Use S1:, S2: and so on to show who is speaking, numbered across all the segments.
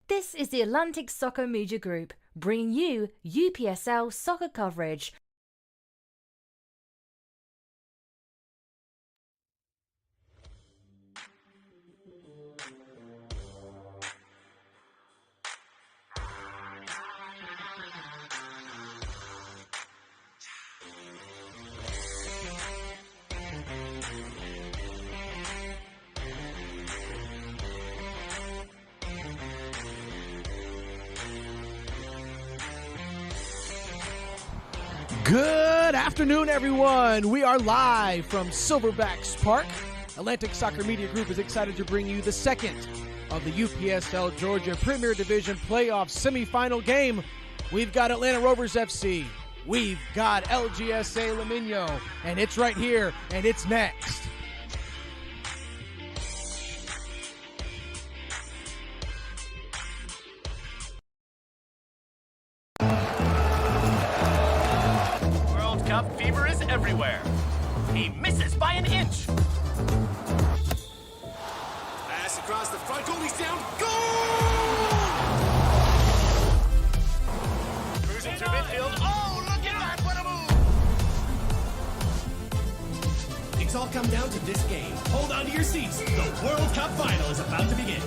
S1: This is the Atlantic Soccer Media Group, bringing you UPSL soccer coverage.
S2: Good afternoon, everyone. We are live from Silverbacks Park. Atlantic Soccer Media Group is excited to bring you the second of the UPSL Georgia Premier Division playoff semifinal game. We've got Atlanta Rovers FC. We've got LGSA Limeño, and it's right here, and it's next.
S3: Cup fever is everywhere. He misses by an inch. Pass across the front, goalie's down. Goal! Cruising through midfield. Oh, look at that! What a move! Things all come down to this game. Hold on to your seats. The World Cup final is about to begin.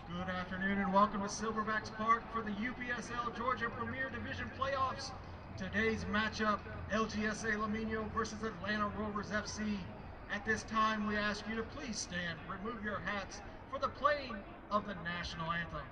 S4: Good afternoon and welcome to Silverbacks Park for the UPSL Georgia Premier Division Playoffs. Today's matchup, LGSA Limeño versus Atlanta Rovers FC. At this time, we ask you to please stand, remove your hats for the playing of the national anthem.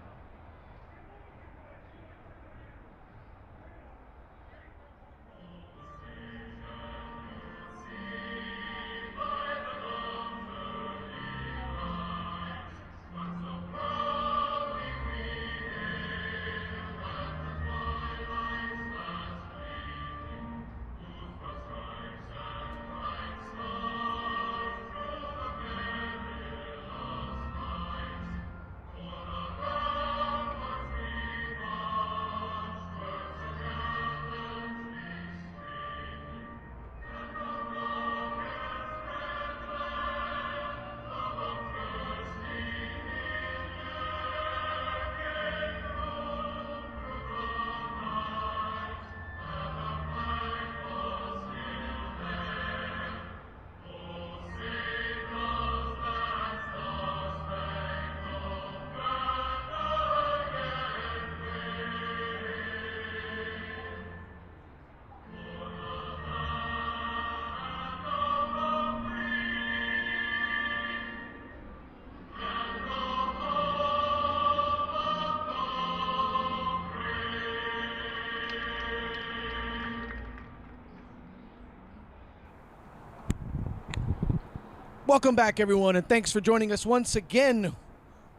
S2: Welcome back, everyone, and thanks for joining us once again.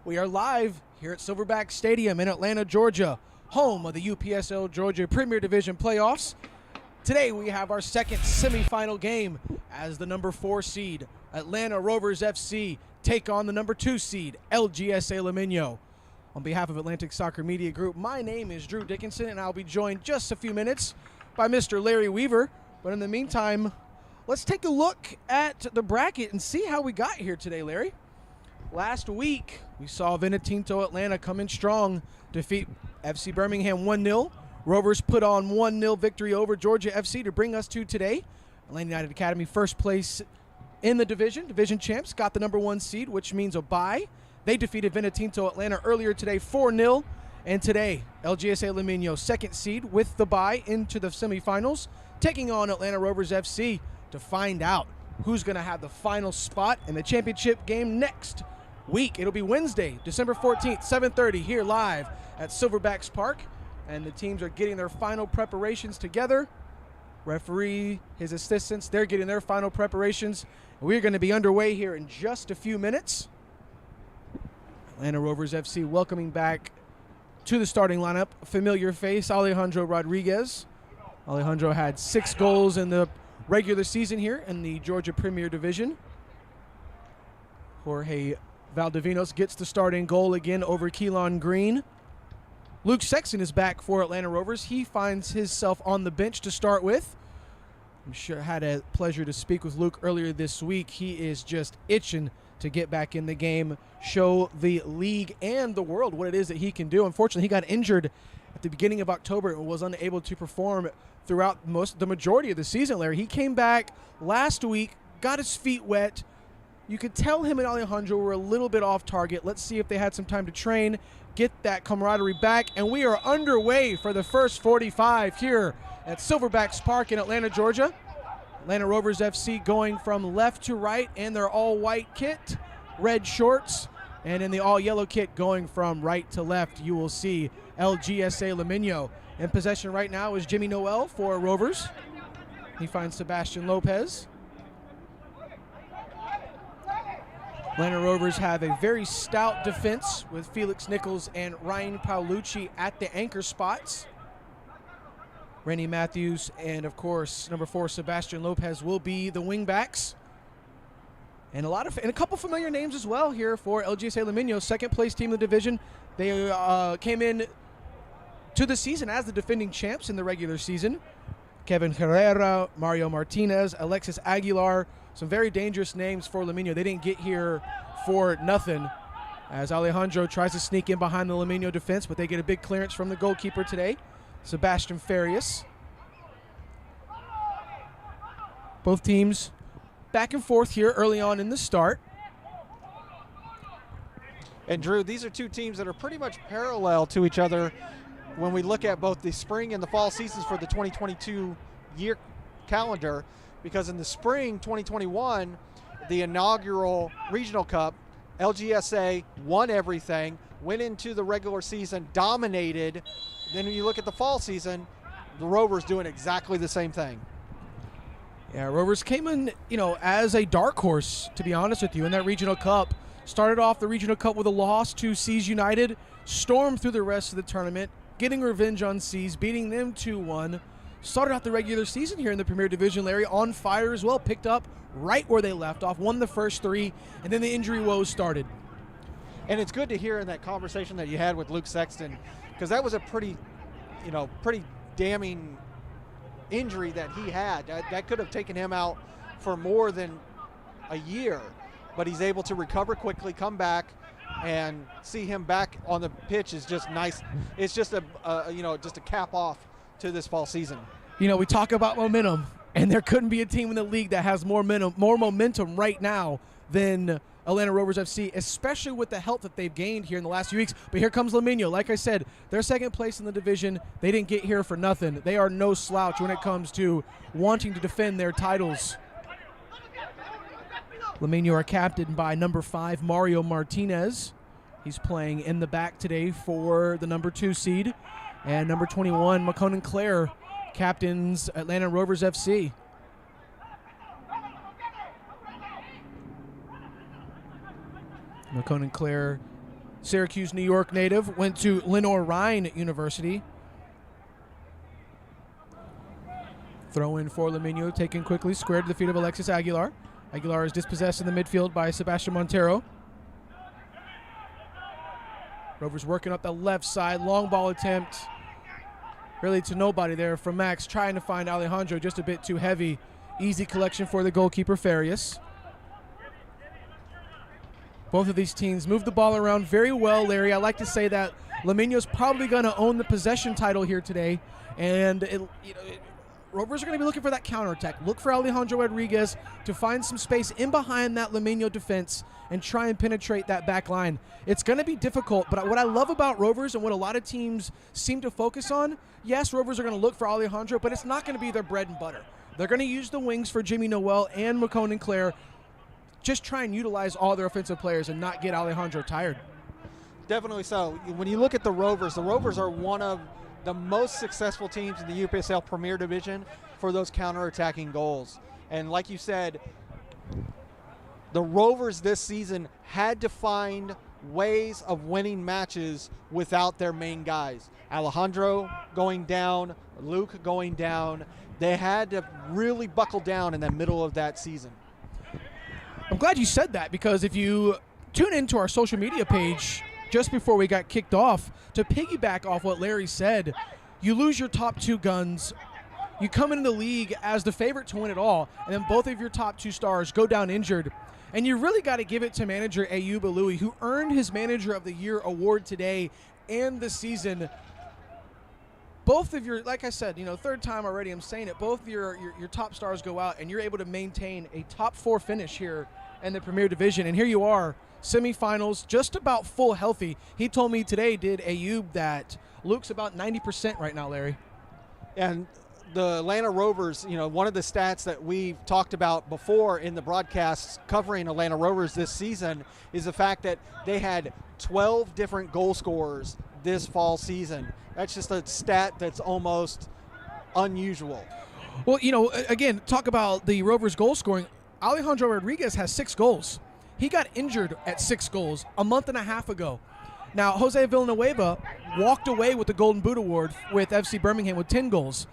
S2: We are live here at Silverback Stadium in Atlanta, Georgia, home of the UPSL Georgia Premier Division playoffs. Today we have our second semifinal game as the number 4 seed, Atlanta Rovers FC, take on the number 2 seed, LGSA Limeño. On behalf of Atlantic Soccer Media Group, my name is Drew Dickinson, and I'll be joined just a few minutes by Mr. Larry Weaver. But in the meantime, let's take a look at the bracket and see how we got here today, Larry. Last week, we saw Vinotinto Atlanta come in strong, defeat FC Birmingham 1-0. Rovers put on 1-0 victory over Georgia FC to bring us to today. Atlanta United Academy first place in the division champs, got the number 1 seed, which means a bye. They defeated Vinotinto Atlanta earlier today 4-0. And today, LGSA Limeño, second seed with the bye into the semifinals, taking on Atlanta Rovers FC to find out who's going to have the final spot in the championship game next week. It'll be Wednesday, December 14th, 7:30 here live at Silverbacks Park. And the teams are getting their final preparations together. Referee, his assistants, they're getting their final preparations. We're going to be underway here in just a few minutes. Atlanta Rovers FC welcoming back to the starting lineup, familiar face, Alejandro Rodriguez. Alejandro had 6 goals in the regular season here in the Georgia Premier Division. Jorge Valdivinos gets the starting goal again over Keelan Green. Luke Sexton is back for Atlanta Rovers. He finds himself on the bench to start with. I'm sure I had a pleasure to speak with Luke earlier this week. He is just itching to get back in the game, show the league and the world what it is that he can do. Unfortunately, he got injured at the beginning of October and was unable to perform throughout the majority of the season, Larry. He came back last week, got his feet wet. You could tell him and Alejandro were a little bit off target. Let's see if they had some time to train, get that camaraderie back, and we are underway for the first 45 here at Silverbacks Park in Atlanta, Georgia. Atlanta Rovers FC going from left to right in their all-white kit, red shorts, and in the all-yellow kit going from right to left, you will see LGSA Limeño. In possession right now is Jimmy Noel for Rovers. He finds Sebastian Lopez. Atlanta Rovers have a very stout defense with Felix Nichols and Ryan Paolucci at the anchor spots. Rennie Matthews and, of course, number 4, Sebastian Lopez will be the wingbacks. And a couple familiar names as well here for LGSA Limeño, second place team in the division. They came in to the season as the defending champs in the regular season. Kevin Herrera, Mario Martinez, Alexis Aguilar, some very dangerous names for Limeño. They didn't get here for nothing, as Alejandro tries to sneak in behind the Limeño defense, but they get a big clearance from the goalkeeper today, Sebastian Farias. Both teams back and forth here early on in the start.
S5: And Drew, these are two teams that are pretty much parallel to each other when we look at both the spring and the fall seasons for the 2022 year calendar, because in the spring 2021, the inaugural Regional Cup, LGSA won everything, went into the regular season, dominated. Then when you look at the fall season, the Rovers doing exactly the same thing.
S2: Yeah, Rovers came in, as a dark horse, to be honest with you, in that Regional Cup. Started off the Regional Cup with a loss to Seas United, stormed through the rest of the tournament, getting revenge on Seas, beating them 2-1. Started out the regular season here in the Premier Division, Larry, on fire as well. Picked up right where they left off, won the first 3, and then the injury woes started.
S5: And it's good to hear in that conversation that you had with Luke Sexton, because that was a pretty damning injury that he had. That could have taken him out for more than a year, but he's able to recover quickly, come back, and see him back on the pitch is just nice. It's just just a cap off to this fall season.
S2: We talk about momentum, and there couldn't be a team in the league that has more momentum right now than Atlanta Rovers FC, especially with the help that they've gained here in the last few weeks. But here comes Limeño. Like I said, they're second place in the division. They didn't get here for nothing. They are no slouch when it comes to wanting to defend their titles. Limeño are captained by number 5, Mario Martinez. He's playing in the back today for the number 2 seed. And number 21, McConan Clare, captains Atlanta Rovers FC. McConan Clare, Syracuse, New York native, went to Lenoir-Rhyne University. Throw in for Limeño, taken quickly, squared to the feet of Alexis Aguilar. Aguilar is dispossessed in the midfield by Sebastian Montero. Rovers working up the left side, long ball attempt. Really to nobody there from Max, trying to find Alejandro, just a bit too heavy. Easy collection for the goalkeeper, Farias. Both of these teams move the ball around very well, Larry. I like to say that Limeño's probably going to own the possession title here today. And Rovers are going to be looking for that counterattack. Look for Alejandro Rodriguez to find some space in behind that Limeño defense and try and penetrate that back line. It's going to be difficult, but what I love about Rovers and what a lot of teams seem to focus on, yes, Rovers are going to look for Alejandro, but it's not going to be their bread and butter. They're going to use the wings for Jimmy Noel and McConan Clare, just try and utilize all their offensive players and not get Alejandro tired.
S5: Definitely so. When you look at the Rovers are one of the most successful teams in the UPSL Premier Division for those counter-attacking goals. And like you said, the Rovers this season had to find ways of winning matches without their main guys. Alejandro going down, Luke going down. They had to really buckle down in the middle of that season.
S2: I'm glad you said that, because if you tune into our social media page just before we got kicked off, to piggyback off what Larry said, you lose your top two guns, you come into the league as the favorite to win it all, and then both of your top two stars go down injured. And you really got to give it to manager Ayoub Aloui, who earned his Manager of the Year award today and the season. Both of your, like I said, third time already I'm saying it, both your top stars go out, and you're able to maintain a top 4 finish here in the Premier Division. And here you are, semifinals, just about full healthy. He told me today, did Ayoub, that Luke's about 90% right now, Larry.
S5: And the Atlanta Rovers, one of the stats that we've talked about before in the broadcasts covering Atlanta Rovers this season is the fact that they had 12 different goal scorers this fall season. That's just a stat that's almost unusual.
S2: Well, again, talk about the Rovers goal scoring. Alejandro Rodriguez has 6 goals. He got injured at 6 goals a month and a half ago. Now, Jose Villanueva walked away with the Golden Boot Award with FC Birmingham with 10 goals.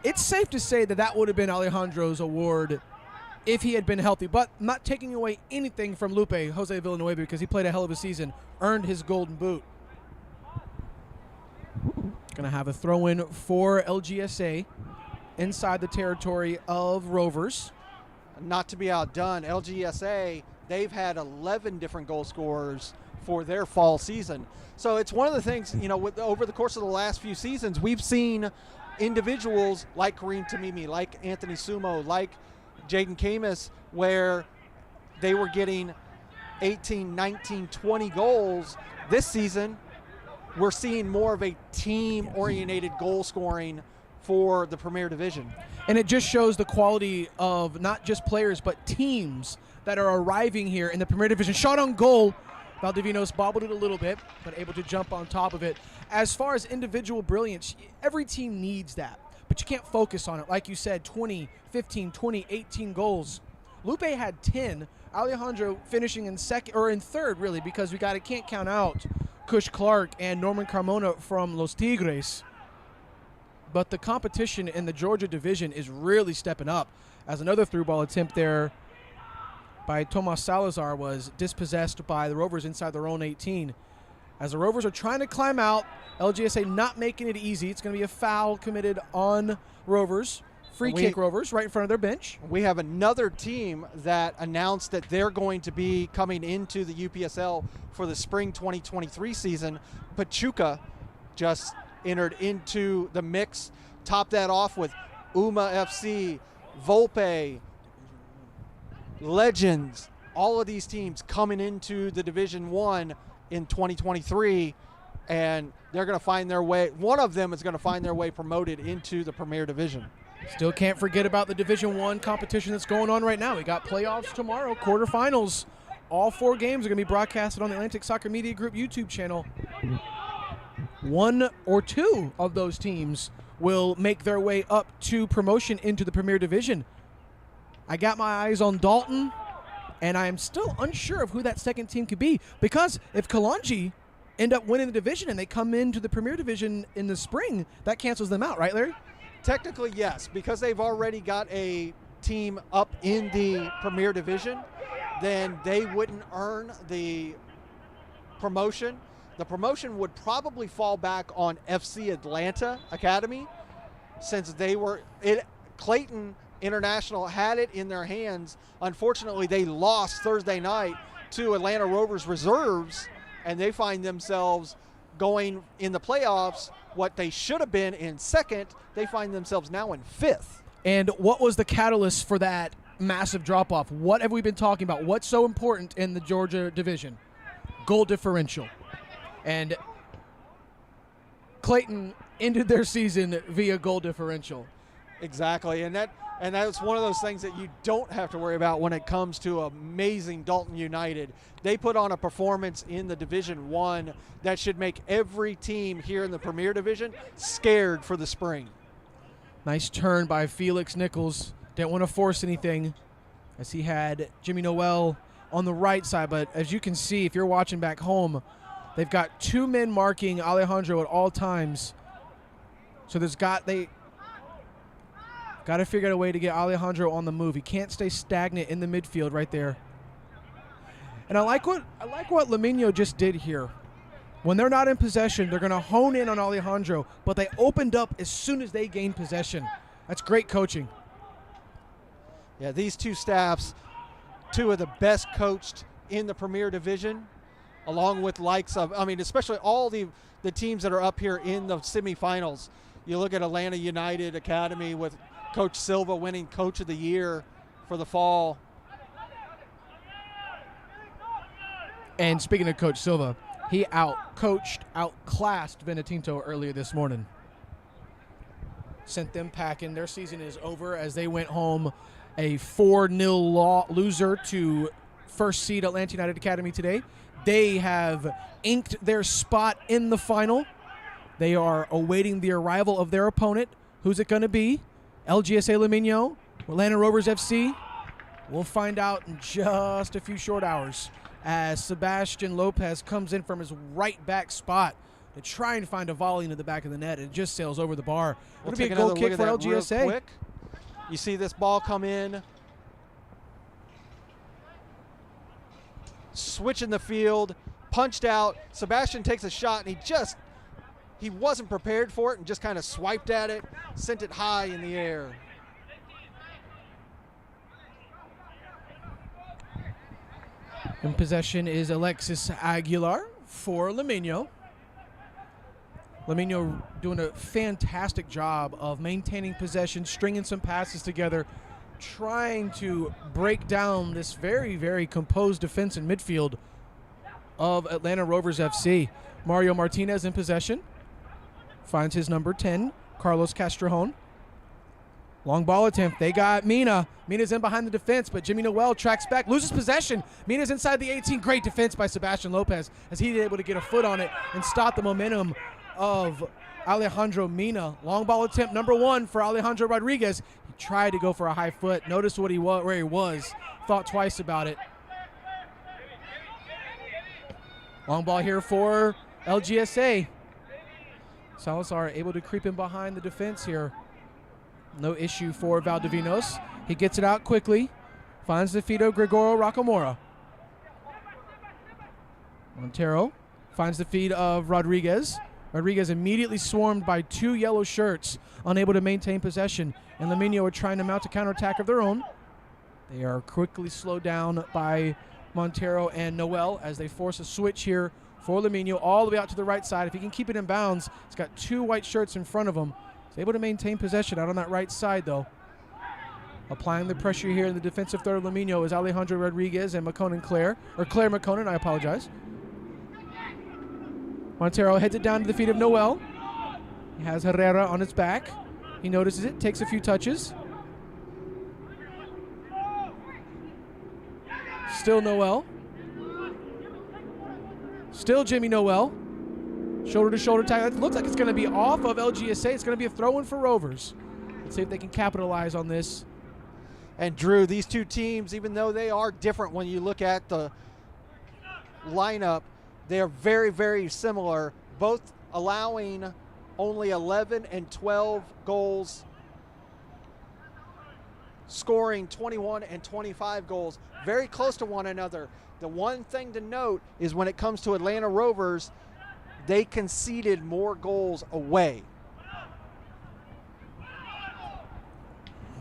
S2: It's safe to say that would have been Alejandro's award if he had been healthy, but not taking away anything from Lupe, Jose Villanueva, because he played a hell of a season, earned his Golden Boot. Going to have a throw-in for LGSA inside the territory of Rovers.
S5: Not to be outdone, LGSA, they've had 11 different goal scorers for their fall season. So it's one of the things, over the course of the last few seasons, we've seen individuals like Kareem Tamimi, like Anthony Sumo, like Jaden Camus, where they were getting 18, 19, 20 goals. This season, we're seeing more of a team-oriented goal scoring for the Premier Division.
S2: And it just shows the quality of not just players, but teams that are arriving here in the Premier Division. Shot on goal. Valdivinos bobbled it a little bit, but able to jump on top of it. As far as individual brilliance, every team needs that, but you can't focus on it. Like you said, 20, 15, 20, 18 goals. Lupe had 10. Alejandro finishing in second, or in third, really, because can't count out Kush Clark and Norman Carmona from Los Tigres. But the competition in the Georgia division is really stepping up, as another through ball attempt there by Tomas Salazar was dispossessed by the Rovers inside their own 18. As the Rovers are trying to climb out, LGSA not making it easy. It's going to be a foul committed on Rovers. Free kick Rovers right in front of their bench.
S5: We have another team that announced that they're going to be coming into the UPSL for the spring 2023 season. Pachuca just entered into the mix. Top that off with UMA FC, Volpe, Legends, all of these teams coming into the Division 1 in 2023, and they're going to find their way. One of them is going to find their way promoted into the Premier Division.
S2: Still can't forget about the Division 1 competition that's going on right now. We got playoffs tomorrow, quarterfinals. All 4 games are going to be broadcasted on the Atlantic Soccer Media Group YouTube channel. 1 or 2 of those teams will make their way up to promotion into the Premier Division. I got my eyes on Dalton, and I am still unsure of who that second team could be, because if Kalonji end up winning the division and they come into the Premier Division in the spring, that cancels them out, right, Larry?
S5: Technically, yes, because they've already got a team up in the Premier Division, then they wouldn't earn the promotion. The promotion would probably fall back on FC Atlanta Academy, since Clayton International had it in their hands. Unfortunately, they lost Thursday night to Atlanta Rovers reserves, and they find themselves going in the playoffs. What they should have been in second, they find themselves now in 5th.
S2: And what was the catalyst for that massive drop-off? What have we been talking about? What's so important in the Georgia division? Goal differential. And Clayton ended their season via goal differential.
S5: Exactly, and And that's one of those things that you don't have to worry about when it comes to amazing Dalton United. They put on a performance in the Division I that should make every team here in the Premier Division scared for the spring.
S2: Nice turn by Felix Nichols. Didn't want to force anything as he had Jimmy Noel on the right side. But as you can see, if you're watching back home, they've got 2 men marking Alejandro at all times. So they got to figure out a way to get Alejandro on the move. He can't stay stagnant in the midfield right there. And I like what Limeño just did here. When they're not in possession, they're going to hone in on Alejandro, but they opened up as soon as they gained possession. That's great coaching.
S5: Yeah, these two staffs, 2 of the best coached in the Premier Division, along with likes of, especially all the teams that are up here in the semifinals. You look at Atlanta United Academy with Coach Silva winning Coach of the Year for the fall.
S2: And speaking of Coach Silva, he outclassed Vinotinto earlier this morning. Sent them packing. Their season is over as they went home a 4-0 loser to first seed Atlanta United Academy today. They have inked their spot in the final. They are awaiting the arrival of their opponent. Who's it going to be? LGSA Limeño, Atlanta Rovers FC. We'll find out in just a few short hours as Sebastian Lopez comes in from his right back spot to try and find a volley into the back of the net. It just sails over the bar. It'll be a goal kick for LGSA.
S5: Quick. You see this ball come in. Switching the field, punched out. Sebastian takes a shot, and he wasn't prepared for it and just kind of swiped at it, sent it high in the air.
S2: In possession is Alexis Aguilar for Limeño. Limeño doing a fantastic job of maintaining possession, stringing some passes together, trying to break down this very, very composed defense and midfield of Atlanta Rovers FC. Mario Martinez in possession. Finds his number 10, Carlos Castrejón. Long ball attempt. They got Mina. Mina's in behind the defense, but Jimmy Noel tracks back, loses possession. Mina's inside the 18. Great defense by Sebastian Lopez as he's able to get a foot on it and stop the momentum of Alejandro Mina. Long ball attempt number 1 for Alejandro Rodriguez. He tried to go for a high foot. Noticed where he was. Thought twice about it. Long ball here for LGSA. Salazar able to creep in behind the defense here. No issue for Valdivinos. He gets it out quickly. Finds the feet of Gregorio Rocamora. Montero finds the feet of Rodriguez. Rodriguez immediately swarmed by 2 yellow shirts, unable to maintain possession. And Limeño are trying to mount a counterattack of their own. They are quickly slowed down by Montero and Noel as they force a switch here for Limeño all the way out to the right side. If he can keep it in bounds, he's got 2 white shirts in front of him. He's able to maintain possession out on that right side, though. Applying the pressure here in the defensive third of Limeño is Alejandro Rodriguez and Claire McConan, I apologize. Montero heads it down to the feet of Noel. He has Herrera on his back. He notices it, takes a few touches. Still Noel. Still Jimmy Noel. Shoulder-to-shoulder tackle. It looks like it's going to be off of LGSA. It's going to be a throw-in for Rovers. Let's see if they can capitalize on this.
S5: And Drew, these 2 teams, even though they are different when you look at the lineup, they are very, very similar, both allowing only 11 and 12 goals, scoring 21 and 25 goals, very close to one another. The one thing to note is when it comes to Atlanta Rovers, they conceded more goals away.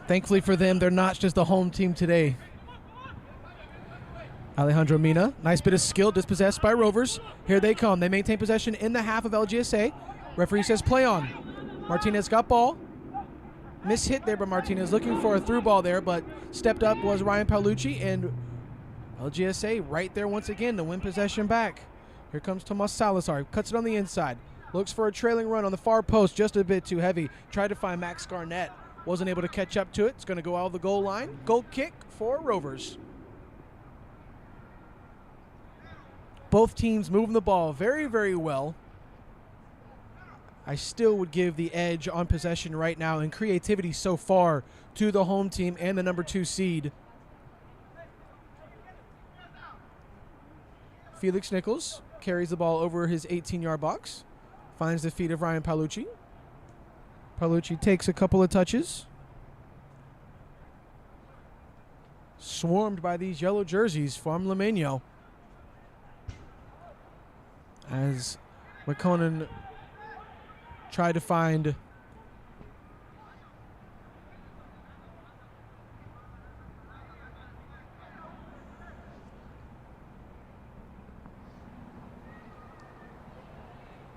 S2: Thankfully for them, they're not just the home team today. Alejandro Mina, nice bit of skill, dispossessed by Rovers. Here they come. They maintain possession in the half of LGSA. Referee says play on. Martinez got ball. Mishit there by Martinez, looking for a through ball there, but stepped up was Ryan Paolucci, and LGSA right there once again to win possession back. Here comes Tomas Salazar, cuts it on the inside. Looks for a trailing run on the far post, just a bit too heavy. Tried to find Max Garnett. wasn't able to catch up to it. It's going to go out of the goal line. Goal kick for Rovers. Both teams moving the ball very, very well. I still would give the edge on possession right now and creativity so far to the home team and the number 2 seed. Felix Nichols carries the ball over his 18-yard box. Finds the feet of Ryan Paolucci. Paolucci takes a couple of touches. Swarmed by these yellow jerseys from Limeño. As McConan tried to find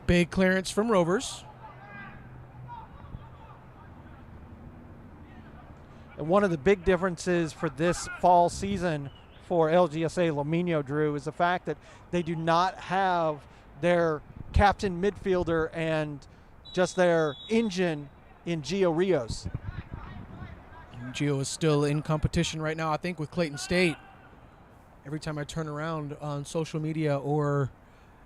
S2: big clearance from Rovers.
S5: And one of the big differences for this fall season for LGSA Limeño, Drew, is the fact that they do not have their captain midfielder and just their engine in Gio Rios.
S2: Gio is still in competition right now, I think, with Clayton State. Every time I turn around on social media or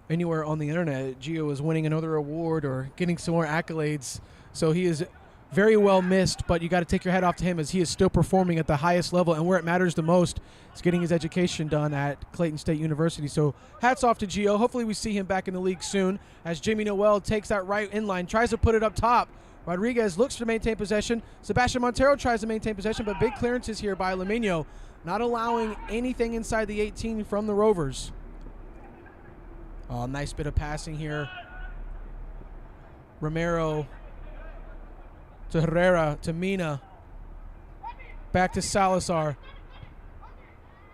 S2: anywhere on the internet, Gio is winning another award or getting some more accolades. So he is very well missed, but you got to take your hat off to him as he is still performing at the highest level, and where it matters the most is getting his education done at Clayton State University. So hats off to Gio. Hopefully we see him back in the league soon as Jimmy Noel takes that right inline, tries to put it up top. Rodriguez looks to maintain possession. Sebastian Montero tries to maintain possession, but big clearances here by Limeño, not allowing anything inside the 18 from the Rovers. Oh, nice bit of passing here. Romero to Herrera, to Mina. Back to Salazar.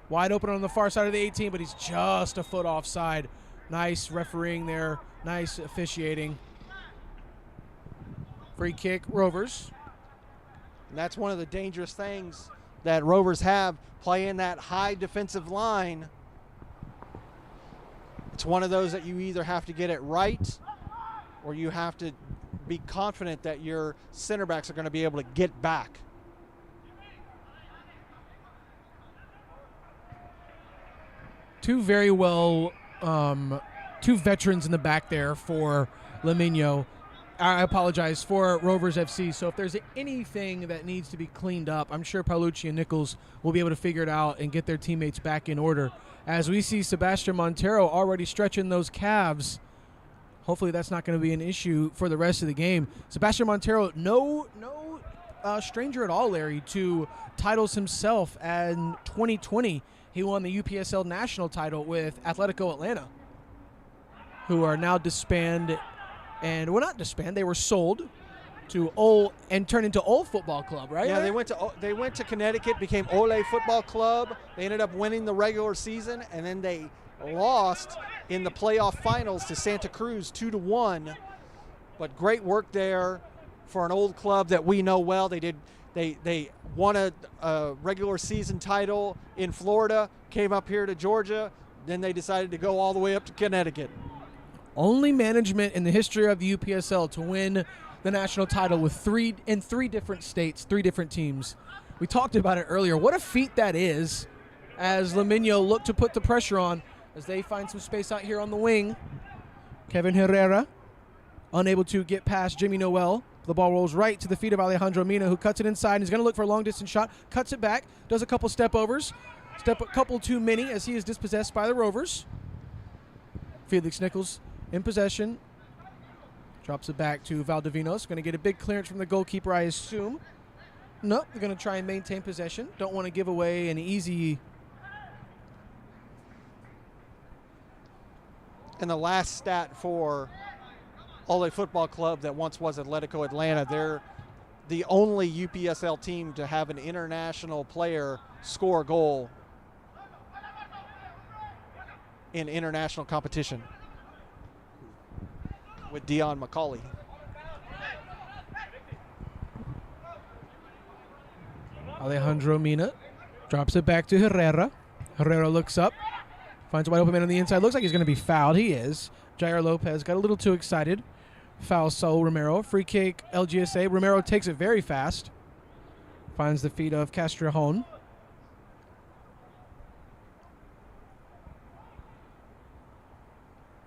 S2: Wide open on the far side of the 18, but he's just a foot offside. Nice refereeing there. Nice officiating. Free kick, Rovers.
S5: And that's one of the dangerous things that Rovers have, playing that high defensive line. It's one of those that you either have to get it right or you have to be confident that your center backs are going to be able to get back.
S2: Two very well, two veterans in the back there for Limeño. I apologize, for Rovers FC. So if there's anything that needs to be cleaned up, I'm sure Paolucci and Nichols will be able to figure it out and get their teammates back in order. As we see Sebastian Montero already stretching those calves. Hopefully that's not going to be an issue for the rest of the game. Sebastian Montero, no stranger at all, Larry, to titles himself. In 2020, he won the UPSL national title with Atletico Atlanta, who are now disbanded. And well, not disbanded, they were sold to Ole and turned into Ole Football Club, right?
S5: Yeah, they went to Connecticut, became Ole Football Club. They ended up winning the regular season, and then they lost in the playoff finals to Santa Cruz 2-1. But great work there for an old club that we know well. They won a regular season title in Florida, came up here to Georgia, then they decided to go all the way up to Connecticut.
S2: Only management in the history of the UPSL to win the national title with three different states, 3 different teams. We talked about it earlier. What a feat that is, as Limeño look to put the pressure on as they find some space out here on the wing. Kevin Herrera unable to get past Jimmy Noel. The ball rolls right to the feet of Alejandro Mina, who cuts it inside. He's going to look for a long-distance shot, cuts it back, does a couple step-overs. A couple too many as he is dispossessed by the Rovers. Felix Nichols in possession. Drops it back to Valdivinos. Going to get a big clearance from the goalkeeper, I assume. No, they're going to try and maintain possession. Don't want to give away an easy...
S5: And the last stat for Ole Football Club that once was Atletico Atlanta, they're the only UPSL team to have an international player score a goal in international competition, with Dion McCauley.
S2: Alejandro Mina drops it back to Herrera. Herrera looks up, finds a wide open man on the inside. Looks like he's going to be fouled. He is. Jair Lopez got a little too excited. Foul Saul Romero. Free kick, LGSA. Romero takes it very fast. Finds the feet of Castrejón.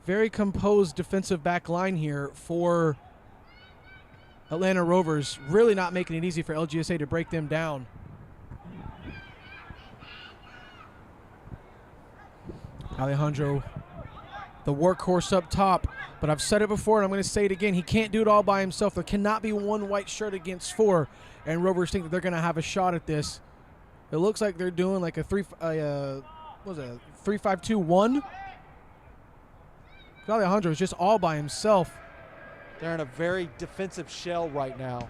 S2: Very composed defensive back line here for Atlanta Rovers. Really not making it easy for LGSA to break them down. Alejandro, the workhorse up top. But I've said it before, and I'm going to say it again. He can't do it all by himself. There cannot be one white shirt against four, and Rovers think that they're going to have a shot at this. It looks like they're doing like a 3-5-2-1. Alejandro is just all by himself.
S5: They're in a very defensive shell right now.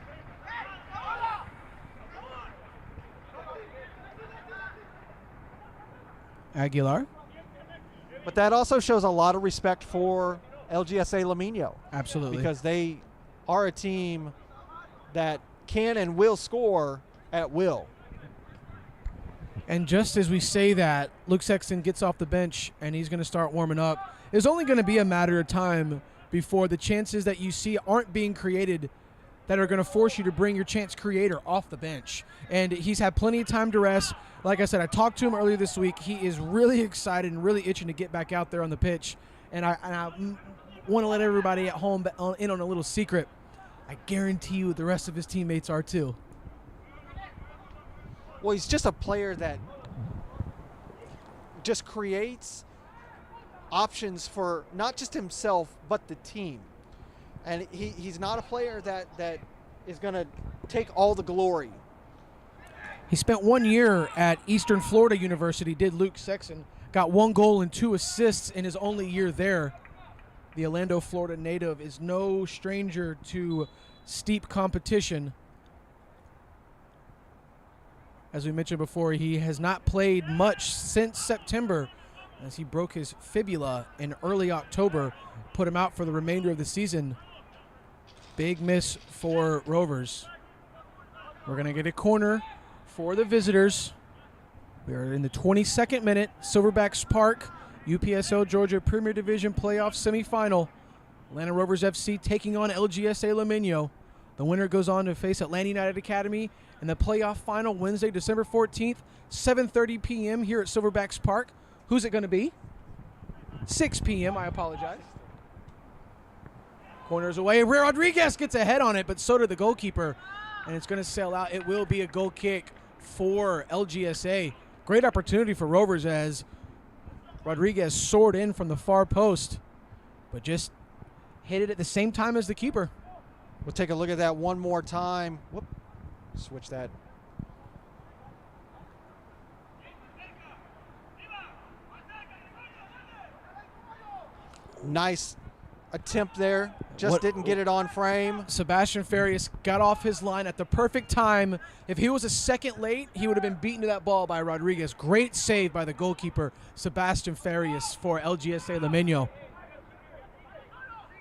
S2: Aguilar.
S5: But that also shows a lot of respect for LGSA Limeño.
S2: Absolutely.
S5: Because they are a team that can and will score at will.
S2: And just as we say that, Luke Sexton gets off the bench and he's going to start warming up. It's only going to be a matter of time before the chances that you see aren't being created that are going to force you to bring your chance creator off the bench. And he's had plenty of time to rest. Like I said, I talked to him earlier this week. He is really excited and really itching to get back out there on the pitch. And I want to let everybody at home in on a little secret. I guarantee you the rest of his teammates are too.
S5: Well, he's just a player that just creates options for not just himself, but the team. And he's not a player that is going to take all the glory.
S2: He spent 1 year at Eastern Florida University, did Luke Sexton. Got 1 goal and 2 assists in his only year there. The Orlando, Florida native is no stranger to steep competition. As we mentioned before, he has not played much since September as he broke his fibula in early October, put him out for the remainder of the season. Big miss for Rovers. We're going to get a corner for the visitors. We are in the 22nd minute, Silverbacks Park, UPSL Georgia Premier Division Playoff Semifinal. Atlanta Rovers FC taking on LGSA Limeño. The winner goes on to face Atlanta United Academy in the playoff final Wednesday, December 14th, 7:30 p.m. here at Silverbacks Park. Who's it going to be? 6 p.m., I apologize. Corners away. Rodriguez gets a head on it, but so did the goalkeeper, and it's going to sail out. It will be a goal kick for LGSA. Great opportunity for Rovers as Rodriguez soared in from the far post, but just hit it at the same time as the keeper.
S5: We'll take a look at that one more time. Whoop. Switch that. Nice attempt there. Just didn't get it on frame.
S2: Sebastian Farias got off his line at the perfect time. If he was a second late, he would have been beaten to that ball by Rodriguez. Great save by the goalkeeper, Sebastian Farias, for LGSA Limeño.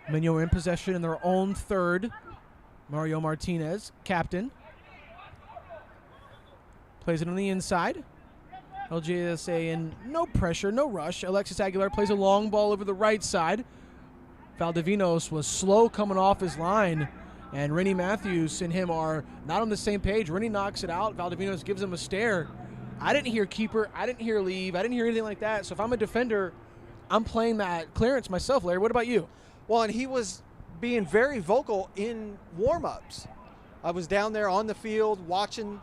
S2: Limeño in possession in their own third. Mario Martinez, captain. Plays it on the inside. LGSA in no pressure, no rush. Alexis Aguilar plays a long ball over the right side. Valdivinos was slow coming off his line, and Rennie Matthews and him are not on the same page. Rennie knocks it out. Valdivinos gives him a stare. I didn't hear keeper. I didn't hear leave. I didn't hear anything like that. So if I'm a defender, I'm playing that clearance myself, Larry. What about you?
S5: Well, and he was being very vocal in warm-ups. I was down there on the field watching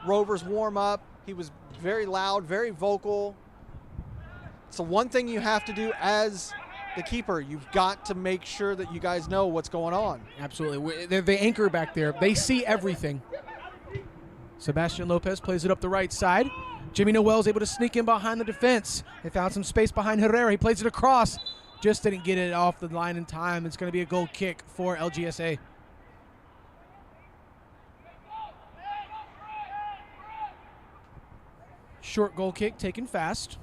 S5: Rovers warm up. He was very loud, very vocal. So one thing you have to do as the keeper, you've got to make sure that you guys know what's going on.
S2: Absolutely. They're the anchor back there. They see everything. Sebastian Lopez plays it up the right side. Jimmy Noel's able to sneak in behind the defense. They found some space behind Herrera. He plays it across. Just didn't get it off the line in time. It's going to be a goal kick for LGSA. Short goal kick taken fast.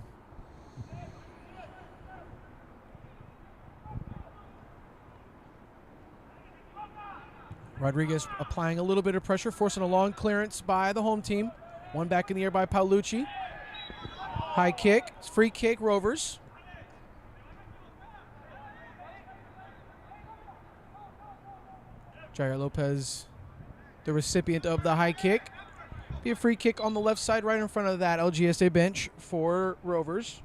S2: Rodriguez applying a little bit of pressure, forcing a long clearance by the home team. One back in the air by Paolucci. High kick, free kick, Rovers. Jair Lopez, the recipient of the high kick. Be a free kick on the left side right in front of that LGSA bench for Rovers.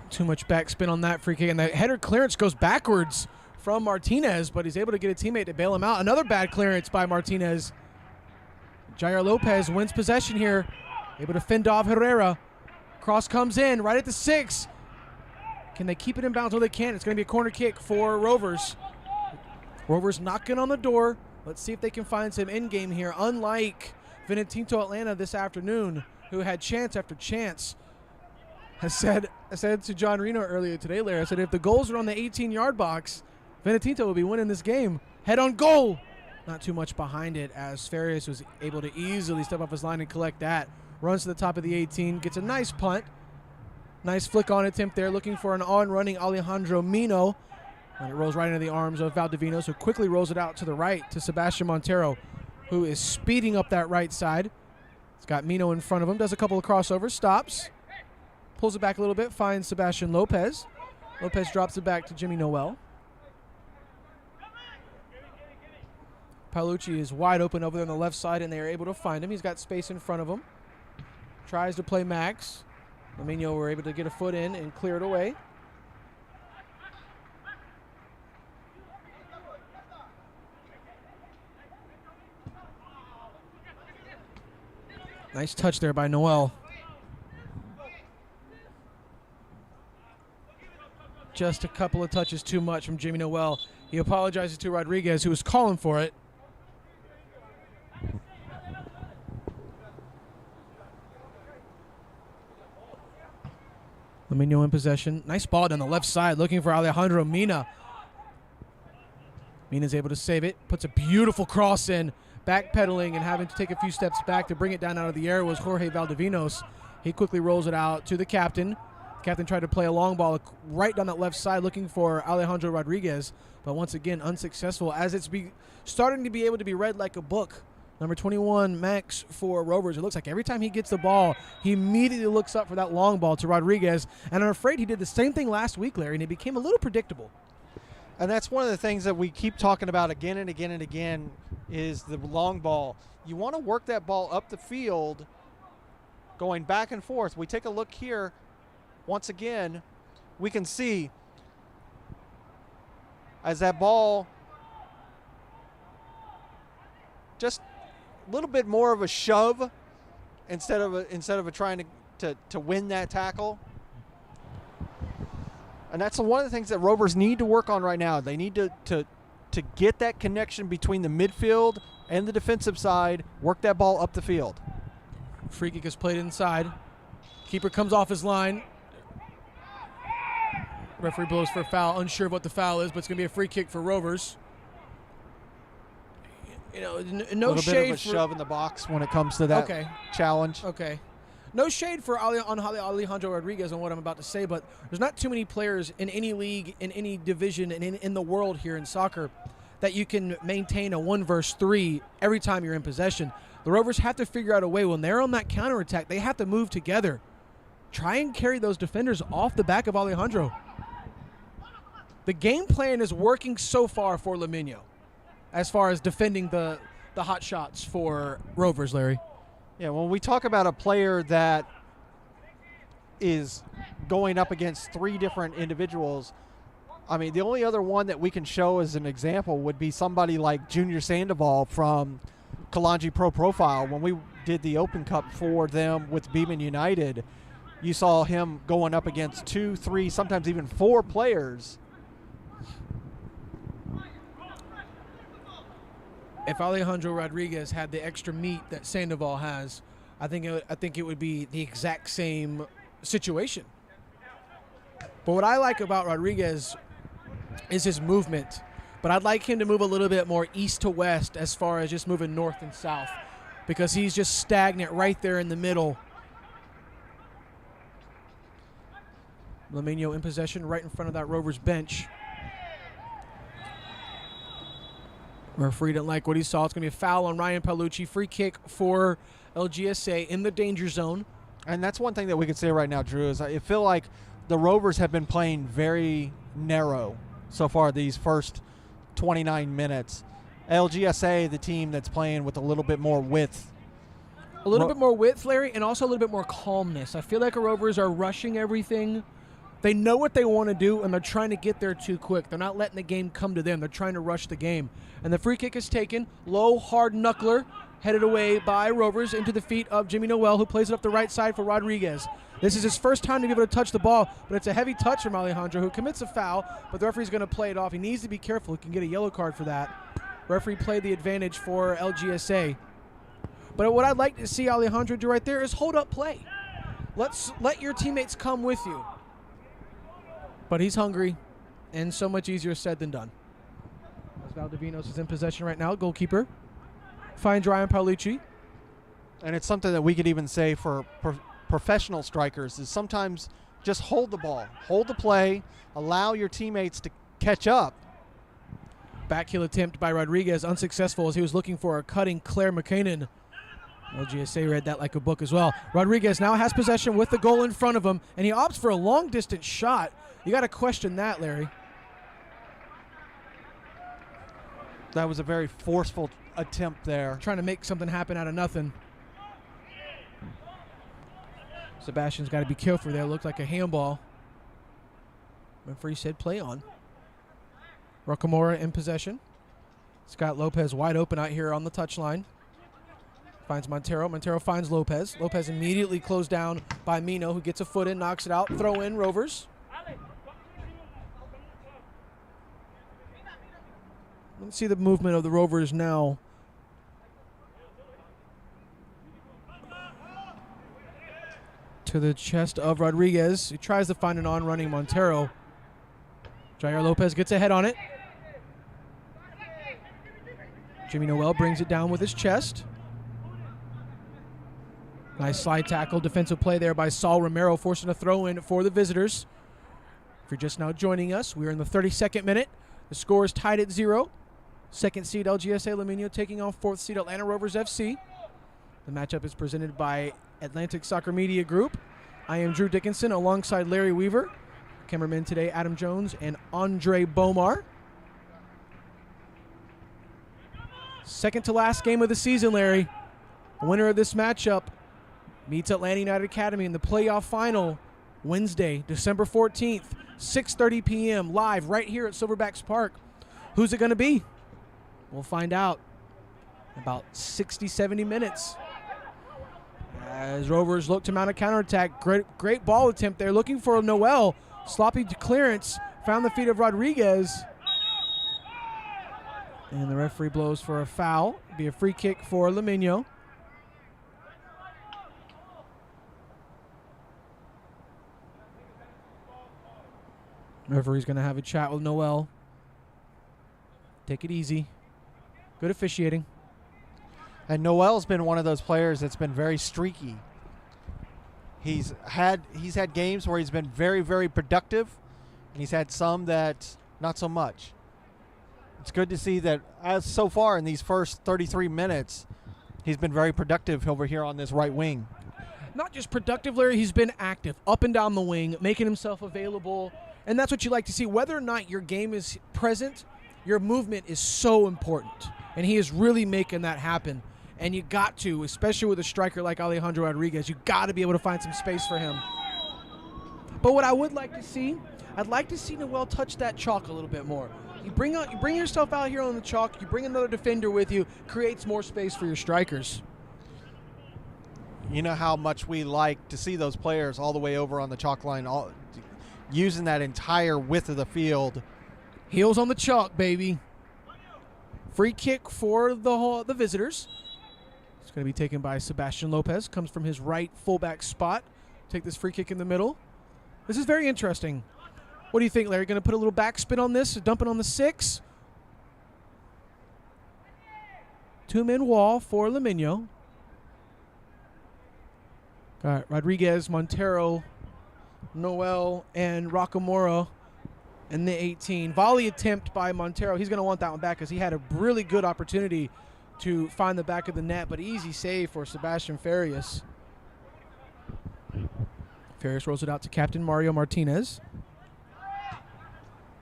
S2: Too much backspin on that free kick, and the header clearance goes backwards from Martinez, but he's able to get a teammate to bail him out. Another bad clearance by Martinez. Jair Lopez wins possession here, able to fend off Herrera. Cross comes in right at the 6. Can they keep it in bounds? Oh, they can. It's going to be a corner kick for Rovers. Rovers knocking on the door. Let's see if they can find some end game here. Unlike Vinotinto Atlanta this afternoon, who had chance after chance. I said to John Reno earlier today, Larry, I said if the goals are on the 18-yard box, Vinotinto will be winning this game. Head on goal. Not too much behind it as Farias was able to easily step off his line and collect that. Runs to the top of the 18, gets a nice punt. Nice flick on attempt there, looking for an on-running Alejandro Mino. And it rolls right into the arms of Valdivinos, who quickly rolls it out to the right to Sebastian Montero, who is speeding up that right side. He's got Mino in front of him, does a couple of crossovers, stops. Pulls it back a little bit, finds Sebastian Lopez. Lopez drops it back to Jimmy Noel. Paolucci is wide open over there on the left side, and they are able to find him. He's got space in front of him. Tries to play Max. Limeño were able to get a foot in and clear it away. Nice touch there by Noel. Just a couple of touches too much from Jimmy Noel. He apologizes to Rodriguez, who was calling for it. Limeño in possession. Nice ball down the left side, looking for Alejandro Mina. Mina's able to save it. Puts a beautiful cross in, backpedaling and having to take a few steps back to bring it down out of the air was Jorge Valdivinos. He quickly rolls it out to the captain. Captain tried to play a long ball right down that left side looking for Alejandro Rodriguez, but once again unsuccessful as it's starting to be able to be read like a book. Number 21, Max for Rovers. It looks like every time he gets the ball, he immediately looks up for that long ball to Rodriguez, and I'm afraid he did the same thing last week, Larry, and it became a little predictable.
S5: And that's one of the things that we keep talking about again and again and again is the long ball. You want to work that ball up the field going back and forth. We take a look here. Once again, we can see as that ball just a little bit more of a shove instead of trying to win that tackle. And that's one of the things that Rovers need to work on right now. They need to get that connection between the midfield and the defensive side, work that ball up the field.
S2: Free kick is played inside. Keeper comes off his line. Referee blows for a foul, unsure of what the foul is, but it's going to be a free kick for Rovers. You know, no
S5: little
S2: shade
S5: bit of a
S2: for
S5: shave in the box when it comes to that challenge.
S2: Okay. No shade for Alejandro Rodriguez on what I'm about to say, but there's not too many players in any league, in any division, and in the world here in soccer that you can maintain a 1 versus 3 every time you're in possession. The Rovers have to figure out a way when they're on that counterattack, they have to move together. Try and carry those defenders off the back of Alejandro. The game plan is working so far for Limeño as far as defending the hot shots for Rovers, Larry.
S5: Yeah, when we talk about a player that is going up against 3 different individuals, I mean, the only other one that we can show as an example would be somebody like Junior Sandoval from Kalanji Pro Profile. When we did the Open Cup for them with Beeman United, you saw him going up against 2, 3, sometimes even 4 players.
S2: If Alejandro Rodriguez had the extra meat that Sandoval has, I think it would be the exact same situation. But what I like about Rodriguez is his movement. But I'd like him to move a little bit more east to west as far as just moving north and south, because he's just stagnant right there in the middle. Limeño in possession right in front of that Rovers bench. Referee didn't like what he saw. It's going to be a foul on Ryan Paolucci. Free kick for LGSA in the danger zone.
S5: And that's one thing that we could say right now, Drew, is I feel like the Rovers have been playing very narrow so far these first 29 minutes. LGSA, the team that's playing with a little bit more width.
S2: A little bit more width, Larry, and also a little bit more calmness. I feel like the Rovers are rushing everything. They know what they want to do, and they're trying to get there too quick. They're not letting the game come to them. They're trying to rush the game. And the free kick is taken. Low, hard knuckler, headed away by Rovers into the feet of Jimmy Noel, who plays it up the right side for Rodriguez. This is his first time to be able to touch the ball, but it's a heavy touch from Alejandro, who commits a foul, but the referee's going to play it off. He needs to be careful. He can get a yellow card for that. Referee played the advantage for LGSA. But what I'd like to see Alejandro do right there is hold up play. Let your teammates come with you. But he's hungry, and so much easier said than done. As Valdivinos is in possession right now, goalkeeper finds Ryan Paolucci.
S5: And it's something that we could even say for professional strikers is sometimes just hold the ball, hold the play, allow your teammates to catch up.
S2: Backheel attempt by Rodriguez, unsuccessful as he was looking for a cutting Claire McKinnon. LGSA read that like a book as well. Rodriguez now has possession with the goal in front of him, and he opts for a long-distance shot. You got to question that, Larry.
S5: That was a very forceful attempt there.
S2: Trying to make something happen out of nothing. Sebastian's got to be careful there. Looked like a handball. Referee said play on. Rocamora in possession. Scott Lopez wide open out here on the touchline. Finds Montero. Montero finds Lopez. Lopez immediately closed down by Mino, who gets a foot in, knocks it out. Throw in Rovers. Let's see the movement of the Rovers now. To the chest of Rodriguez. He tries to find an on-running Montero. Jair Lopez gets ahead on it. Jimmy Noel brings it down with his chest. Nice slide tackle, defensive play there by Saul Romero, forcing a throw in for the visitors. If you're just now joining us, we are in the 32nd minute. The score is tied at 0. Second seed LGSA Limeño taking on fourth seed Atlanta Rovers FC. The matchup is presented by Atlantic Soccer Media Group. I am Drew Dickinson alongside Larry Weaver. Cameramen today, Adam Jones and Andre Bomar. Second to last game of the season, Larry. The winner of this matchup meets Atlanta United Academy in the playoff final Wednesday, December 14th, 6:30 p.m. live right here at Silverbacks Park. Who's it going to be? We'll find out in about 60, 70 minutes. As Rovers look to mount a counterattack. Great ball attempt there. Looking for Noel. Sloppy clearance. Found the feet of Rodriguez. And the referee blows for a foul. It'll be a free kick for Limeño. Referee's going to have a chat with Noel. Take it easy. Good officiating.
S5: And Noel's been one of those players that's been very streaky. He's had games where he's been very, very productive, and he's had some that not so much. It's good to see that as so far in these first 33 minutes, he's been very productive over here on this right wing.
S2: Not just productive, Larry, he's been active up and down the wing, making himself available. And that's what you like to see. Whether or not your game is present, your movement is so important. And he is really making that happen. And you got to, especially with a striker like Alejandro Rodriguez, you got to be able to find some space for him. But what I would like to see, I'd like to see Noel touch that chalk a little bit more. You bring yourself out here on the chalk, you bring another defender with you, creates more space for your strikers.
S5: You know how much we like to see those players all the way over on the chalk line, using that entire width of the field.
S2: Heels on the chalk, baby. Free kick for the visitors. It's going to be taken by Sebastian Lopez. Comes from his right fullback spot. Take this free kick in the middle. This is very interesting. What do you think, Larry? Going to put a little backspin on this, dump it on the 6. Two-man wall for Limeño. Got Rodriguez, Montero, Noel, and Rocamora in the 18. Volley attempt by Montero. He's going to want that one back because he had a really good opportunity to find the back of the net, but easy save for Sebastian Farias. Farias rolls it out to captain Mario Martinez.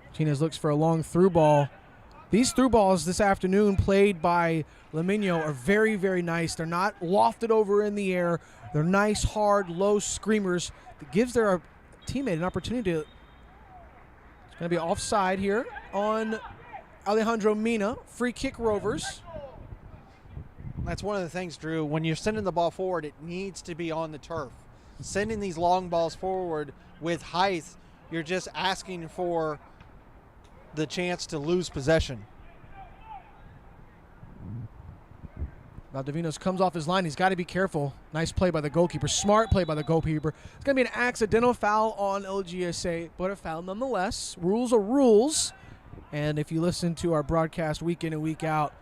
S2: Martinez looks for a long through ball. These through balls this afternoon played by Limeño are very, very nice. They're not lofted over in the air. They're nice, hard, low screamers that gives their teammate an opportunity to. It's going to be offside here on Alejandro Mina. Free kick Rovers.
S5: That's one of the things, Drew. When you're sending the ball forward, it needs to be on the turf. Sending these long balls forward with height, you're just asking for the chance to lose possession.
S2: Valdivinos comes off his line. He's got to be careful. Nice play by the goalkeeper. Smart play by the goalkeeper. It's going to be an accidental foul on LGSA, but a foul nonetheless. Rules are rules. And if you listen to our broadcast week in and week out,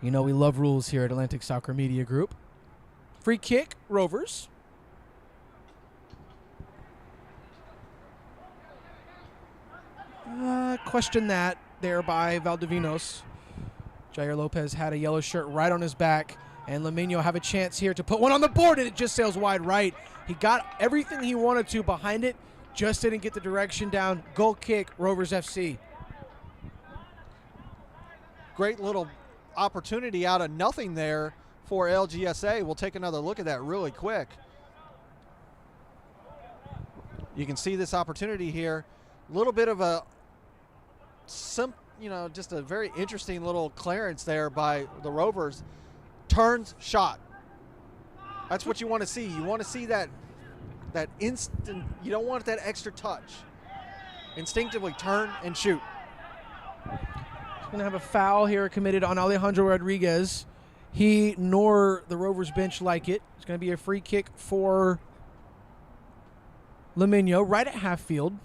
S2: you know we love rules here at Atlantic Soccer Media Group. Free kick, Rovers. Question that there by Valdivinos. Jair Lopez had a yellow shirt right on his back, and Limeño have a chance here to put one on the board, and it just sails wide right. He got everything he wanted to behind it, just didn't get the direction down. Goal kick, Rovers FC.
S5: Great little opportunity out of nothing there for LGSA. We'll take another look at that really quick. You can see this opportunity here. A little bit of a just a very interesting little clearance there by the Rovers. Turns, shot. That's what you want to see. You want to see that instant. You don't want that extra touch. Instinctively turn and shoot.
S2: Going to have a foul here committed on Alejandro Rodriguez. He nor the Rovers bench like it. It's going to be a free kick for Limeño right at half field.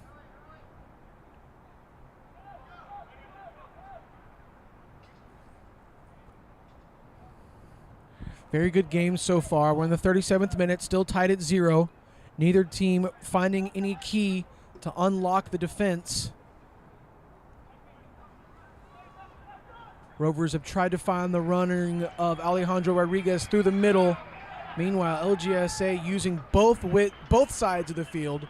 S2: Very good game so far. We're in the 37th minute, still tied at 0. Neither team finding any key to unlock the defense. Rovers have tried to find the running of Alejandro Rodriguez through the middle. Meanwhile, LGSA using both sides of the field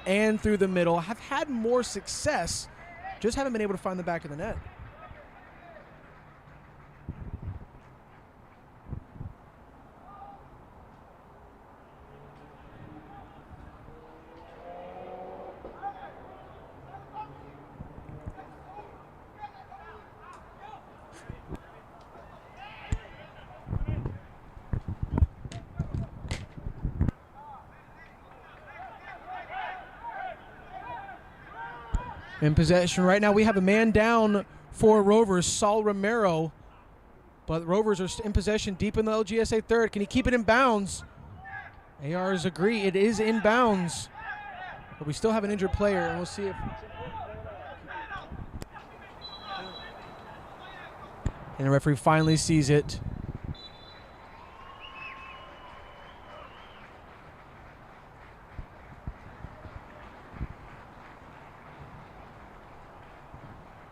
S2: and through the middle have had more success, just haven't been able to find the back of the net. In possession right now, we have a man down for Rovers, Saul Romero. But Rovers are in possession deep in the LGSA third. Can he keep it in bounds? ARs agree, it is in bounds. But we still have an injured player, and we'll see if... And the referee finally sees it.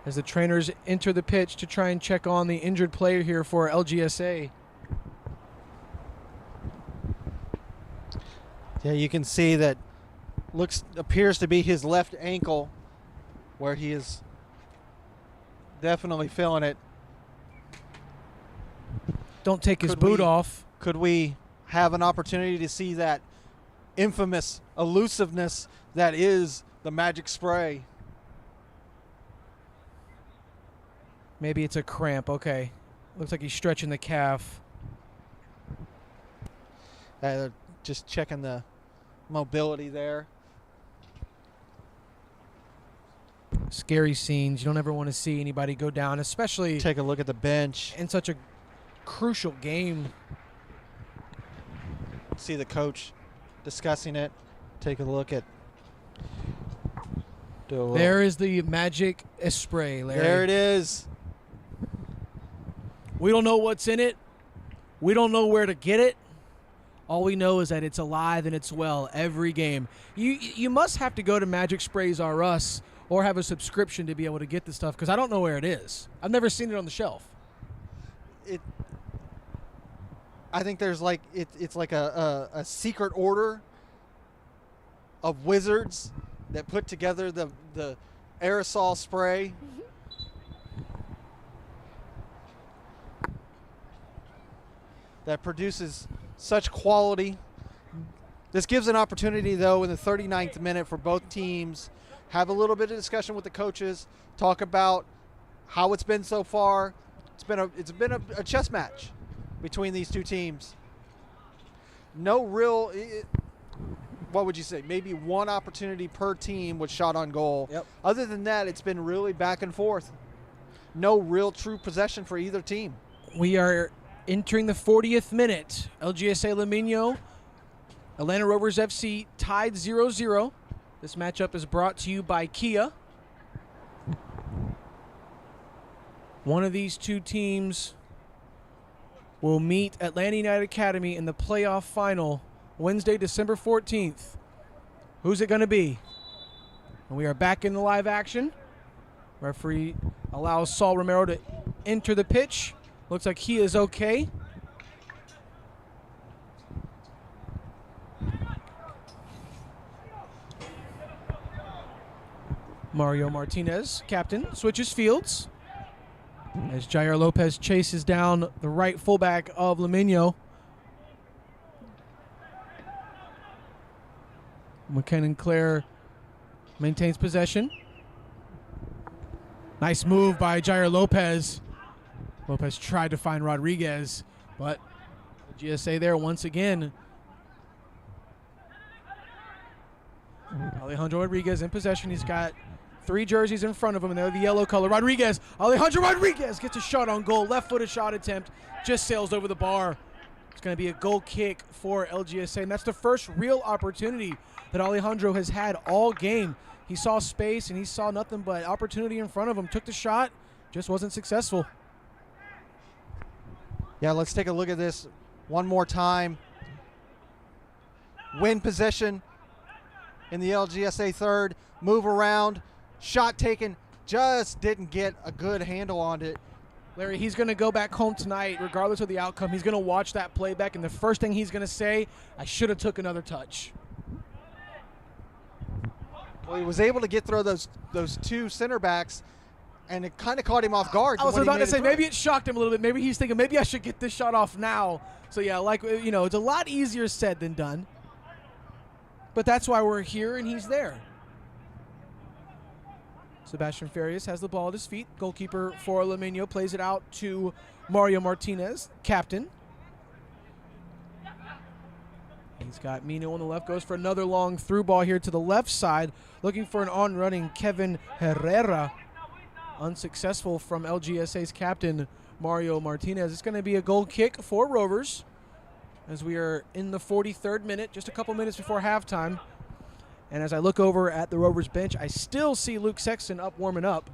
S2: As the trainers enter the pitch to try and check on the injured player here for LGSA.
S5: Yeah, you can see that appears to be his left ankle, where he is definitely feeling it.
S2: Don't take his boot off.
S5: Could we have an opportunity to see that infamous elusiveness that is the magic spray?
S2: Maybe it's a cramp. Okay. Looks like he's stretching the calf.
S5: Just checking the mobility there.
S2: Scary scenes. You don't ever want to see anybody go down, especially
S5: take a look at the bench
S2: in such a crucial game.
S5: See the coach discussing it. Take a look at.
S2: There is the magic spray, Larry.
S5: There it is.
S2: We don't know what's in it. We don't know where to get it. All we know is that it's alive and it's well every game. You must have to go to Magic Sprays R Us or have a subscription to be able to get the stuff, because I don't know where it is. I've never seen it on the shelf.
S5: I think there's like it's like a secret order of wizards that put together the aerosol spray. That produces such quality. This gives an opportunity, though, in the 39th minute for both teams, have a little bit of discussion with the coaches, talk about how it's been so far. It's been a chess match between these two teams. No real, what would you say, maybe one opportunity per team with shot on goal.
S2: Yep.
S5: Other than that, it's been really back and forth. No real true possession for either team.
S2: We are entering the 40th minute. LGSA Limeño, Atlanta Rovers FC tied 0-0. This matchup is brought to you by Kia. One of these two teams will meet Atlanta United Academy in the playoff final Wednesday, December 14th. Who's it going to be? And we are back in the live action. Referee allows Saul Romero to enter the pitch. Looks like he is okay. Mario Martinez, captain, switches fields as Jair Lopez chases down the right fullback of Limeño. McKinnon Clare maintains possession. Nice move by Jair Lopez. Lopez tried to find Rodriguez, but the GSA there once again. Alejandro Rodriguez in possession. He's got 3 jerseys in front of him, and they're the yellow color. Alejandro Rodriguez gets a shot on goal. Left-footed shot attempt. Just sails over the bar. It's going to be a goal kick for LGSA, and that's the first real opportunity that Alejandro has had all game. He saw space, and he saw nothing but opportunity in front of him. Took the shot, just wasn't successful.
S5: Yeah, let's take a look at this one more time. Win possession in the LGSA third. Move around. Shot taken. Just didn't get a good handle on it.
S2: Larry, he's going to go back home tonight, regardless of the outcome. He's going to watch that playback, and the first thing he's going to say, I should have took another touch.
S5: Well, he was able to get through those 2 center backs, and it kind of caught him off guard.
S2: I was about to say, maybe it shocked him a little bit. Maybe he's thinking, maybe I should get this shot off now. So, yeah, like, you know, it's a lot easier said than done. But that's why we're here, and he's there. Sebastian Farias has the ball at his feet. Goalkeeper for Limeño plays it out to Mario Martinez, captain. He's got Mino on the left, goes for another long through ball here to the left side, looking for an on-running Kevin Herrera. Unsuccessful from LGSA's captain, Mario Martinez. It's going to be a goal kick for Rovers as we are in the 43rd minute, just a couple minutes before halftime. And as I look over at the Rovers bench, I still see Luke Sexton up warming up.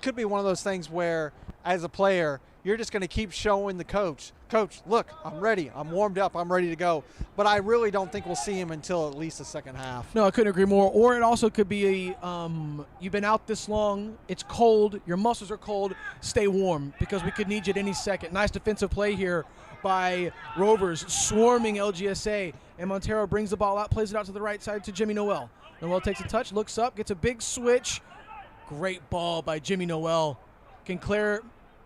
S5: Could be one of those things where, as a player, you're just going to keep showing the coach, look, I'm ready. I'm warmed up. I'm ready to go. But I really don't think we'll see him until at least the second half.
S2: No, I couldn't agree more. Or it also could be you've been out this long. It's cold. Your muscles are cold. Stay warm because we could need you at any second. Nice defensive play here by Rovers, swarming LGSA. And Montero brings the ball out, plays it out to the right side to Jimmy Noel. Noel takes a touch, looks up, gets a big switch. Great ball by Jimmy Noel. Can Clare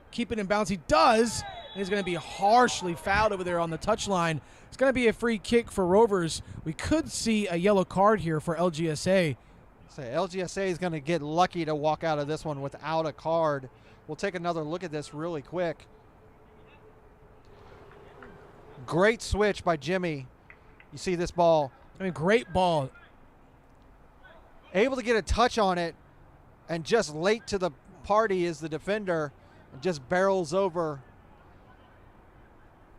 S2: keep it in bounds? He does. And he's going to be harshly fouled over there on the touchline. It's going to be a free kick for Rovers. We could see a yellow card here for LGSA.
S5: So LGSA is going to get lucky to walk out of this one without a card. We'll take another look at this really quick. Great switch by Jimmy. You see this ball.
S2: I mean, great ball.
S5: Able to get a touch on it, and just late to the party is the defender, and just barrels over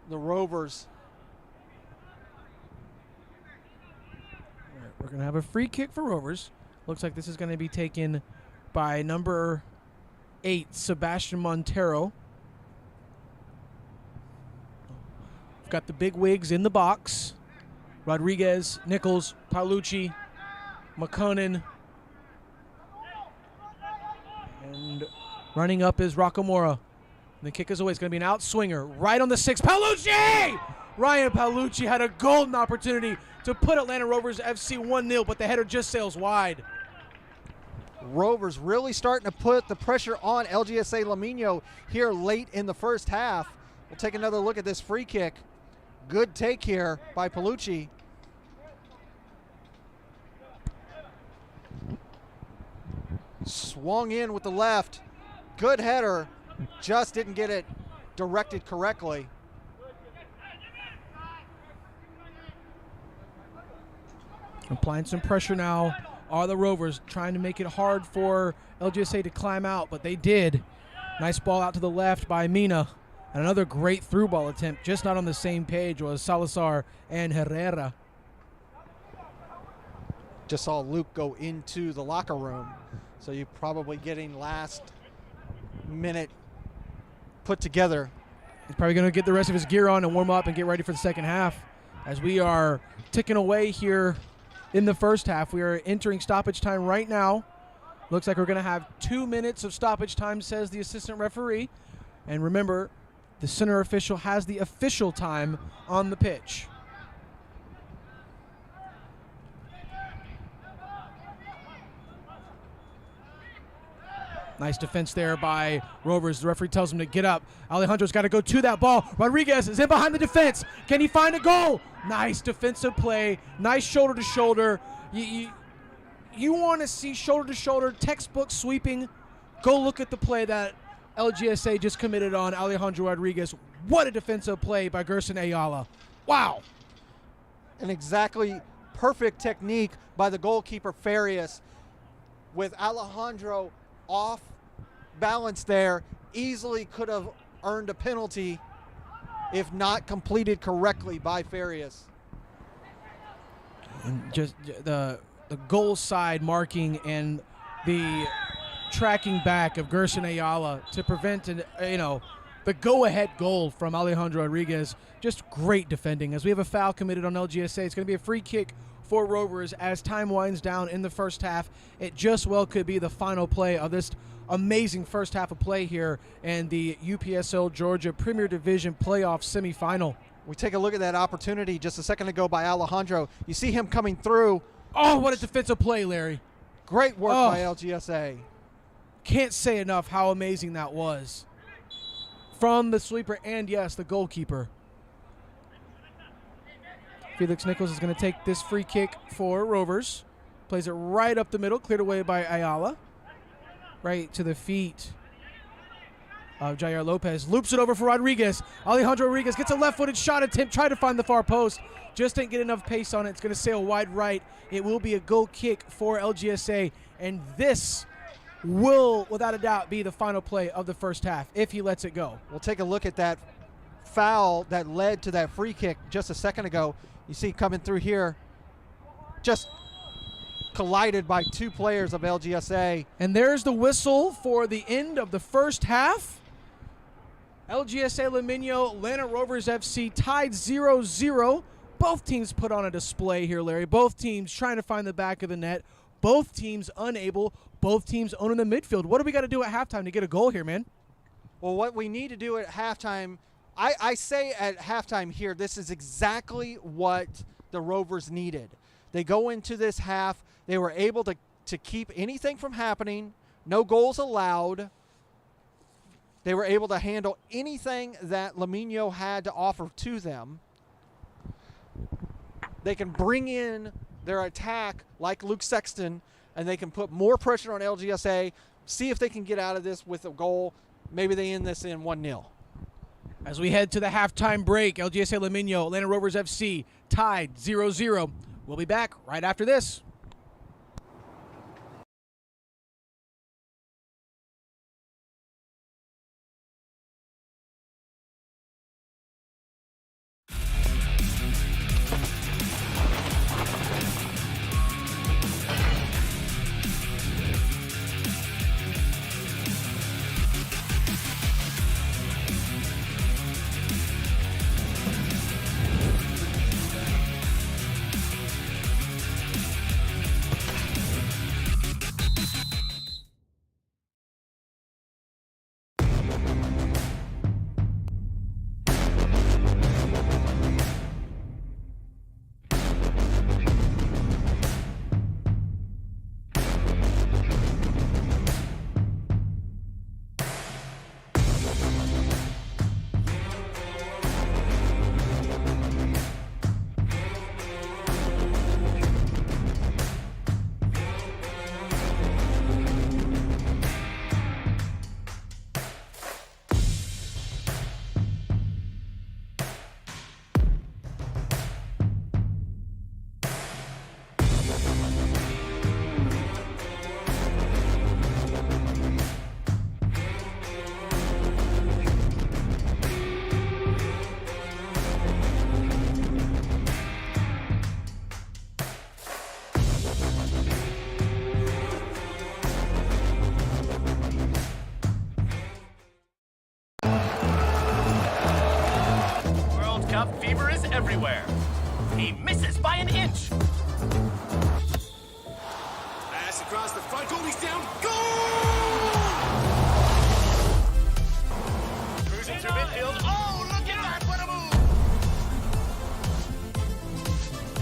S5: the Rovers.
S2: All right, we're going to have a free kick for Rovers. Looks like this is going to be taken by number 8, Sebastian Montero. We've got the big wigs in the box. Rodriguez, Nichols, Paolucci, McConan. And running up is Rockamora. The kick is away. It's going to be an out swinger. Right on the 6. Paolucci! Ryan Paolucci had a golden opportunity to put Atlanta Rovers FC 1-0, but the header just sails wide.
S5: Rovers really starting to put the pressure on LGSA Limeño here late in the first half. We'll take another look at this free kick. Good take here by Paolucci. Swung in with the left. Good header. Just didn't get it directed correctly.
S2: Applying some pressure now are the Rovers, trying to make it hard for LGSA to climb out, but they did. Nice ball out to the left by Mina. And another great through ball attempt, just not on the same page, was Salazar and Herrera.
S5: Just saw Luke go into the locker room, so you're probably getting last minute put together.
S2: He's probably going to get the rest of his gear on and warm up and get ready for the second half. As we are ticking away here in the first half, we are entering stoppage time right now. Looks like we're going to have 2 minutes of stoppage time, says the assistant referee. And remember, the center official has the official time on the pitch. Nice defense there by Rovers. The referee tells him to get up. Alejandro's got to go to that ball. Rodriguez is in behind the defense. Can he find a goal? Nice defensive play. Nice shoulder to shoulder. You want to see shoulder to shoulder, textbook sweeping. Go look at the play that LGSA just committed on Alejandro Rodriguez. What a defensive play by Gerson Ayala. Wow.
S5: An exactly perfect technique by the goalkeeper Farias, with Alejandro off balance there. Easily could have earned a penalty if not completed correctly by Farias.
S2: And just the goal side marking and the tracking back of Gerson Ayala to prevent the go-ahead goal from Alejandro Rodriguez. Just great defending. As we have a foul committed on LGSA, it's going to be a free kick for Rovers as time winds down in the first half. It just well could be the final play of this amazing first half of play here in the UPSL Georgia Premier Division playoff semifinal.
S5: We take a look at that opportunity just a second ago by Alejandro. You see him coming through.
S2: Oh, what a defensive play, Larry.
S5: Great work by LGSA.
S2: Can't say enough how amazing that was. From the sweeper and, yes, the goalkeeper. Felix Nichols is going to take this free kick for Rovers. Plays it right up the middle, cleared away by Ayala. Right to the feet of Jair Lopez. Loops it over for Rodriguez. Alejandro Rodriguez gets a left-footed shot attempt, try to find the far post. Just didn't get enough pace on it. It's going to sail wide right. It will be a goal kick for LGSA. And this will, without a doubt, be the final play of the first half if he lets it go.
S5: We'll take a look at that foul that led to that free kick just a second ago. You see coming through here, just collided by two players of LGSA.
S2: And there's the whistle for the end of the first half. LGSA Limeño, Atlanta Rovers FC tied 0-0. Both teams put on a display here, Larry. Both teams trying to find the back of the net. Both teams unable. Both teams owning the midfield. What do we got to do at halftime to get a goal here, man?
S5: Well, what we need to do at halftime, I say at halftime here, this is exactly what the Rovers needed. They go into this half, they were able to keep anything from happening, no goals allowed. They were able to handle anything that Limeño had to offer to them. They can bring in their attack like Luke Sexton, and they can put more pressure on LGSA, see if they can get out of this with a goal. Maybe they end this in 1-0.
S2: As we head to the halftime break, LGSA Limeño, Atlanta Rovers FC tied 0-0. We'll be back right after this.
S6: everywhere. He misses by an inch.
S3: Pass across the front, goalie's down, goal!
S6: Cruising through midfield. Oh, look at that, what a move!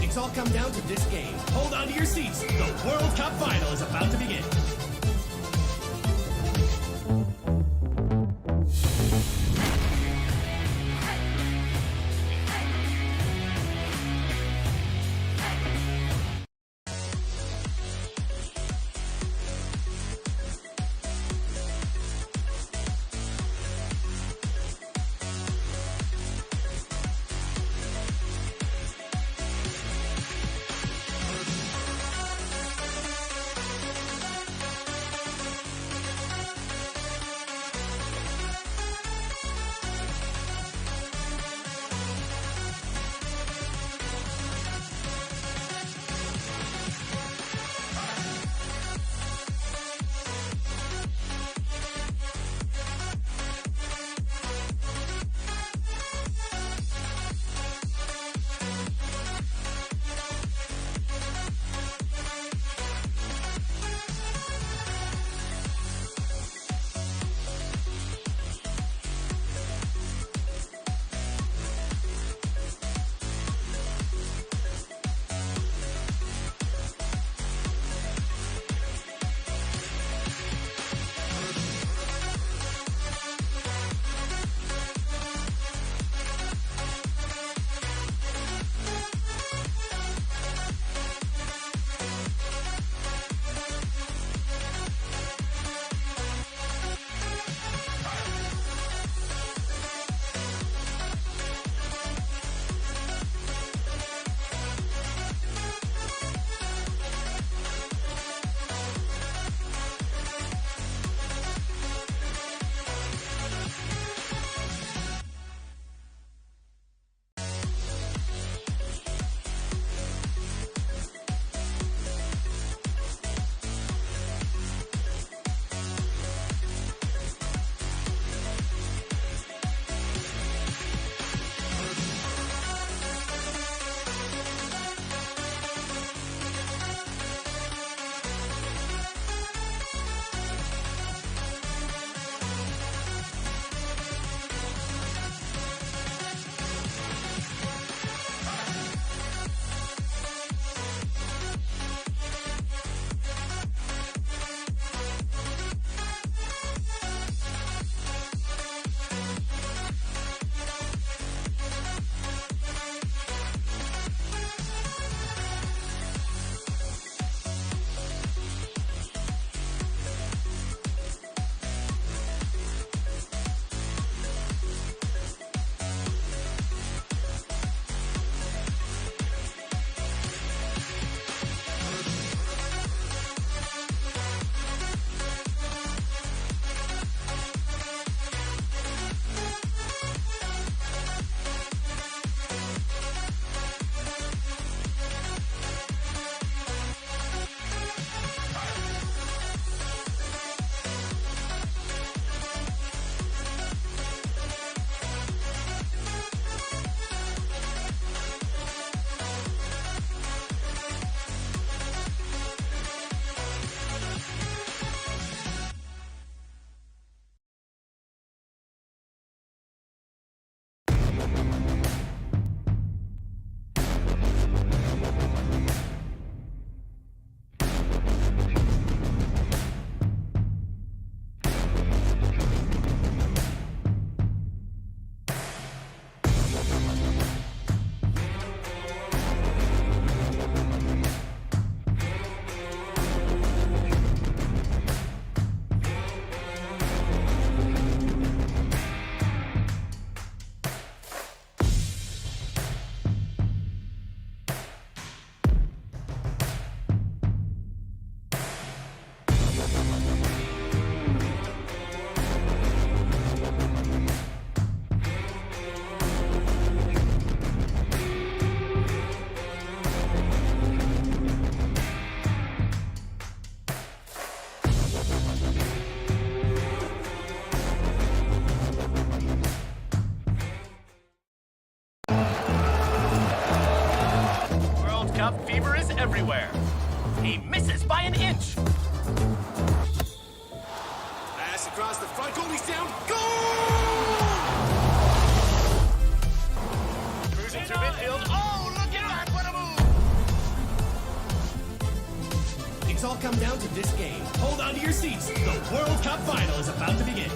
S3: It's all come down to this game. Hold on to your seats. The World Cup final is about to begin.
S6: Cup fever is everywhere. He misses by an inch.
S3: Pass across the front, goalie's down, goal!
S6: Cruising through midfield. Oh, look at that, what a move!
S3: It's all come down to this game. Hold on to your seats. The World Cup final is about to begin.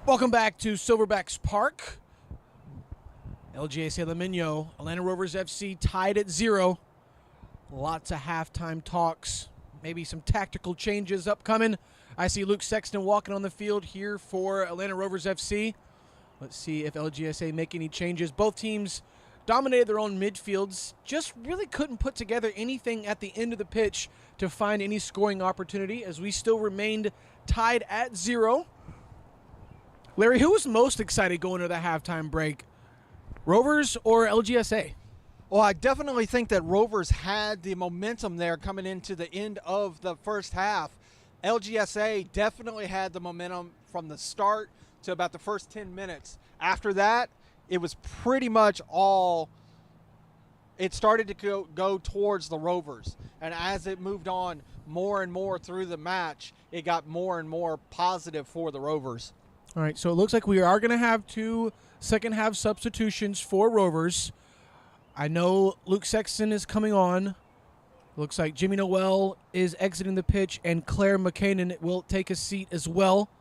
S2: Welcome back to Silverbacks Park. LGSA Limeño, Atlanta Rovers FC tied at 0. Lots of halftime talks, maybe some tactical changes upcoming. I see Luke Sexton walking on the field here for Atlanta Rovers FC. Let's see if LGSA make any changes. Both teams dominated their own midfields, just really couldn't put together anything at the end of the pitch to find any scoring opportunity, as we still remained tied at 0. Larry, who was most excited going into the halftime break? Rovers or LGSA?
S5: Well, I definitely think that Rovers had the momentum there coming into the end of the first half. LGSA definitely had the momentum from the start to about the first 10 minutes. After that, it was pretty much all – it started to go towards the Rovers. And as it moved on more and more through the match, it got more and more positive for the Rovers.
S2: All right, so it looks like we are going to have 2 second-half substitutions for Rovers. I know Luke Sexton is coming on. Looks like Jimmy Noel is exiting the pitch, and Claire McKinnon will take a seat as well.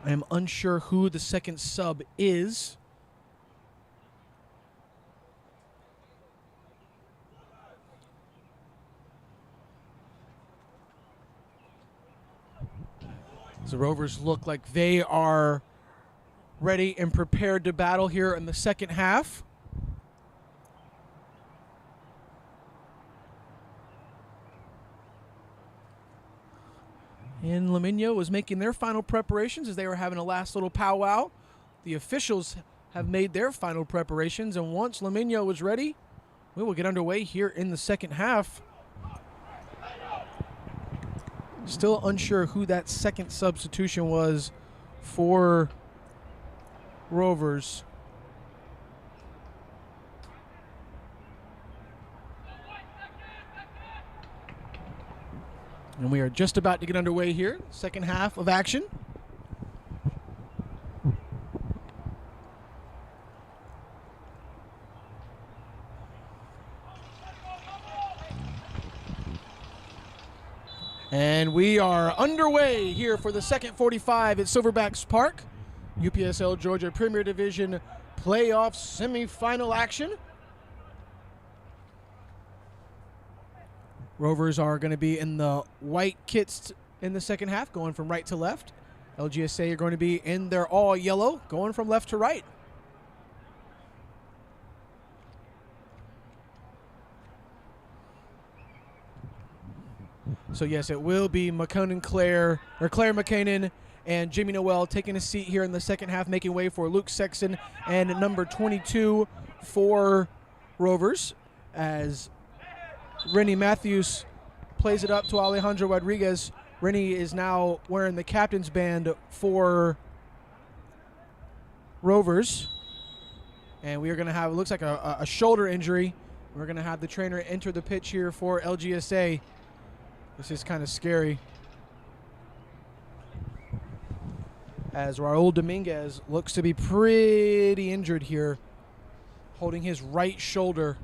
S2: I am unsure who the second sub is. The Rovers look like they are ready and prepared to battle here in the second half. And Limeño was making their final preparations as they were having a last little powwow. The officials have made their final preparations, and once Limeño was ready, we will get underway here in the second half. Still unsure who that second substitution was for Rovers. And we are just about to get underway here, second half of action. And we are underway here for the second 45 at Silverbacks Park. UPSL Georgia Premier Division playoff semifinal action. Rovers are going to be in the white kits in the second half, going from right to left. LGSA are going to be in their all yellow, going from left to right. So yes, it will be Claire McKinnon and Jimmy Noel taking a seat here in the second half, making way for Luke Sexton and number 22 for Rovers, as Rennie Matthews plays it up to Alejandro Rodriguez. Rennie is now wearing the captain's band for Rovers. And we are going to have, it looks like a shoulder injury. We're going to have the trainer enter the pitch here for LGSA. This is kind of scary, as Raul Dominguez looks to be pretty injured here, holding his right shoulder.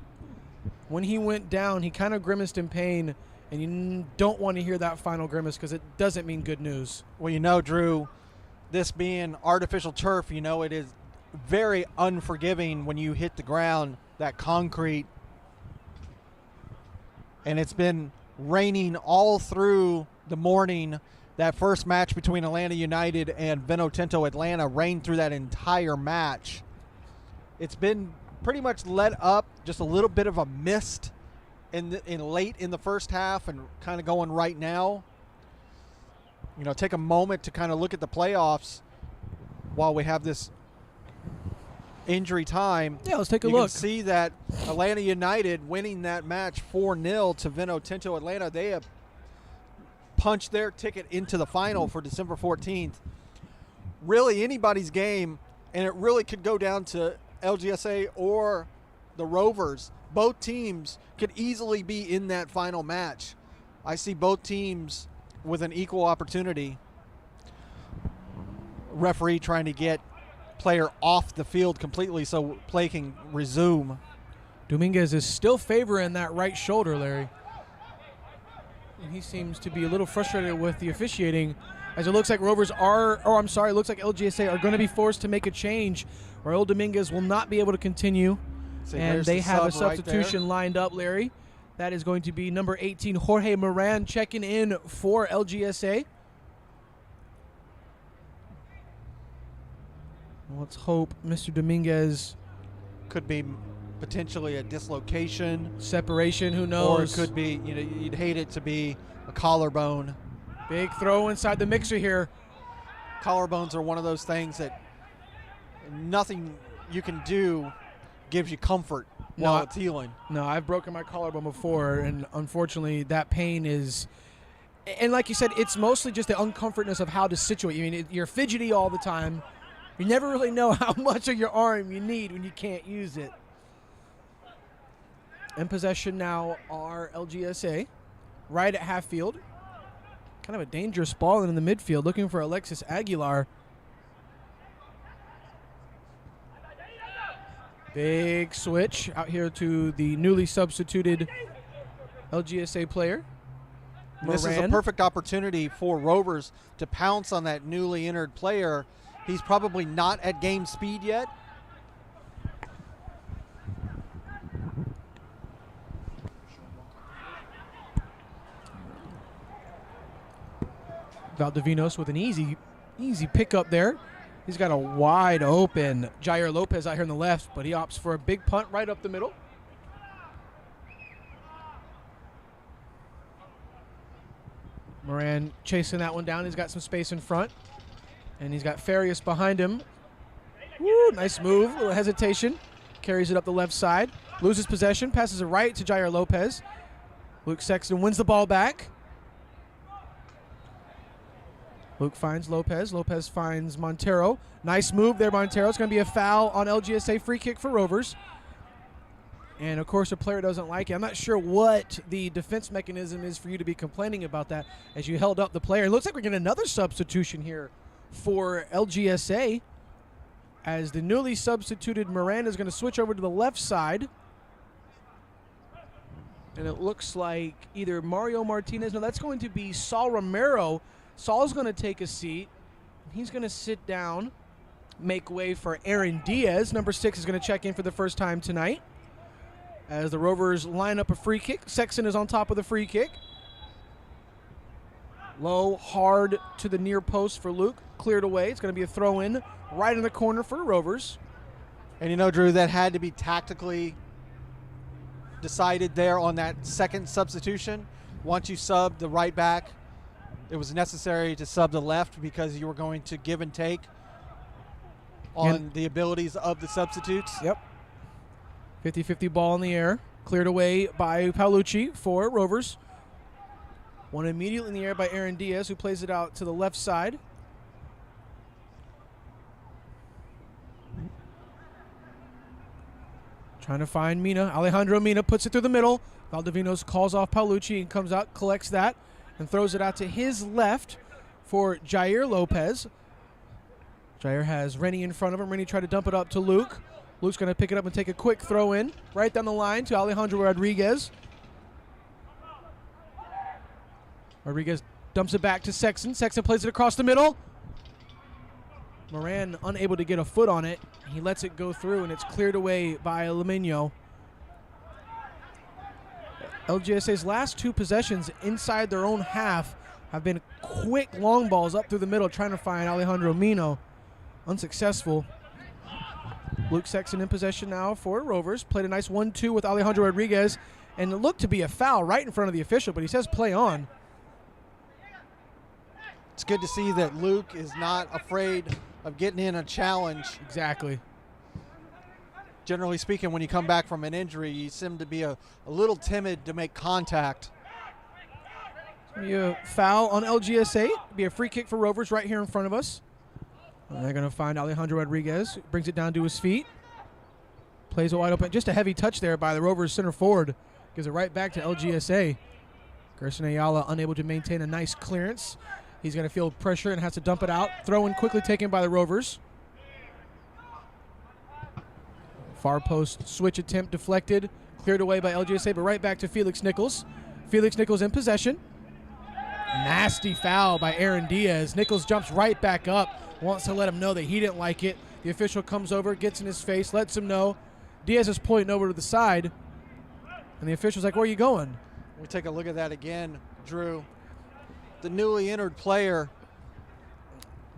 S2: When he went down, he kind of grimaced in pain, and you don't want to hear that final grimace because it doesn't mean good news.
S5: Well, you know, Drew, this being artificial turf, you know, it is very unforgiving when you hit the ground, that concrete. And it's been raining all through the morning. That first match between Atlanta United and Vinotinto Atlanta rained through that entire match. It's been pretty much let up, just a little bit of a mist in late in the first half and kind of going right now. You know, take a moment to kind of look at the playoffs while we have this injury time.
S2: Yeah, let's take a look.
S5: You can see that Atlanta United winning that match 4-0 to Vinotinto Atlanta. They have punched their ticket into the final for December 14th. Really anybody's game, and it really could go down to LGSA or the Rovers. Both teams could easily be in that final match. I see both teams with an equal opportunity. Referee trying to get player off the field completely so play can resume.
S2: Dominguez is still favoring that right shoulder, Larry. And he seems to be a little frustrated with the officiating, as it looks like Rovers are, or I'm sorry, it looks like LGSA are going to be forced to make a change. Raul Dominguez will not be able to continue.
S5: So
S2: And they have a
S5: sub
S2: substitution lined up, Larry. That is going to be number 18, Jorge Moran, checking in for LGSA. Let's hope Mr. Dominguez.
S5: Could be potentially a dislocation.
S2: Separation, who
S5: Or it
S2: knows?
S5: could be, you'd hate it to be a collarbone.
S2: Big throw inside the mixer here.
S5: Collarbones are one of those things that nothing you can do gives you comfort while it's healing.
S2: No, I've broken my collarbone before, and unfortunately that pain is, and like you said, it's mostly just the uncomfortness of how to situate. I mean, you're fidgety all the time. You never really know how much of your arm you need when you can't use it. In possession now are LGSA, right at half field. Kind of a dangerous ball in the midfield, looking for Alexis Aguilar. Big switch out here to the newly substituted LGSA player.
S5: This is a perfect opportunity for Rovers to pounce on that newly entered player. He's probably not at game speed yet.
S2: Valdivinos with an easy pickup there. He's got a wide open Jair Lopez out here on the left, but he opts for a big punt right up the middle. Moran chasing that one down. He's got some space in front, and he's got Farias behind him. Woo, nice move, a little hesitation. Carries it up the left side, loses possession, passes it right to Jair Lopez. Luke Sexton wins the ball back. Luke finds Lopez. Lopez finds Montero. Nice move there, Montero. It's going to be a foul on LGSA. Free kick for Rovers. And, of course, a player doesn't like it. I'm not sure what the defense mechanism is for you to be complaining about that as you held up the player. It looks like we're getting another substitution here for LGSA as the newly substituted Miranda is going to switch over to the left side. And it looks like either Mario Martinez. No, that's going to be Saul Romero. Saul's going to take a seat. He's going to sit down, make way for Aaron Diaz. Number 6 is going to check in for the first time tonight as the Rovers line up a free kick. Sexton is on top of the free kick. Low, hard to the near post for Luke. Cleared away. It's going to be a throw-in right in the corner for the Rovers.
S5: And Drew, that had to be tactically decided there on that second substitution. Once you sub the right back, it was necessary to sub the left because you were going to give and take on the abilities of the substitutes.
S2: Yep. 50-50 ball in the air. Cleared away by Paolucci for Rovers. One immediately in the air by Aaron Diaz, who plays it out to the left side. Trying to find Mina. Alejandro Mina puts it through the middle. Valdivinos calls off Paolucci and comes out, collects that, and throws it out to his left for Jair Lopez. Jair has Rennie in front of him. Rennie tried to dump it up to Luke. Luke's going to pick it up and take a quick throw in right down the line to Alejandro Rodriguez. Rodriguez dumps it back to Sexton. Sexton plays it across the middle. Moran unable to get a foot on it. He lets it go through, and it's cleared away by Limeño. LGSA's last two possessions inside their own half have been quick long balls up through the middle trying to find Alejandro Mino. Unsuccessful. Luke Sexton in possession now for Rovers. Played a nice 1-2 with Alejandro Rodriguez, and it looked to be a foul right in front of the official, but he says play on.
S5: It's good to see that Luke is not afraid of getting in a challenge.
S2: Exactly.
S5: Generally speaking, when you come back from an injury, you seem to be a little timid to make contact.
S2: Be a foul on LGSA. Be a free kick for Rovers right here in front of us. And they're going to find Alejandro Rodriguez. Brings it down to his feet. Plays it wide open. Just a heavy touch there by the Rovers center forward. Gives it right back to LGSA. Gerson Ayala unable to maintain a nice clearance. He's going to feel pressure and has to dump it out. Throw in quickly taken by the Rovers. Far post switch attempt deflected. Cleared away by LGSA, but right back to Felix Nichols. Felix Nichols in possession. Nasty foul by Aaron Diaz. Nichols jumps right back up, wants to let him know that he didn't like it. The official comes over, gets in his face, lets him know. Diaz is pointing over to the side, and the official's like, where are you going?
S5: We take a look at that again, Drew. The newly entered player,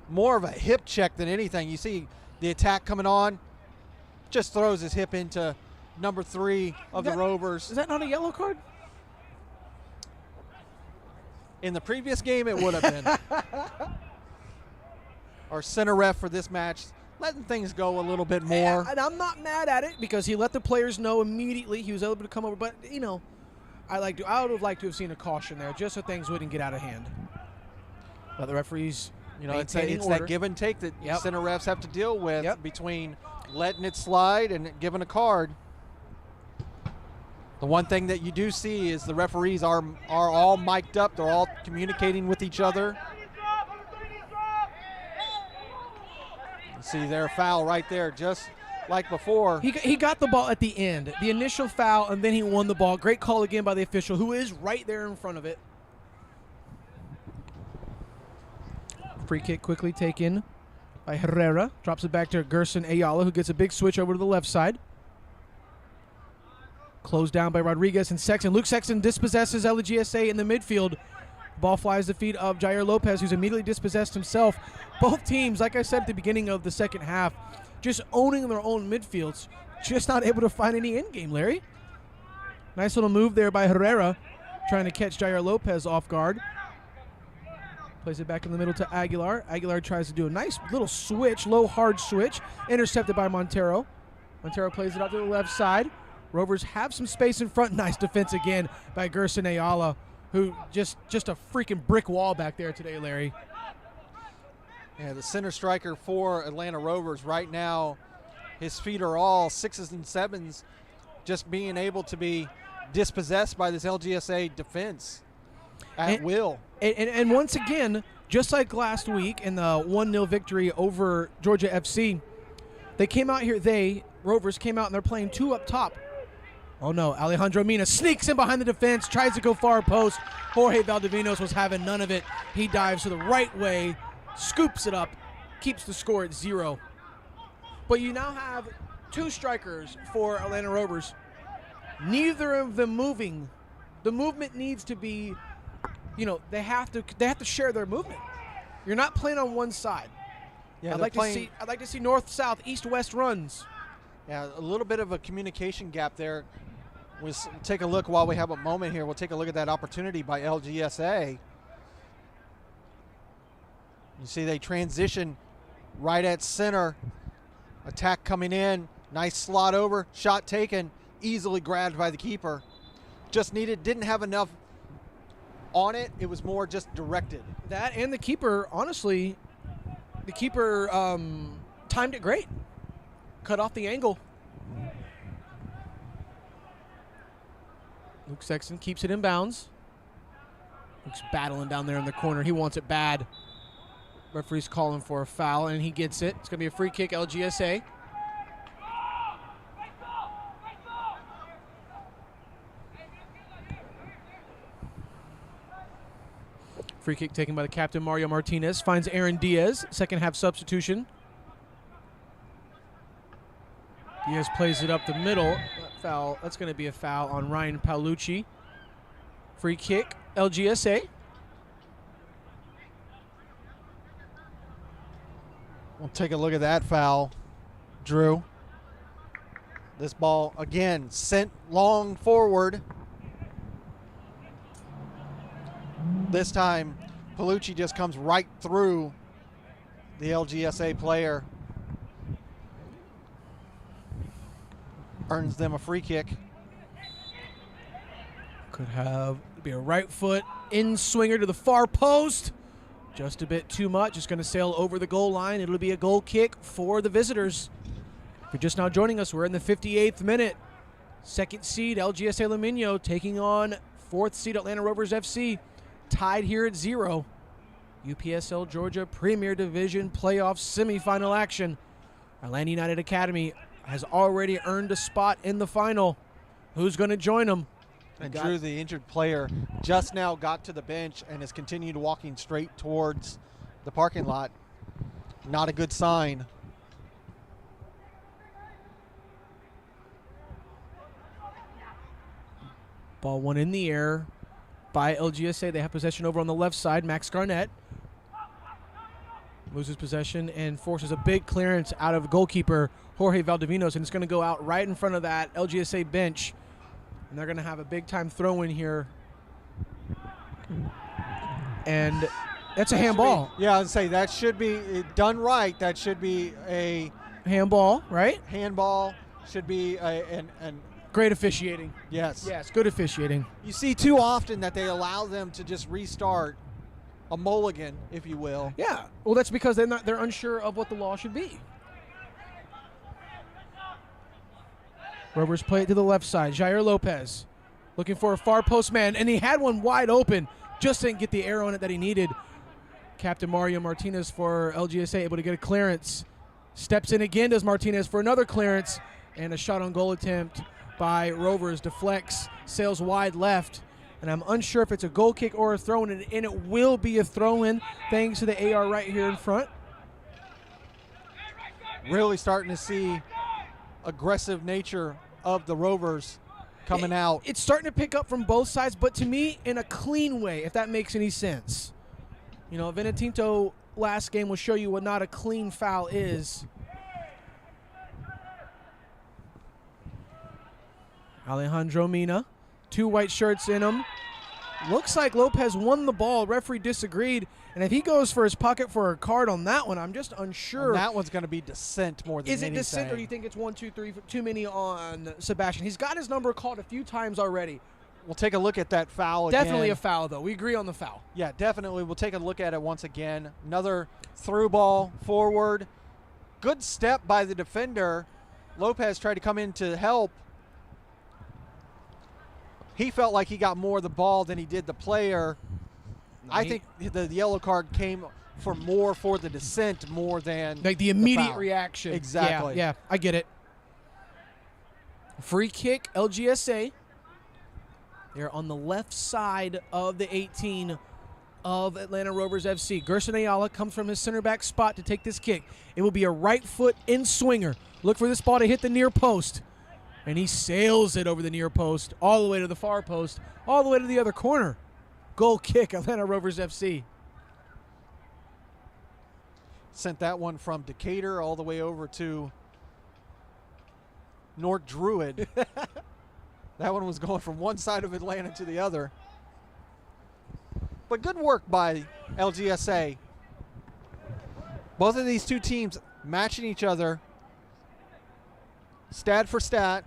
S5: more of a hip check than anything. You see the attack coming on, just throws his hip into number 3 of the Rovers.
S2: Is that not a yellow card?
S5: In the previous game, it would have been. Our center ref for this match, letting things go a little bit more.
S2: And I'm not mad at it because he let the players know immediately. He was able to come over, but I would have liked to have seen a caution there, just so things wouldn't get out of hand. But the referees,
S5: It's that give and take that center refs have to deal with between letting it slide and giving a card. The one thing that you do see is the referees are all mic'd up. They're all communicating with each other. You see their foul right there, just like before.
S2: He got the ball at the end, the initial foul, and then he won the ball. Great call again by the official, who is right there in front of it. Free kick quickly taken by Herrera. Drops it back to Gerson Ayala, who gets a big switch over to the left side. Closed down by Rodriguez and Sexton. Luke Sexton dispossesses LGSA in the midfield. Ball flies the feet of Jair Lopez, who's immediately dispossessed himself. Both teams, like I said at the beginning of the second half, just owning their own midfields, just not able to find any end game, Larry. Nice little move there by Herrera, trying to catch Jair Lopez off guard. Plays it back in the middle to Aguilar. Aguilar tries to do a nice little switch, low hard switch, intercepted by Montero. Montero plays it out to the left side. Rovers have some space in front. Nice defense again by Gerson Ayala, who just a freaking brick wall back there today, Larry.
S5: Yeah, the center striker for Atlanta Rovers right now, his feet are all 6s and 7s, just being able to be dispossessed by this LGSA defense at will.
S2: And once again, just like last week in the 1-0 victory over Georgia FC, they came out here, Rovers came out and they're playing 2 up top. Oh no, Alejandro Mina sneaks in behind the defense, tries to go far post. Jorge Valdivinos was having none of it. He dives to the right way, scoops it up, keeps the score at 0. But you now have 2 strikers for Atlanta Rovers. Neither of them moving. The movement needs to be, they have to share their movement. You're not playing on one side.
S5: Yeah,
S2: I'd like to see north, south, east, west runs.
S5: Yeah, a little bit of a communication gap there. Take a look while we have a moment here. We'll take a look at that opportunity by LGSA. You see they transition right at center. Attack coming in. Nice slot over. Shot taken. Easily grabbed by the keeper. Didn't have enough on it. It was more just directed.
S2: That and the keeper, honestly, timed it great. Cut off the angle. Luke Sexton keeps it in bounds. Luke's battling down there in the corner. He wants it bad. Referee's calling for a foul, and he gets it. It's going to be a free kick, LGSA. Free kick taken by the captain, Mario Martinez. Finds Aaron Diaz. Second half substitution. Diaz plays it up the middle. Foul. That's going to be a foul on Ryan Paolucci. Free kick, LGSA.
S5: We'll take a look at that foul, Drew. This ball, again, sent long forward. This time, Paolucci just comes right through the LGSA player. Earns them a free kick.
S2: Could be a right foot in swinger to the far post. Just a bit too much. It's going to sail over the goal line. It'll be a goal kick for the visitors. If you're just now joining us, we're in the 58th minute. Second seed LGSA Limeño taking on 4th seed Atlanta Rovers FC. Tied here at 0. UPSL Georgia Premier Division playoff semifinal action. Atlanta United Academy has already earned a spot in the final. Who's going to join them?
S5: And Drew, the injured player, just now got to the bench and has continued walking straight towards the parking lot. Not a good sign.
S2: Ball one in the air by LGSA. They have possession over on the left side. Max Garnett loses possession and forces a big clearance out of goalkeeper Jorge Valdivinos, and it's going to go out right in front of that LGSA bench. And they're going to have a big-time throw-in here. And that's a handball.
S5: Yeah, I'd say that should be done right. That should be a
S2: handball, right?
S5: Handball should be an
S2: great officiating.
S5: Yes.
S2: Yes, good officiating.
S5: You see too often that they allow them to just restart a mulligan, if you will.
S2: Yeah. Well, that's because they're unsure of what the law should be. Rovers play it to the left side. Jair Lopez looking for a far post man, and he had one wide open. Just didn't get the air on it that he needed. Captain Mario Martinez for LGSA able to get a clearance. Steps in again, does Martinez for another clearance, and a shot on goal attempt by Rovers. Deflects, sails wide left, and I'm unsure if it's a goal kick or a throw-in, and it will be a throw-in thanks to the AR right here in front.
S5: Really starting to see aggressive nature of the Rovers coming out.
S2: It's starting to pick up from both sides, but to me, in a clean way, if that makes any sense. You know, Vinotinto last game will show you what not a clean foul is. Alejandro Mina, 2 white shirts in him. Looks like Lopez won the ball. Referee disagreed. And if he goes for his pocket for a card on that one, I'm just unsure.
S5: And that one's going to be dissent more than anything.
S2: Is it dissent, or do you think it's 1, 2, 3, too many on Sebastian? He's got his number called a few times already.
S5: We'll take a look at that foul again.
S2: Definitely a foul, though. We agree on the foul.
S5: Yeah, definitely. We'll take a look at it once again. Another through ball forward. Good step by the defender. Lopez tried to come in to help. He felt like he got more of the ball than he did the player. I think the yellow card came for the dissent more than
S2: like the immediate reaction.
S5: Exactly.
S2: Yeah, I get it. Free kick, LGSA. They're on the left side of the 18 of Atlanta Rovers FC. Gerson Ayala comes from his center back spot to take this kick. It will be a right foot in swinger. Look for this ball to hit the near post. And he sails it over the near post, all the way to the far post, all the way to the other corner. Goal kick, Atlanta Rovers FC.
S5: Sent that one from Decatur all the way over to North Druid. That one was going from one side of Atlanta to the other. But good work by LGSA. Both of these two teams matching each other. Stat for stat.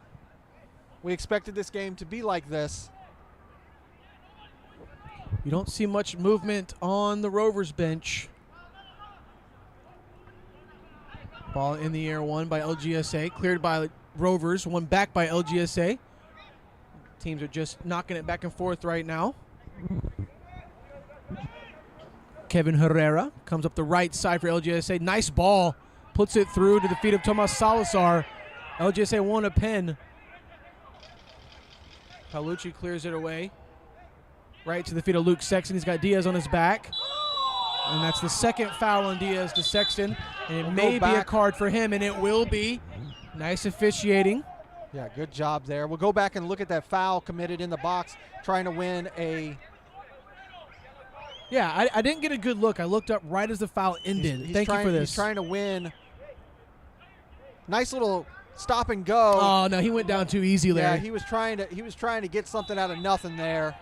S5: We expected this game to be like this.
S2: You don't see much movement on the Rovers bench. Ball in the air, one by LGSA, cleared by Rovers, one back by LGSA. Teams are just knocking it back and forth right now. Kevin Herrera comes up the right side for LGSA. Nice ball. Puts it through to the feet of Tomas Salazar. LGSA won a pen. Paolucci clears it away. Right to the feet of Luke Sexton. He's got Diaz on his back. And that's the second foul on Diaz to Sexton. And it may be a card for him, and it will be. Nice officiating.
S5: Yeah, good job there. We'll go back and look at that foul committed in the box, trying to win a...
S2: Yeah, I didn't get a good look. I looked up right as the foul ended. Thank you for this.
S5: He's trying to win. Nice little stop and go.
S2: Oh, no, he went down too easy there.
S5: Yeah, he was trying to get something out of nothing there.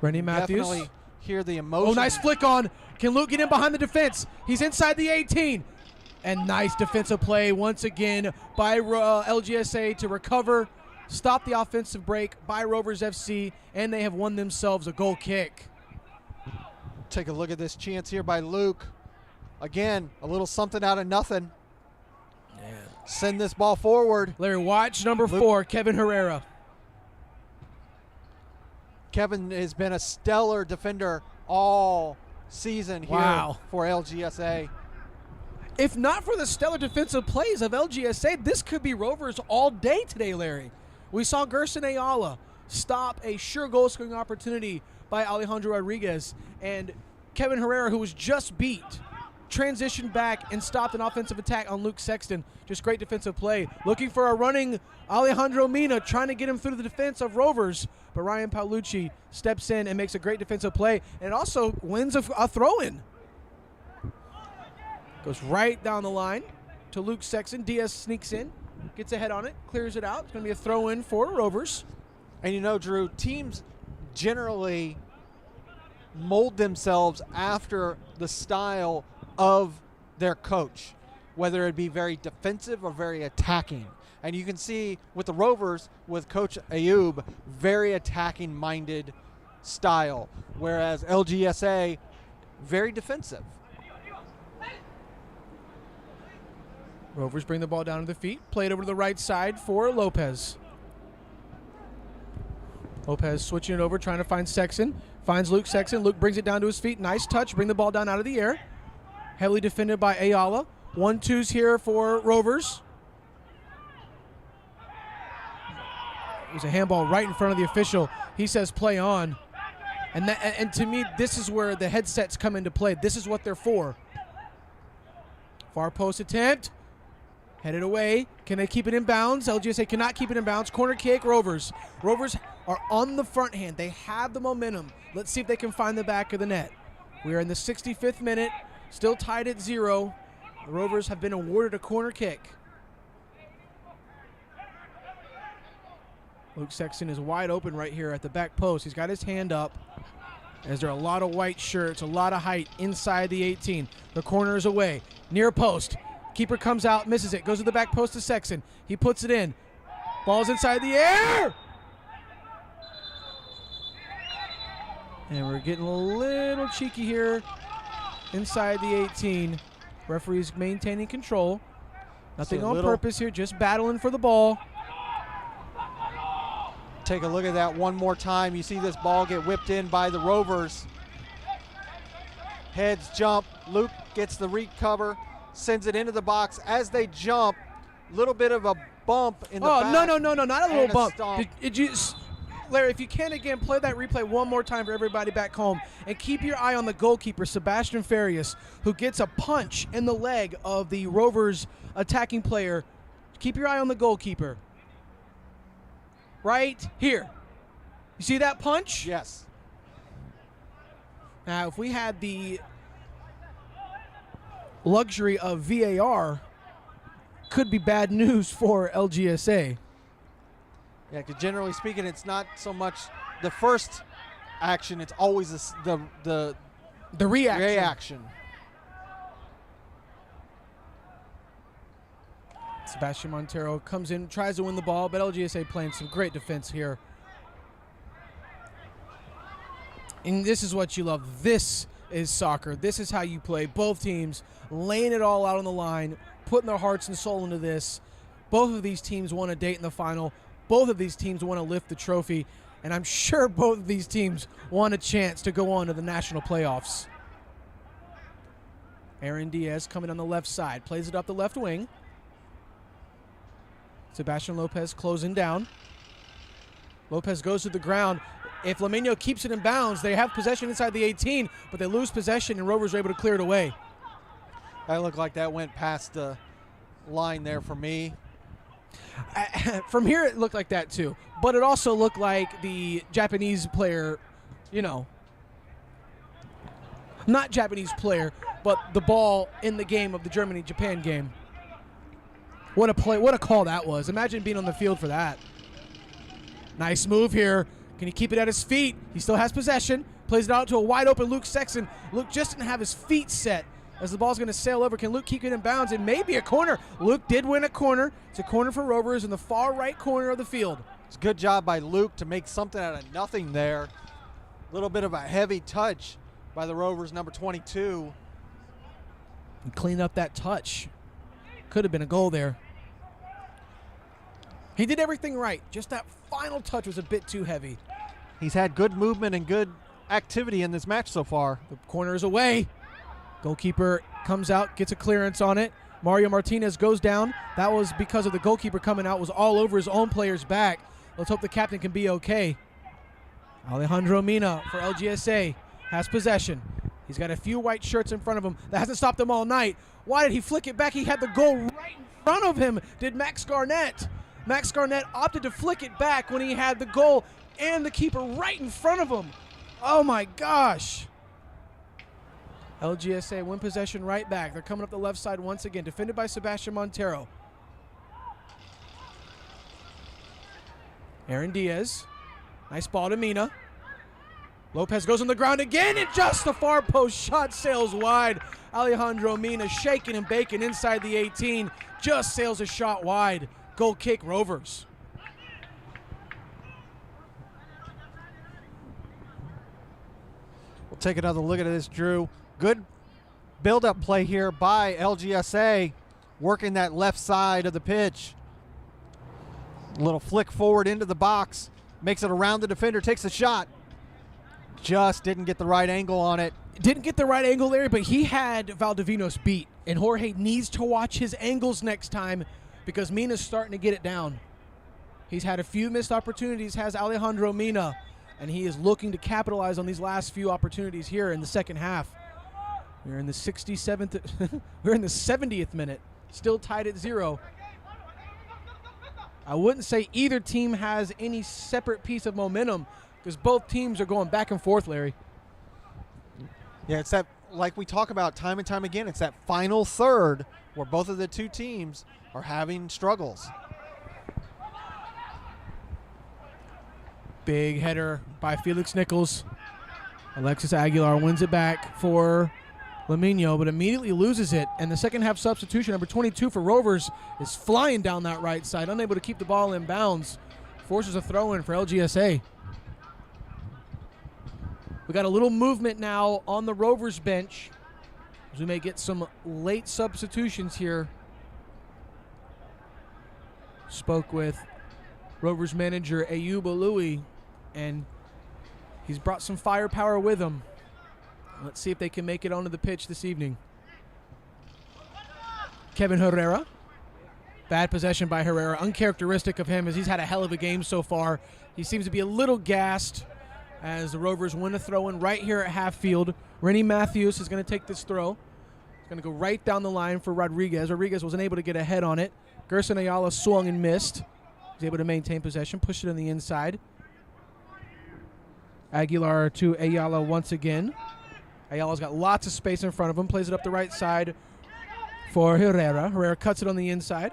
S2: Rennie Matthews.
S5: Definitely hear the emotion.
S2: Oh, nice flick on. Can Luke get in behind the defense? He's inside the 18. And nice defensive play once again by LGSA to recover, stop the offensive break by Rovers FC, and they have won themselves a goal kick.
S5: Take a look at this chance here by Luke. Again, a little something out of nothing.
S2: Yeah.
S5: Send this ball forward.
S2: Larry, watch number 4, Kevin Herrera.
S5: Kevin has been a stellar defender all season here
S2: Wow.
S5: for LGSA.
S2: If not for the stellar defensive plays of LGSA, this could be Rovers all day today, Larry. We saw Gerson Ayala stop a sure goal-scoring opportunity by Alejandro Rodriguez, and Kevin Herrera, who was just beat, transitioned back and stopped an offensive attack on Luke Sexton. Just great defensive play. Looking for a running Alejandro Mina, trying to get him through the defense of Rovers, but Ryan Paolucci steps in and makes a great defensive play, and also wins a throw-in. Goes right down the line to Luke Sexton. Diaz sneaks in, gets a head on it, clears it out. It's going to be a throw-in for Rovers.
S5: And you know, Drew, teams generally mold themselves after the style of their coach, whether it be very defensive or very attacking. And you can see with the Rovers, with Coach Ayub, very attacking-minded style, whereas LGSA, very defensive.
S2: Rovers bring the ball down to the feet. Played over to the right side for Lopez. Lopez switching it over, trying to find Sexton. Finds Luke Sexton. Luke brings it down to his feet. Nice touch. Bring the ball down out of the air. Heavily defended by Ayala. 1-2s here for Rovers. There's a handball right in front of the official. He says play on. And to me, this is where the headsets come into play. This is what they're for. Far post attempt. Headed away. Can they keep it in bounds? LGSA cannot keep it in bounds. Corner kick, Rovers. Rovers are on the front hand. They have the momentum. Let's see if they can find the back of the net. We are in the 65th minute. Still tied at 0. The Rovers have been awarded a corner kick. Luke Sexton is wide open right here at the back post. He's got his hand up. As there are a lot of white shirts, a lot of height inside the 18. The corner is away. Near post. Keeper comes out, misses it. Goes to the back post to Sexton. He puts it in. Ball's inside the air. And we're getting a little cheeky here inside the 18. Referee's maintaining control. Nothing on purpose here, just battling for the ball.
S5: Take a look at that one more time. You see this ball get whipped in by the Rovers. Heads jump. Luke gets the recover, sends it into the box. As they jump, little bit of a bump in the back.
S2: No, not a little bump.
S5: Stomp.
S2: Larry, if you can again, play that replay one more time for everybody back home. And keep your eye on the goalkeeper, Sebastian Farias, who gets a punch in the leg of the Rovers attacking player. Keep your eye on the goalkeeper. Right here. You see that punch?
S5: Yes.
S2: Now, if we had the luxury of VAR, could be bad news for LGSA.
S5: Yeah, because generally speaking, it's not so much the first action; it's always the reaction.
S2: Sebastian Montero comes in, tries to win the ball, but LGSA playing some great defense here. And this is what you love. This is soccer. This is how you play. Both teams laying it all out on the line, putting their hearts and soul into this. Both of these teams want a date in the final. Both of these teams want to lift the trophy. And I'm sure both of these teams want a chance to go on to the national playoffs. Aaron Diaz coming on the left side. Plays it up the left wing. Sebastian Lopez closing down. Lopez goes to the ground. If Limeño keeps it in bounds, they have possession inside the 18, but they lose possession, and Rovers are able to clear it away.
S5: That looked like that went past the line there for me.
S2: From here, it looked like that too, but it also looked like the Japanese player, not Japanese player, but the ball in the game of the Germany-Japan game. What a play, what a call that was. Imagine being on the field for that. Nice move here. Can he keep it at his feet? He still has possession. Plays it out to a wide open Luke Sexton. Luke just didn't have his feet set as the ball's going to sail over. Can Luke keep it in bounds? It may be a corner. Luke did win a corner. It's a corner for Rovers in the far right corner of the field.
S5: It's a good job by Luke to make something out of nothing there. A little bit of a heavy touch by the Rovers number 22.
S2: And clean up that touch. Could have been a goal there. He did everything right. Just that final touch was a bit too heavy.
S5: He's had good movement and good activity in this match so far.
S2: The corner is away. Goalkeeper comes out, gets a clearance on it. Mario Martinez goes down. That was because of the goalkeeper coming out, was all over his own player's back. Let's hope the captain can be okay. Alejandro Mina for LGSA has possession. He's got a few white shirts in front of him. That hasn't stopped him all night. Why did he flick it back? He had the goal right in front of him, did Max Garnett. Max Garnett opted to flick it back when he had the goal and the keeper right in front of him. Oh my gosh. LGSA win possession right back. They're coming up the left side once again, defended by Sebastian Montero. Aaron Diaz. Nice ball to Mina. Lopez goes on the ground again, and just the far post shot sails wide. Alejandro Mina shaking and baking inside the 18. Just sails a shot wide. Goal kick, Rovers.
S5: We'll take another look at this, Drew. Good build-up play here by LGSA, working that left side of the pitch. A little flick forward into the box, makes it around the defender, takes a shot. Just didn't get the right angle on it.
S2: Didn't get the right angle there, but he had Valdivinos beat, and Jorge needs to watch his angles next time because Mina's starting to get it down. He's had a few missed opportunities, has Alejandro Mina, and he is looking to capitalize on these last few opportunities here in the second half. We're in the 67th, we're in the 70th minute, still tied at 0. I wouldn't say either team has any separate piece of momentum because both teams are going back and forth, Larry.
S5: Yeah, it's that, like we talk about time and time again, it's that final third where both of the two teams are having struggles.
S2: Big header by Felix Nichols. Alexis Aguilar wins it back for Limeño, but immediately loses it. And the second half substitution, number 22 for Rovers, is flying down that right side, unable to keep the ball in bounds. Forces a throw-in for LGSA. We got a little movement now on the Rovers bench, as we may get some late substitutions here. Spoke with Rovers manager Ayub Aloui, and he's brought some firepower with him. Let's see if they can make it onto the pitch this evening. Kevin Herrera. Bad possession by Herrera. Uncharacteristic of him, as he's had a hell of a game so far. He seems to be a little gassed as the Rovers win a throw-in right here at half field. Rennie Matthews is going to take this throw. He's going to go right down the line for Rodriguez. Rodriguez wasn't able to get a head on it. Gerson Ayala swung and missed. He's able to maintain possession, push it on the inside. Aguilar to Ayala once again. Ayala's got lots of space in front of him, plays it up the right side for Herrera. Herrera cuts it on the inside,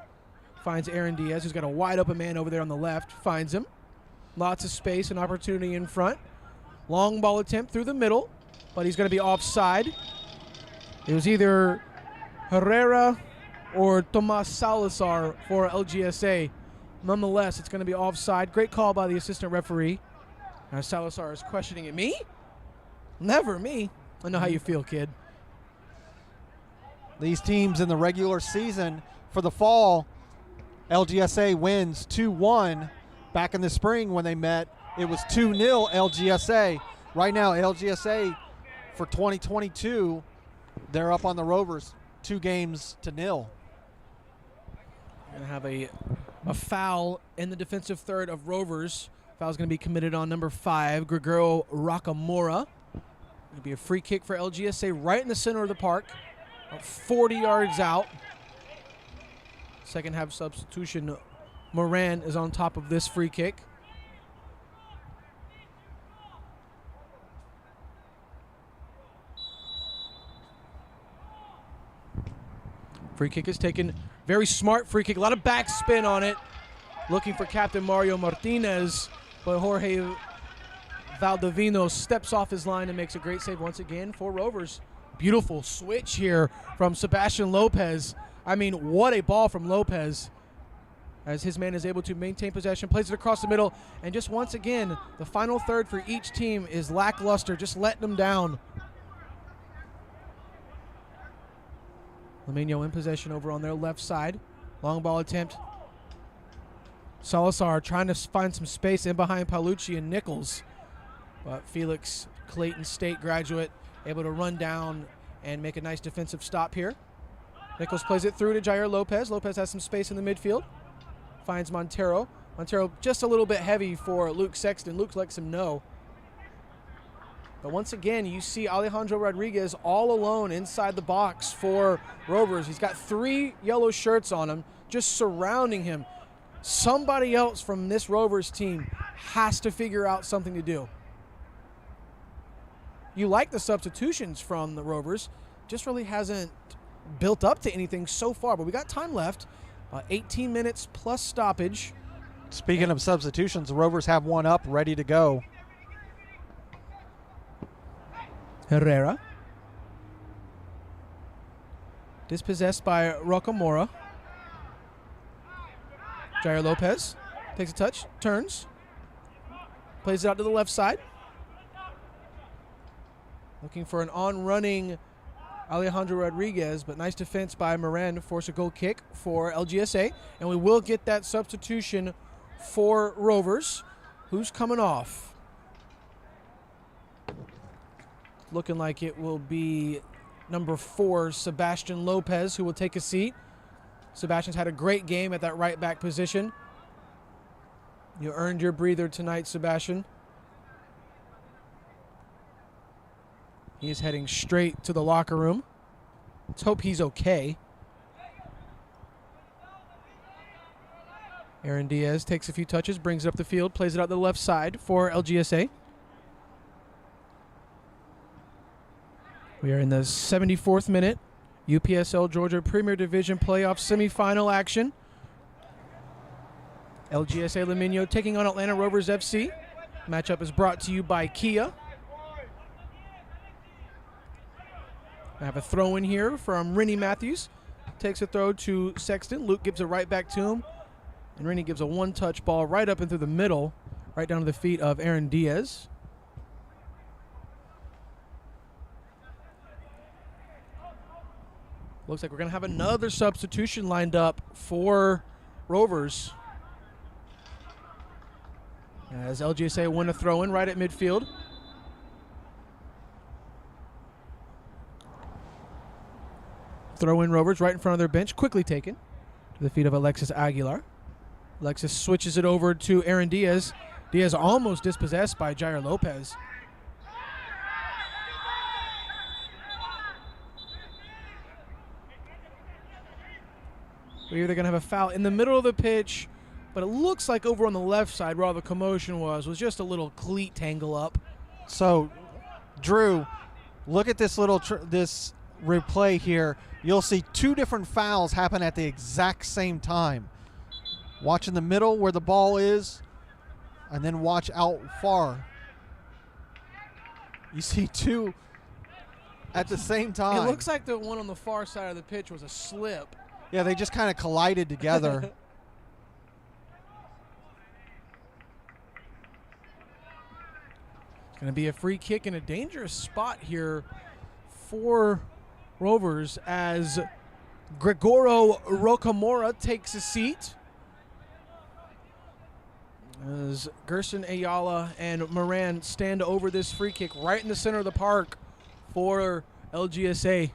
S2: finds Aaron Diaz, who's got a wide open man over there on the left, finds him. Lots of space and opportunity in front. Long ball attempt through the middle, but he's going to be offside. It was either Herrera or Tomas Salazar for LGSA. Nonetheless, it's going to be offside. Great call by the assistant referee. Now Salazar is questioning it. Me? Never me. I know how you feel, kid.
S5: These teams in the regular season for the fall, LGSA wins 2-1. Back in the spring when they met, it was 2-0 LGSA. Right now, LGSA for 2022, they're up on the Rovers 2-0.
S2: Going to have a foul in the defensive third of Rovers. Foul's going to be committed on number 5, Gregorio Rocamora. Going to be a free kick for LGSA right in the center of the park, about 40 yards out. Second half substitution, Moran is on top of this free kick. Free kick is taken. Very smart free kick. A lot of backspin on it. Looking for Captain Mario Martinez, but Jorge Valdivino steps off his line and makes a great save once again for Rovers. Beautiful switch here from Sebastian Lopez. I mean, what a ball from Lopez, as his man is able to maintain possession, plays it across the middle, and just once again, the final third for each team is lackluster, just letting them down. Limeño in possession over on their left side. Long ball attempt. Salazar trying to find some space in behind Paolucci and Nichols. But Felix, Clayton State graduate, able to run down and make a nice defensive stop here. Nichols plays it through to Jair Lopez. Lopez has some space in the midfield. Finds Montero. Montero just a little bit heavy for Luke Sexton. Luke lets him know. But once again, you see Alejandro Rodriguez all alone inside the box for Rovers. He's got 3 yellow shirts on him, just surrounding him. Somebody else from this Rovers team has to figure out something to do. You like the substitutions from the Rovers, just really hasn't built up to anything so far. But we got time left, 18 minutes plus stoppage.
S5: Speaking of substitutions, the Rovers have one up, ready to go.
S2: Herrera. Dispossessed by Rocamora. Jair Lopez takes a touch, turns, plays it out to the left side. Looking for an on-running Alejandro Rodriguez, but nice defense by Moran to force a goal kick for LGSA. And we will get that substitution for Rovers. Who's coming off? Looking like it will be number 4, Sebastian Lopez, who will take a seat. Sebastian's had a great game at that right back position. You earned your breather tonight, Sebastian. He is heading straight to the locker room. Let's hope he's okay. Aaron Diaz takes a few touches, brings it up the field, plays it out the left side for LGSA. We are in the 74th minute. UPSL Georgia Premier Division Playoff Semifinal action. LGSA Limeño taking on Atlanta Rovers FC. Matchup is brought to you by Kia. I have a throw in here from Rennie Matthews. Takes a throw to Sexton. Luke gives it right back to him. And Rennie gives a one-touch ball right up and through the middle, right down to the feet of Aaron Diaz. Looks like we're going to have another substitution lined up for Rovers. As LGSA win a throw-in right at midfield. Throw-in Rovers right in front of their bench. Quickly taken to the feet of Alexis Aguilar. Alexis switches it over to Aaron Diaz. Diaz almost dispossessed by Jair Lopez. We're either going to have a foul in the middle of the pitch, but it looks like over on the left side where all the commotion was just a little cleat tangle up.
S5: So, Drew, look at this this replay here. You'll see 2 different fouls happen at the exact same time. Watch in the middle where the ball is, and then watch out far. You see 2 at the same time.
S2: It looks like the one on the far side of the pitch was a slip.
S5: Yeah, they just kind of collided together.
S2: It's going to be a free kick in a dangerous spot here for Rovers as Gregoro Rocamora takes a seat. As Gerson Ayala and Moran stand over this free kick right in the center of the park for LGSA.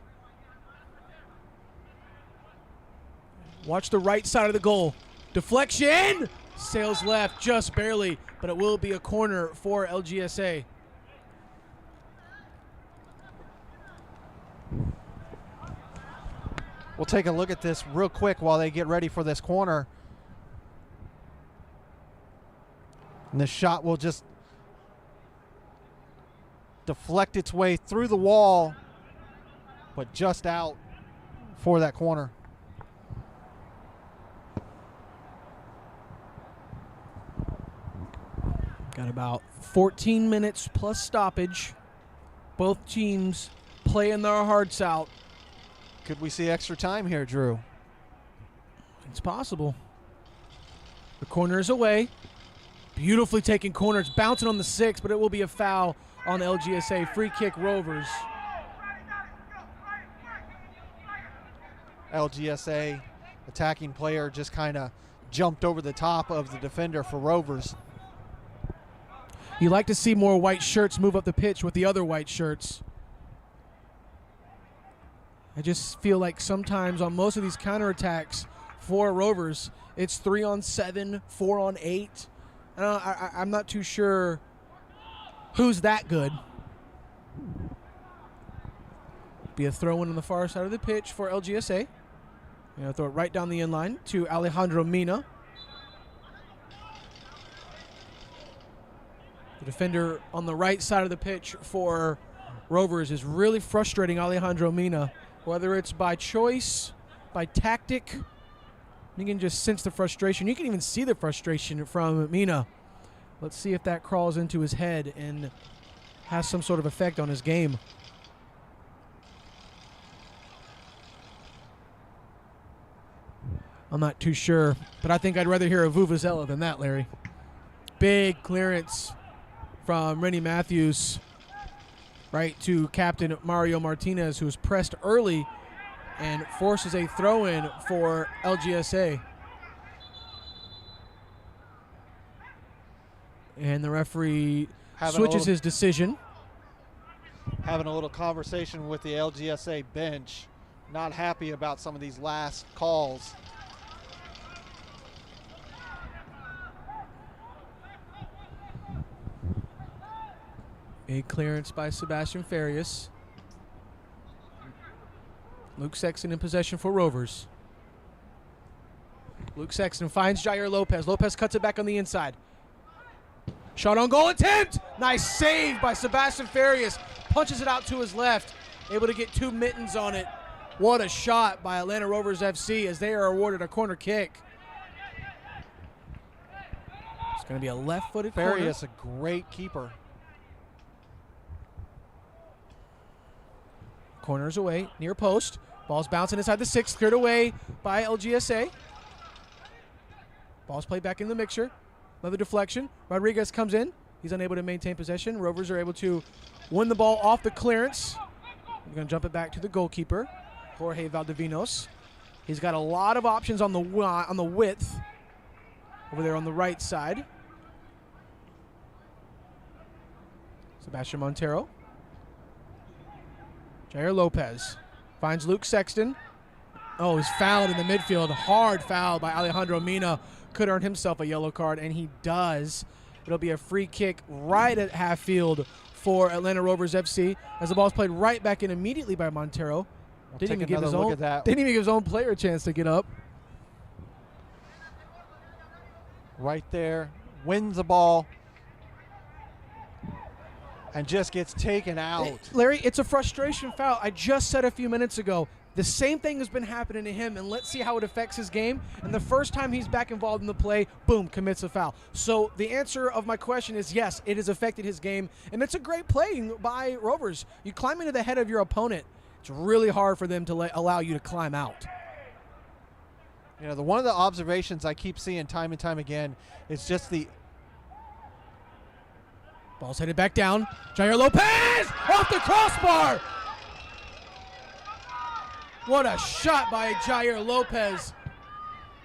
S2: Watch the right side of the goal. Deflection! Sails left just barely, but it will be a corner for LGSA.
S5: We'll take a look at this real quick while they get ready for this corner. And the shot will just deflect its way through the wall, but just out for that corner.
S2: Got about 14 minutes plus stoppage. Both teams playing their hearts out.
S5: Could we see extra time here, Drew?
S2: It's possible. The corner is away. Beautifully taken corner. It's bouncing on the 6, but it will be a foul on LGSA. Free kick Rovers.
S5: LGSA attacking player just kind of jumped over the top of the defender for Rovers.
S2: You like to see more white shirts move up the pitch with the other white shirts. I just feel like sometimes on most of these counterattacks for Rovers, it's 3-on-7, 4-on-8. I'm not too sure who's that good. Be a throw-in on the far side of the pitch for LGSA. Throw it right down the inline to Alejandro Mina. The defender on the right side of the pitch for Rovers is really frustrating Alejandro Mina, whether it's by choice, by tactic. You can just sense the frustration. You can even see the frustration from Mina. Let's see if that crawls into his head and has some sort of effect on his game. I'm not too sure, but I think I'd rather hear a Vuvuzela than that, Larry. Big clearance from Rennie Matthews right to captain Mario Martinez, who's pressed early and forces a throw-in for LGSA. And the referee switches his decision.
S5: Having a little conversation with the LGSA bench. Not happy about some of these last calls.
S2: A clearance by Sebastian Farias. Luke Sexton in possession for Rovers. Luke Sexton finds Jair Lopez. Lopez cuts it back on the inside. Shot on goal attempt! Nice save by Sebastian Farias. Punches it out to his left. Able to get 2 mittens on it. What a shot by Atlanta Rovers FC as they are awarded a corner kick. It's going to be a left-footed corner.
S5: Farias, a great keeper.
S2: Corners away, near post. Ball's bouncing inside the 6, cleared away by LGSA. Ball's played back in the mixture. Another deflection. Rodriguez comes in. He's unable to maintain possession. Rovers are able to win the ball off the clearance. We're going to jump it back to the goalkeeper, Jorge Valdivinos. He's got a lot of options on the width over there on the right side. Sebastian Montero. Jair Lopez finds Luke Sexton. Oh, he's fouled in the midfield. Hard foul by Alejandro Mina. Could earn himself a yellow card, and he does. It'll be a free kick right at half field for Atlanta Rovers FC as the ball's played right back in immediately by Montero. Didn't even give his own player a chance to get up.
S5: Right there, wins the ball, and just gets taken out.
S2: Larry, it's a frustration foul. I just said a few minutes ago, the same thing has been happening to him, and let's see how it affects his game. And the first time he's back involved in the play, boom, commits a foul. So the answer of my question is yes, it has affected his game, and it's a great play by Rovers. You climb into the head of your opponent. It's really hard for them to allow you to climb out.
S5: You know, one of the observations I keep seeing time and time again is just the
S2: ball's headed back down. Jair Lopez off the crossbar. What a shot by Jair Lopez.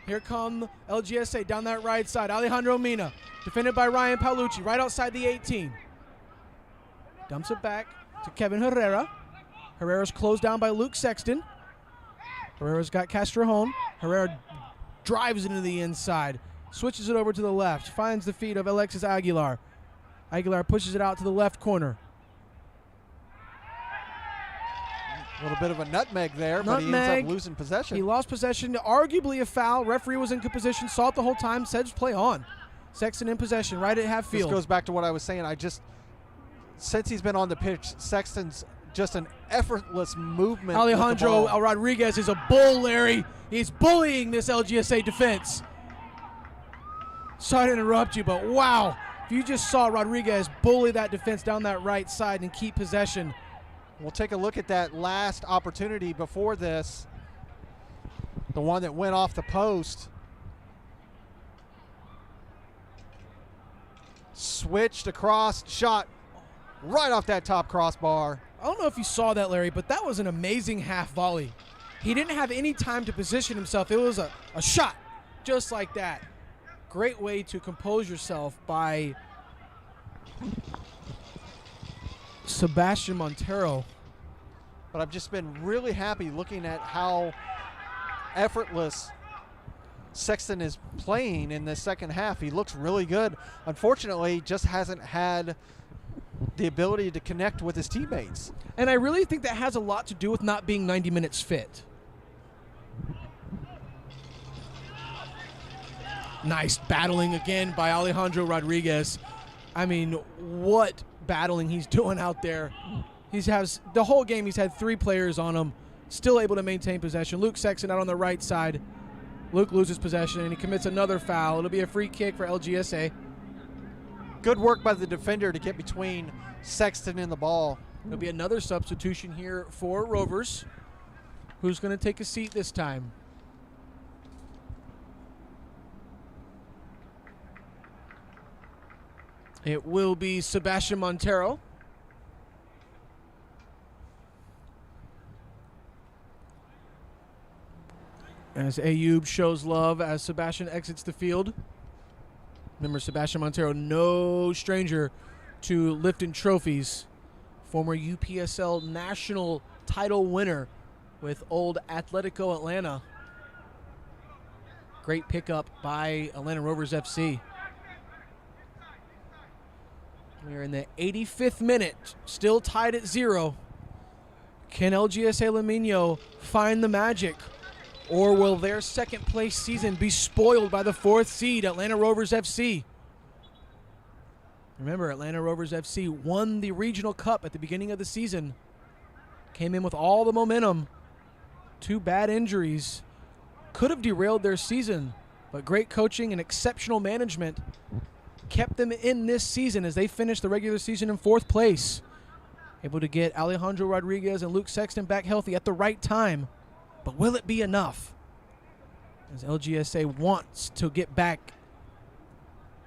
S2: Here come LGSA down that right side. Alejandro Mina, defended by Ryan Paolucci, right outside the 18. Dumps it back to Kevin Herrera. Herrera's closed down by Luke Sexton. Herrera's got Castrojon. Herrera drives into the inside. Switches it over to the left. Finds the feet of Alexis Aguilar. Aguilar pushes it out to the left corner.
S5: A little bit of a nutmeg there, but he ends up losing possession.
S2: He lost possession, arguably a foul. Referee was in good position, saw it the whole time, said just play on. Sexton in possession, right at half field.
S5: This goes back to what I was saying. Since he's been on the pitch, Sexton's just an effortless movement.
S2: Alejandro Rodriguez is a bull, Larry. He's bullying this LGSA defense. Sorry to interrupt you, but wow. If you just saw Rodriguez bully that defense down that right side and keep possession.
S5: We'll take a look at that last opportunity before this. The one that went off the post. Switched across, shot right off that top crossbar.
S2: I don't know if you saw that, Larry, but that was an amazing half volley. He didn't have any time to position himself. It was a shot just like that. Great way to compose yourself by Sebastian Montero.
S5: But I've just been really happy looking at how effortless Sexton is playing in the second half. He looks really good. Unfortunately, just hasn't had the ability to connect with his teammates.
S2: And I really think that has a lot to do with not being 90 minutes fit. Nice battling again by Alejandro Rodriguez. I mean, what battling he's doing out there. The whole game he's had 3 players on him, still able to maintain possession. Luke Sexton out on the right side. Luke loses possession and he commits another foul. It'll be a free kick for LGSA.
S5: Good work by the defender to get between Sexton and the ball.
S2: There'll be another substitution here for Rovers. Who's going to take a seat this time? It will be Sebastian Montero. As Ayub shows love as Sebastian exits the field. Remember, Sebastian Montero, no stranger to lifting trophies. Former UPSL national title winner with old Atletico Atlanta. Great pickup by Atlanta Rovers FC. We are in the 85th minute, still tied at 0. Can LGSA Limeño find the magic? Or will their second place season be spoiled by the 4th seed, Atlanta Rovers FC? Remember, Atlanta Rovers FC won the Regional Cup at the beginning of the season. Came in with all the momentum. 2 bad injuries. Could have derailed their season, but great coaching and exceptional management kept them in this season as they finished the regular season in 4th place. Able to get Alejandro Rodriguez and Luke Sexton back healthy at the right time. But will it be enough? As LGSA wants to get back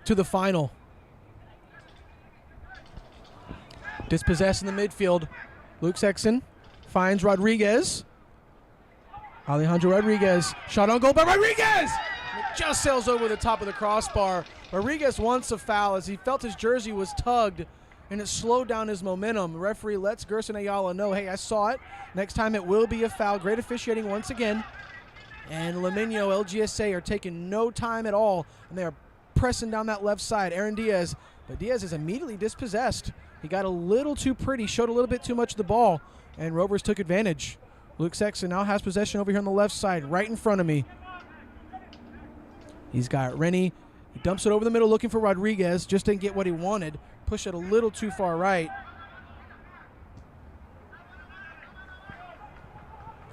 S2: to the final. Dispossessed in the midfield. Luke Sexton finds Rodriguez. Alejandro Rodriguez. Shot on goal by Rodriguez! It just sails over the top of the crossbar. Rodriguez wants a foul as he felt his jersey was tugged and it slowed down his momentum. The referee lets Gerson Ayala know, hey, I saw it. Next time it will be a foul. Great officiating once again. And Limeño, LGSA are taking no time at all, and they are pressing down that left side. Aaron Diaz, but Diaz is immediately dispossessed. He got a little too pretty, showed a little bit too much of the ball, and Rovers took advantage. Luke Sexton now has possession over here on the left side, right in front of me. He's got Rennie. He dumps it over the middle looking for Rodriguez. Just didn't get what he wanted. Pushed it a little too far right.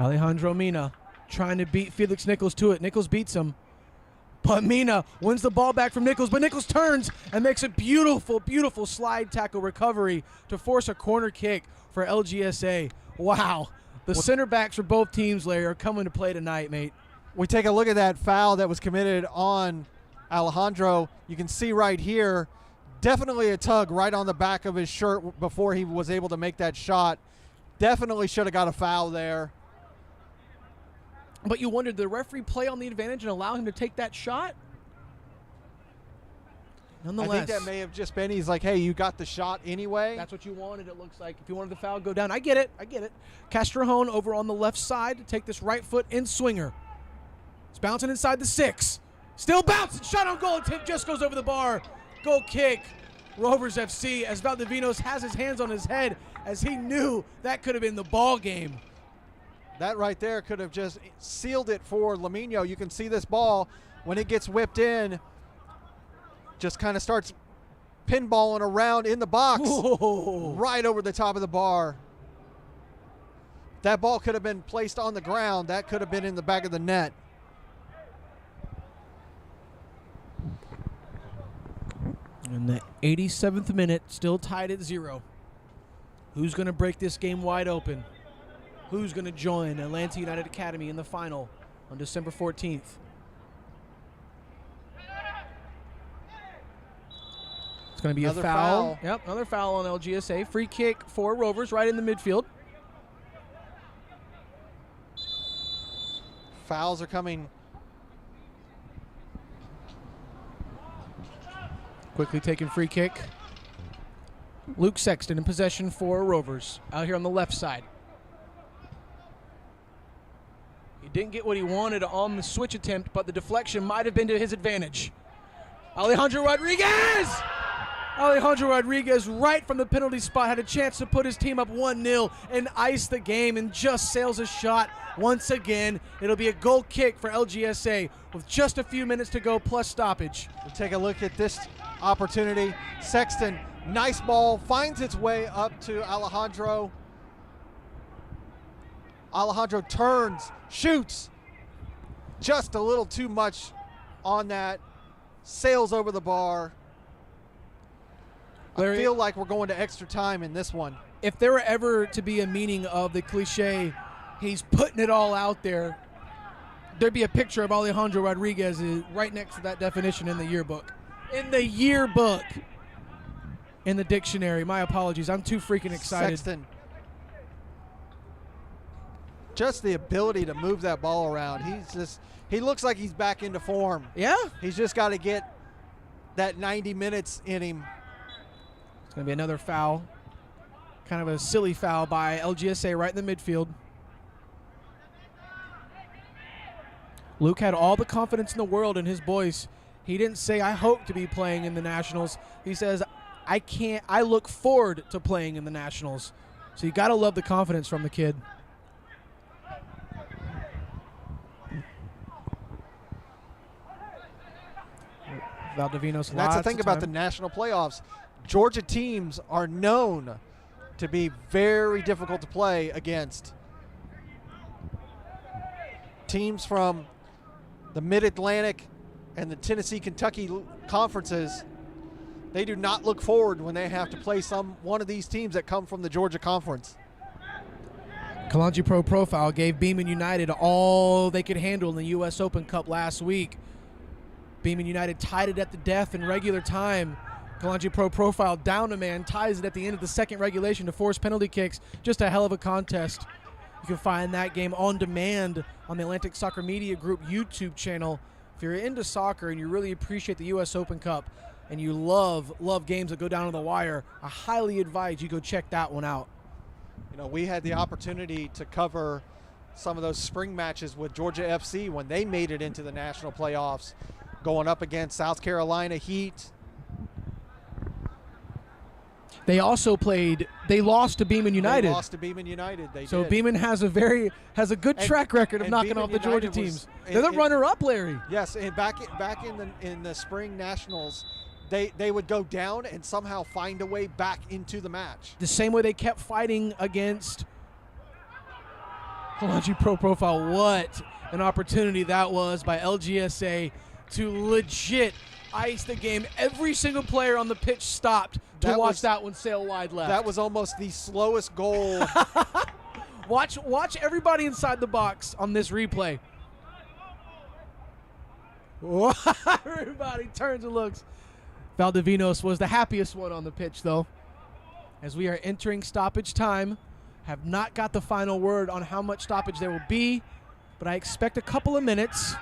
S2: Alejandro Mina trying to beat Felix Nichols to it. Nichols beats him. But Mina wins the ball back from Nichols. But Nichols turns and makes a beautiful, beautiful slide tackle recovery to force a corner kick for LGSA. Wow. The center backs for both teams, Larry, are coming to play tonight, mate.
S5: We take a look at that foul that was committed on Alejandro. You can see right here, definitely a tug right on the back of his shirt before he was able to make that shot. Definitely should have got a foul there.
S2: But you wondered, did the referee play on the advantage and allow him to take that shot? Nonetheless,
S5: I think that may have just been, he's like, hey, you got the shot anyway.
S2: That's what you wanted, it looks like. If you wanted the foul, go down. I get it. Castrojón over on the left side to take this right foot in swinger. It's bouncing inside the 6. Still bouncing. Shot on goal. Tip just goes over the bar. Goal kick. Rovers FC as Valdivinos has his hands on his head as he knew that could have been the ball game.
S5: That right there could have just sealed it for Limeño. You can see this ball, when it gets whipped in, just kind of starts pinballing around in the box.
S2: Whoa.
S5: Right over the top of the bar. That ball could have been placed on the ground. That could have been in the back of the net.
S2: In the 87th minute, still tied at 0. Who's going to break this game wide open? Who's going to join Atlanta United Academy in the final on December 14th? It's going to be
S5: Another
S2: a foul.
S5: foul.
S2: Yep, another foul on LGSA. Free kick for Rovers right in the midfield.
S5: Fouls are coming.
S2: Quickly taking free kick. Luke Sexton in possession for Rovers out here on the left side. He didn't get what he wanted on the switch attempt, but the deflection might have been to his advantage. Alejandro Rodriguez! Alejandro Rodriguez right from the penalty spot had a chance to put his team up 1-0 and ice the game, and just sails a shot once again. It'll be a goal kick for LGSA with just a few minutes to go plus stoppage.
S5: We'll take a look at this opportunity. Sexton, nice ball, finds its way up to Alejandro. Alejandro turns, shoots. Just a little too much on that. Sails over the bar.
S2: Larry,
S5: I feel like we're going to extra time in this one.
S2: if there were ever to be a meaning of the cliche, he's putting it all out there, there'd be a picture of Alejandro Rodriguez right next to that definition in the yearbook. In the yearbook. In the dictionary. My apologies. I'm too freaking excited.
S5: Sexton. Just the ability to move that ball around. He looks like he's back into form.
S2: Yeah.
S5: He's just got to get that 90 minutes in him.
S2: It's going to be another foul. Kind of a silly foul by LGSA right in the midfield. Luke had all the confidence in the world in his voice. He didn't say, I hope to be playing in the Nationals. He says, I look forward to playing in the Nationals. So you got to love the confidence from the kid. Valdivinos.
S5: And that's the thing about the national playoffs. Georgia teams are known to be very difficult to play against. Teams from the Mid-Atlantic and the Tennessee-Kentucky conferences, they do not look forward when they have to play one of these teams that come from the Georgia Conference.
S2: Kalanji Pro Profile gave Beeman United all they could handle in the U.S. Open Cup last week. Beeman United tied it at the death in regular time. Kalanji Pro Profile down a man, ties it at the end of the second regulation to force penalty kicks. Just a hell of a contest. You can find that game on demand on the Atlantic Soccer Media Group YouTube channel. If you're into soccer and you really appreciate the U.S. Open Cup and you love games that go down to the wire, I highly advise you go check that one out.
S5: You know, we had the opportunity to cover some of those spring matches with Georgia FC when they made it into the national playoffs, going up against South Carolina Heat.
S2: They also they lost to Beeman United.
S5: They lost to Beeman United.
S2: So Beeman has a good track record of knocking off the Georgia teams. They're the runner-up, Larry.
S5: Yes, and back in the spring nationals, they would go down and somehow find a way back into the match.
S2: The same way they kept fighting against Kalanji Pro Profile. What an opportunity that was by LGSA to legit ice the game. Every single player on the pitch stopped to watch that one sail wide left.
S5: That was almost the slowest goal.
S2: Watch everybody inside the box on this replay. Everybody turns and looks. Valdivinos was the happiest one on the pitch, though. As we are entering stoppage time, have not got the final word on how much stoppage there will be, but I expect a couple of minutes,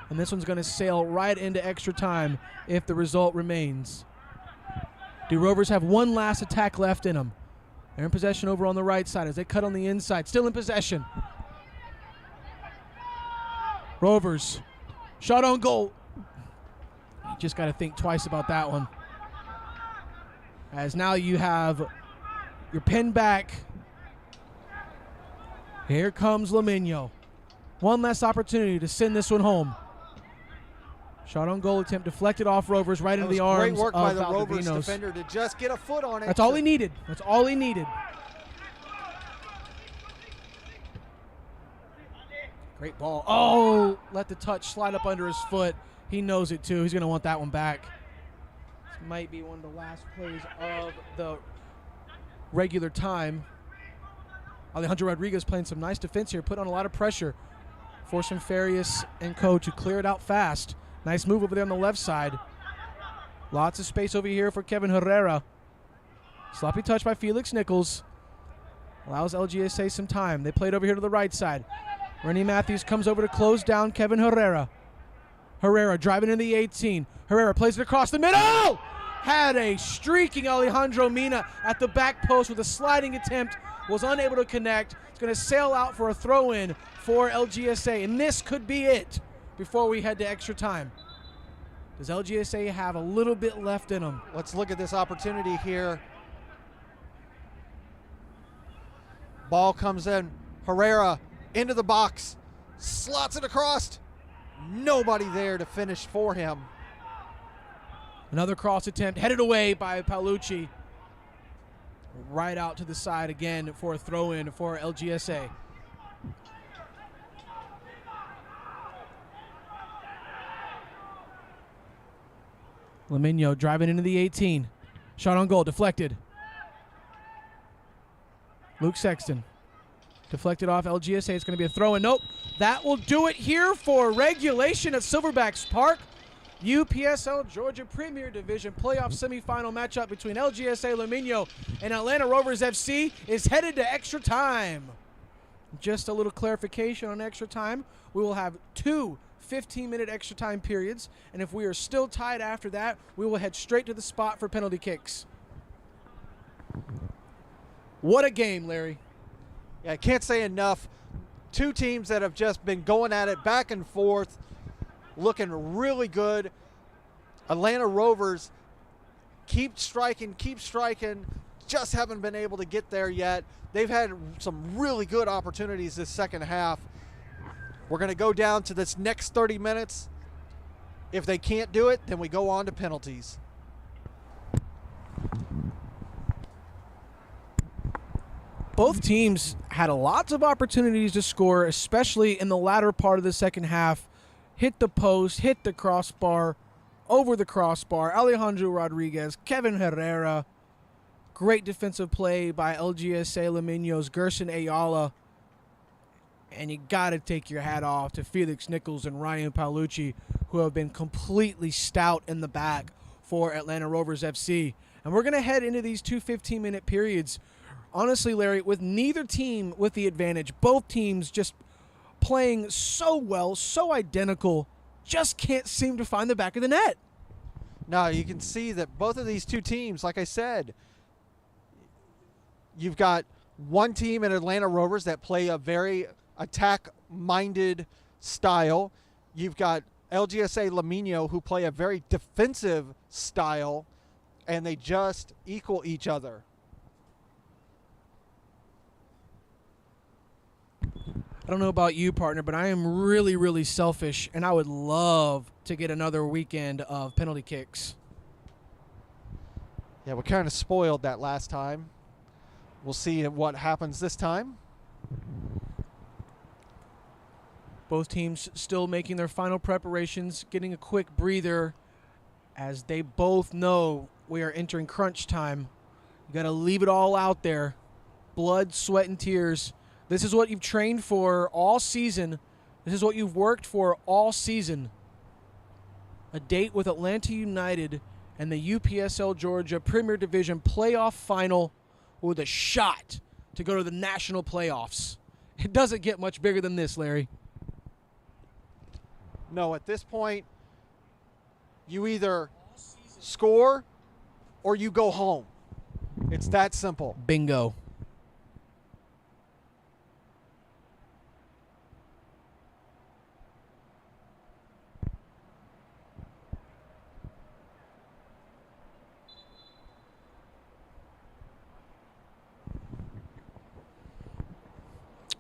S2: and this one's going to sail right into extra time if the result remains. Do Rovers have one last attack left in them? They're in possession over on the right side as they cut on the inside. Still in possession. Rovers. Shot on goal. You just got to think twice about that one. As now you have your pin back. Here comes Limeño. One last opportunity to send this one home. Shot on goal attempt deflected off Rovers right into the arms
S5: great work
S2: of
S5: by the
S2: Valdivinos.
S5: Rovers defender to just get a foot on it.
S2: That's all he needed. That's all he needed. Great ball. Oh, let the touch slide up under his foot. He knows it too. He's going to want that one back. This might be one of the last plays of the regular time. Alejandro Rodriguez playing some nice defense here, put on a lot of pressure. Forcing Farias and co to clear it out fast. Nice move over there on the left side. Lots of space over here for Kevin Herrera. Sloppy touch by Felix Nichols. Allows LGSA some time. They played over here to the right side. Rennie Matthews comes over to close down Kevin Herrera. Herrera driving in the 18. Herrera plays it across the middle. had a streaking Alejandro Mina at the back post with a sliding attempt, was unable to connect. It's going to sail out for a throw-in for LGSA, and this could be it before we head to extra time. Does LGSA have a little bit left in them?
S5: Let's look at this opportunity here. Ball comes in. Herrera into the box. Slots it across. Nobody there to finish for him.
S2: Another cross attempt headed away by Paolucci. Right out to the side again for a throw-in for LGSA. Limeño driving into the 18. Shot on goal, deflected. Luke Sexton. Deflected off LGSA. It's going to be a throw-in. Nope. That will do it here for regulation at Silverbacks Park. UPSL Georgia Premier Division playoff semifinal matchup between LGSA Limeño and Atlanta Rovers FC is headed to extra time. Just a little clarification on extra time. We will have two 15-minute extra time periods, and if we are still tied after that, we will head straight to the spot for penalty kicks. What a game, Larry.
S5: Yeah, I can't say enough. Two teams that have just been going at it back and forth, looking really good. Atlanta Rovers keep striking, just haven't been able to get there yet. They've had some really good opportunities this second half. We're going to go down to this next 30 minutes. If they can't do it, then we go on to penalties.
S2: Both teams had lots of opportunities to score, especially in the latter part of the second half. Hit the post, hit the crossbar, over the crossbar. Alejandro Rodriguez, Kevin Herrera. Great defensive play by LGSA Limeño's Gerson Ayala. And you got to take your hat off to Felix Nichols and Ryan Paolucci, who have been completely stout in the back for Atlanta Rovers FC. And we're going to head into these two 15-minute periods. Honestly, Larry, with neither team with the advantage, both teams just playing so well, so identical, just can't seem to find the back of the net.
S5: Now, you can see that both of these two teams, like I said, you've got one team in Atlanta Rovers that play a very attack-minded style. You've got LGSA Limeño, who play a very defensive style, and they just equal each other.
S2: I don't know about you, partner, but I am really, really selfish, and I would love to get another weekend of penalty kicks.
S5: Yeah, we kind of spoiled that last time. We'll see what happens this time.
S2: Both teams still making their final preparations, getting a quick breather as they both know we are entering crunch time. You got to leave it all out there. Blood, sweat, and tears. This is what you've trained for all season. This is what you've worked for all season. A date with Atlanta United and the UPSL Georgia Premier Division playoff final with a shot to go to the national playoffs. It doesn't get much bigger than this, Larry.
S5: No, at this point, you either score or you go home. It's that simple.
S2: Bingo.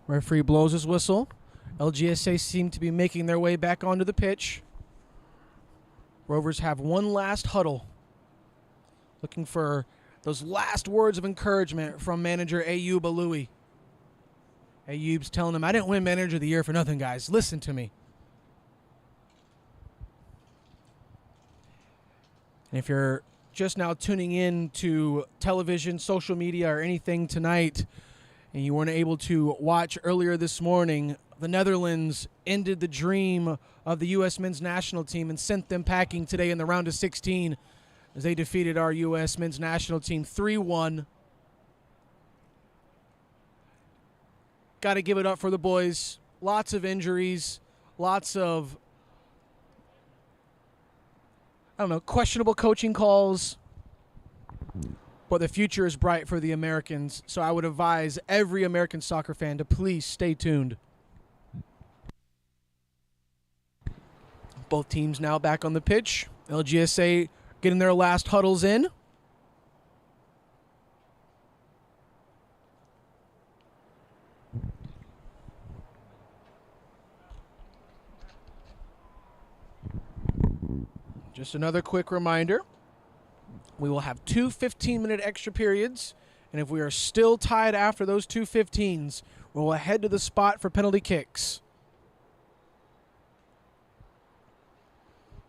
S2: Referee blows his whistle. LGSA seem to be making their way back onto the pitch. Rovers have one last huddle, looking for those last words of encouragement from manager Ayub Aloui. Ayub's telling them, I didn't win manager of the year for nothing, guys. Listen to me. And if you're just now tuning in to television, social media, or anything tonight, and you weren't able to watch earlier this morning, the Netherlands ended the dream of the U.S. men's national team and sent them packing today in the round of 16 as they defeated our U.S. men's national team 3-1. Got to give it up for the boys. Lots of injuries, lots of, questionable coaching calls, but the future is bright for the Americans, so I would advise every American soccer fan to please stay tuned. Both teams now back on the pitch. LGSA getting their last huddles in. Just another quick reminder. We will have two 15-minute extra periods, and if we are still tied after those two 15s, we will head to the spot for penalty kicks.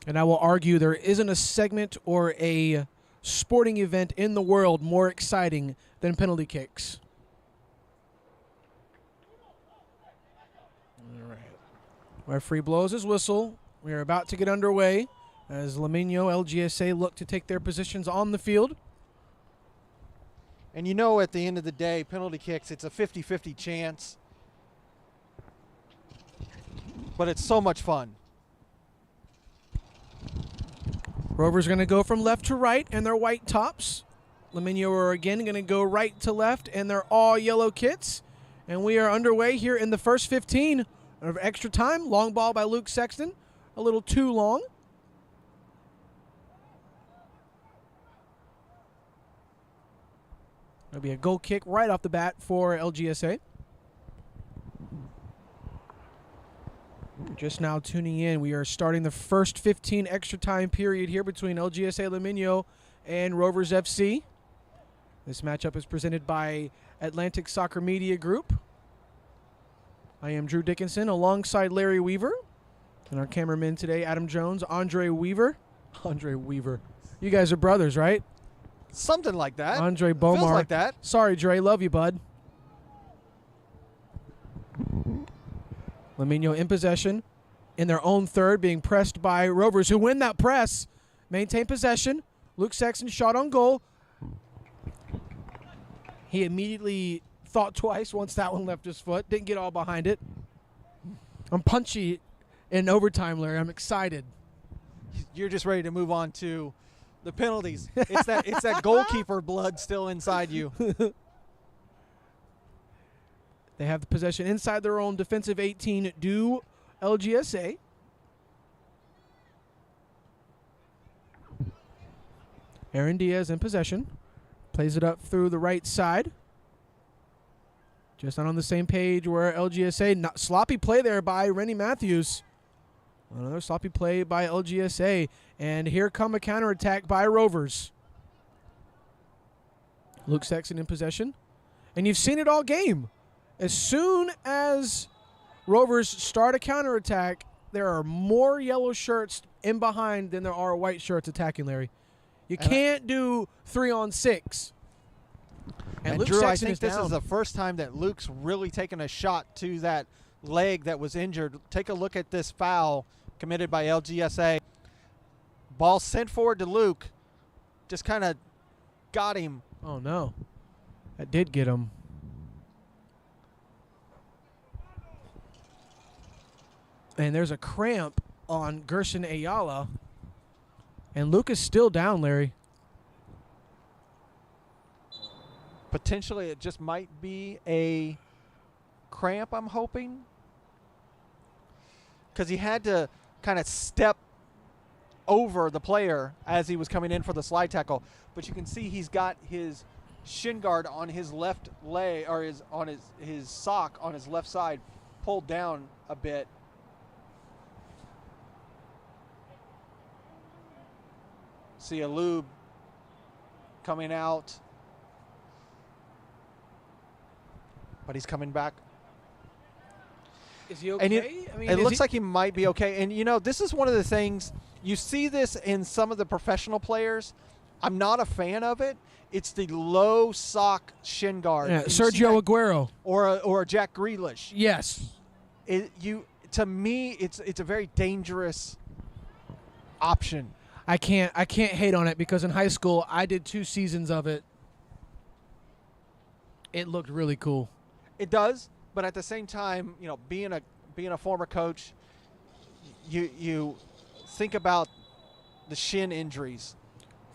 S2: And I will argue there isn't a segment or a sporting event in the world more exciting than penalty kicks. All right. Referee blows his whistle. We are about to get underway as Limeño, LGSA look to take their positions on the field.
S5: And you know, at the end of the day, penalty kicks, it's a 50-50 chance. But it's so much fun.
S2: Rovers going to go from left to right in their white tops. Limeño are again going to go right to left in their all yellow kits. And we are underway here in the first 15 of extra time. Long ball by Luke Sexton. A little too long. That'll be a goal kick right off the bat for LGSA. Just now tuning in, we are starting the first 15 extra time period here between LGSA Limeño and Rovers FC. This matchup is presented by Atlantic Soccer Media Group. I am Drew Dickinson alongside Larry Weaver. And our cameraman today, Adam Jones, Andre Weaver. Andre Weaver. You guys are brothers, right?
S5: Something like that.
S2: Andre Bomar.
S5: Feels like that.
S2: Sorry, Dre. Love you, bud. Limeño in possession in their own third, being pressed by Rovers, who win that press. Maintain possession. Luke Sexton shot on goal. He immediately thought twice once that one left his foot. Didn't get all behind it. I'm punchy in overtime, Larry. I'm excited.
S5: You're just ready to move on to the penalties. It's that goalkeeper blood still inside you.
S2: They have the possession inside their own defensive 18. Do LGSA. Aaron Diaz in possession. Plays it up through the right side. Just not on the same page where LGSA. Sloppy play there by Rennie Matthews. Another sloppy play by LGSA. And here come a counterattack by Rovers. Luke Sexton in possession. And you've seen it all game. As soon as Rovers start a counterattack, there are more yellow shirts in behind than there are white shirts attacking, Larry. You can't do 3-on-6.
S5: And
S2: Luke
S5: Drew,
S2: Sexton
S5: I think this
S2: down.
S5: is the first time that Luke's really taken a shot to that leg that was injured. Take a look at this foul committed by LGSA. Ball sent forward to Luke. Just kind of got him.
S2: Oh, no. That did get him. And there's a cramp on Gerson Ayala. And Luke is still down, Larry.
S5: Potentially it just might be a cramp, I'm hoping. Because he had to kind of step over the player as he was coming in for the slide tackle. But you can see he's got his shin guard on his left leg, or his sock on his left side pulled down a bit. See a lube coming out. But he's coming back.
S2: Is he okay?
S5: And it looks like he might be okay. And, you know, this is one of the things, you see this in some of the professional players. I'm not a fan of it. It's the low sock shin guard.
S2: Yeah, Sergio Aguero.
S5: Or a Jack Grealish.
S2: Yes.
S5: To me, it's a very dangerous option.
S2: I can't hate on it because in high school I did 2 seasons of it. It looked really cool.
S5: It does, but at the same time, you know, being a former coach, you think about the shin injuries.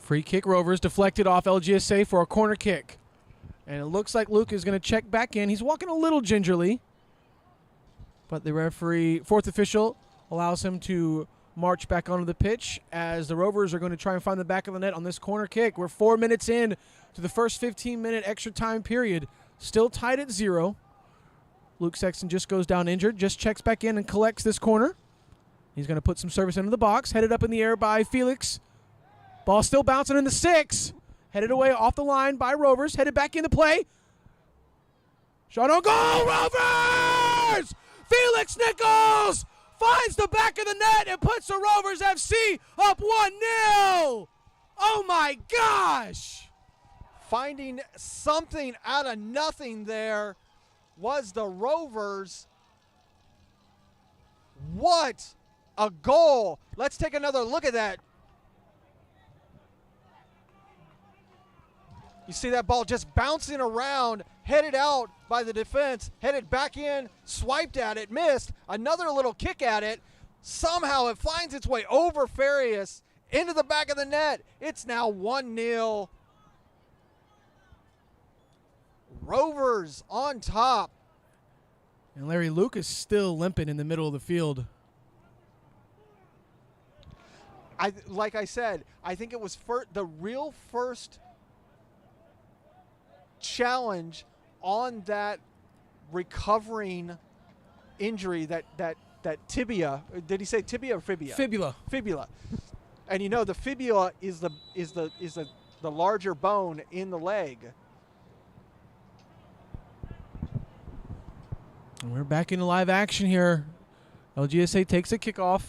S2: Free kick Rovers, deflected off LGSA for a corner kick. And it looks like Luke is going to check back in. He's walking a little gingerly. But the referee, fourth official, allows him to march back onto the pitch as the Rovers are going to try and find the back of the net on this corner kick. We're 4 minutes in to the first 15-minute extra time period. Still tied at 0. Luke Sexton just goes down injured, just checks back in and collects this corner. He's going to put some service into the box, headed up in the air by Felix. Ball still bouncing in the 6. Headed away off the line by Rovers, headed back into play. Shot on goal, Rovers! Felix Nichols finds the back of the net and puts the Rovers FC up 1-0. Oh my gosh!
S5: Finding something out of nothing there was the Rovers. What a goal. Let's take another look at that. You see that ball just bouncing around, headed out by the defense, headed back in, swiped at it, missed. Another little kick at it. Somehow it finds its way over Farias into the back of the net. It's now 1-0. Rovers on top.
S2: And Larry, Luke is still limping in the middle of the field.
S5: Like I said, I think it was the real first challenge on that recovering injury, that tibia. Did he say tibia or fibula?
S2: Fibula.
S5: Fibula. And you know the fibula is the larger bone in the leg.
S2: And we're back into live action here. LGSA takes a kickoff.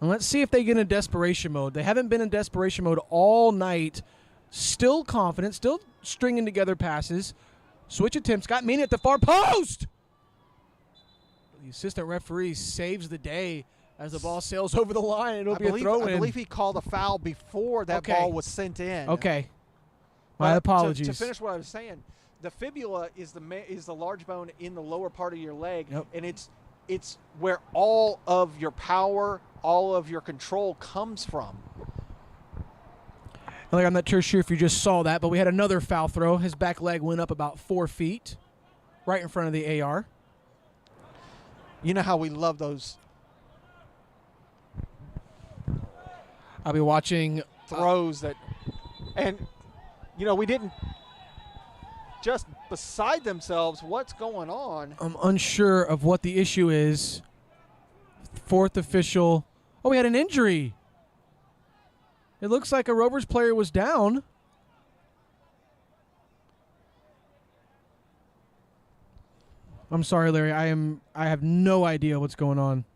S2: And let's see if they get in desperation mode. They haven't been in desperation mode all night. Still confident, still stringing together passes. Switch attempts, got Meany at the far post! The assistant referee saves the day as the ball sails over the line. It'll be a throw-in.
S5: I believe he called a foul before that ball was sent in.
S2: Okay. My apologies.
S5: To finish what I was saying, the fibula is the large bone in the lower part of your leg, and it's where all of your power, all of your control comes from.
S2: I'm not sure if you just saw that, but we had another foul throw. His back leg went up about 4 feet, right in front of the AR.
S5: You know how we love those.
S2: I'll be watching
S5: throws and we didn't just beside themselves. What's going on?
S2: I'm unsure of what the issue is. Fourth official. Oh, we had an injury. It looks like a Rovers player was down. I'm sorry, Larry. I have no idea what's going on.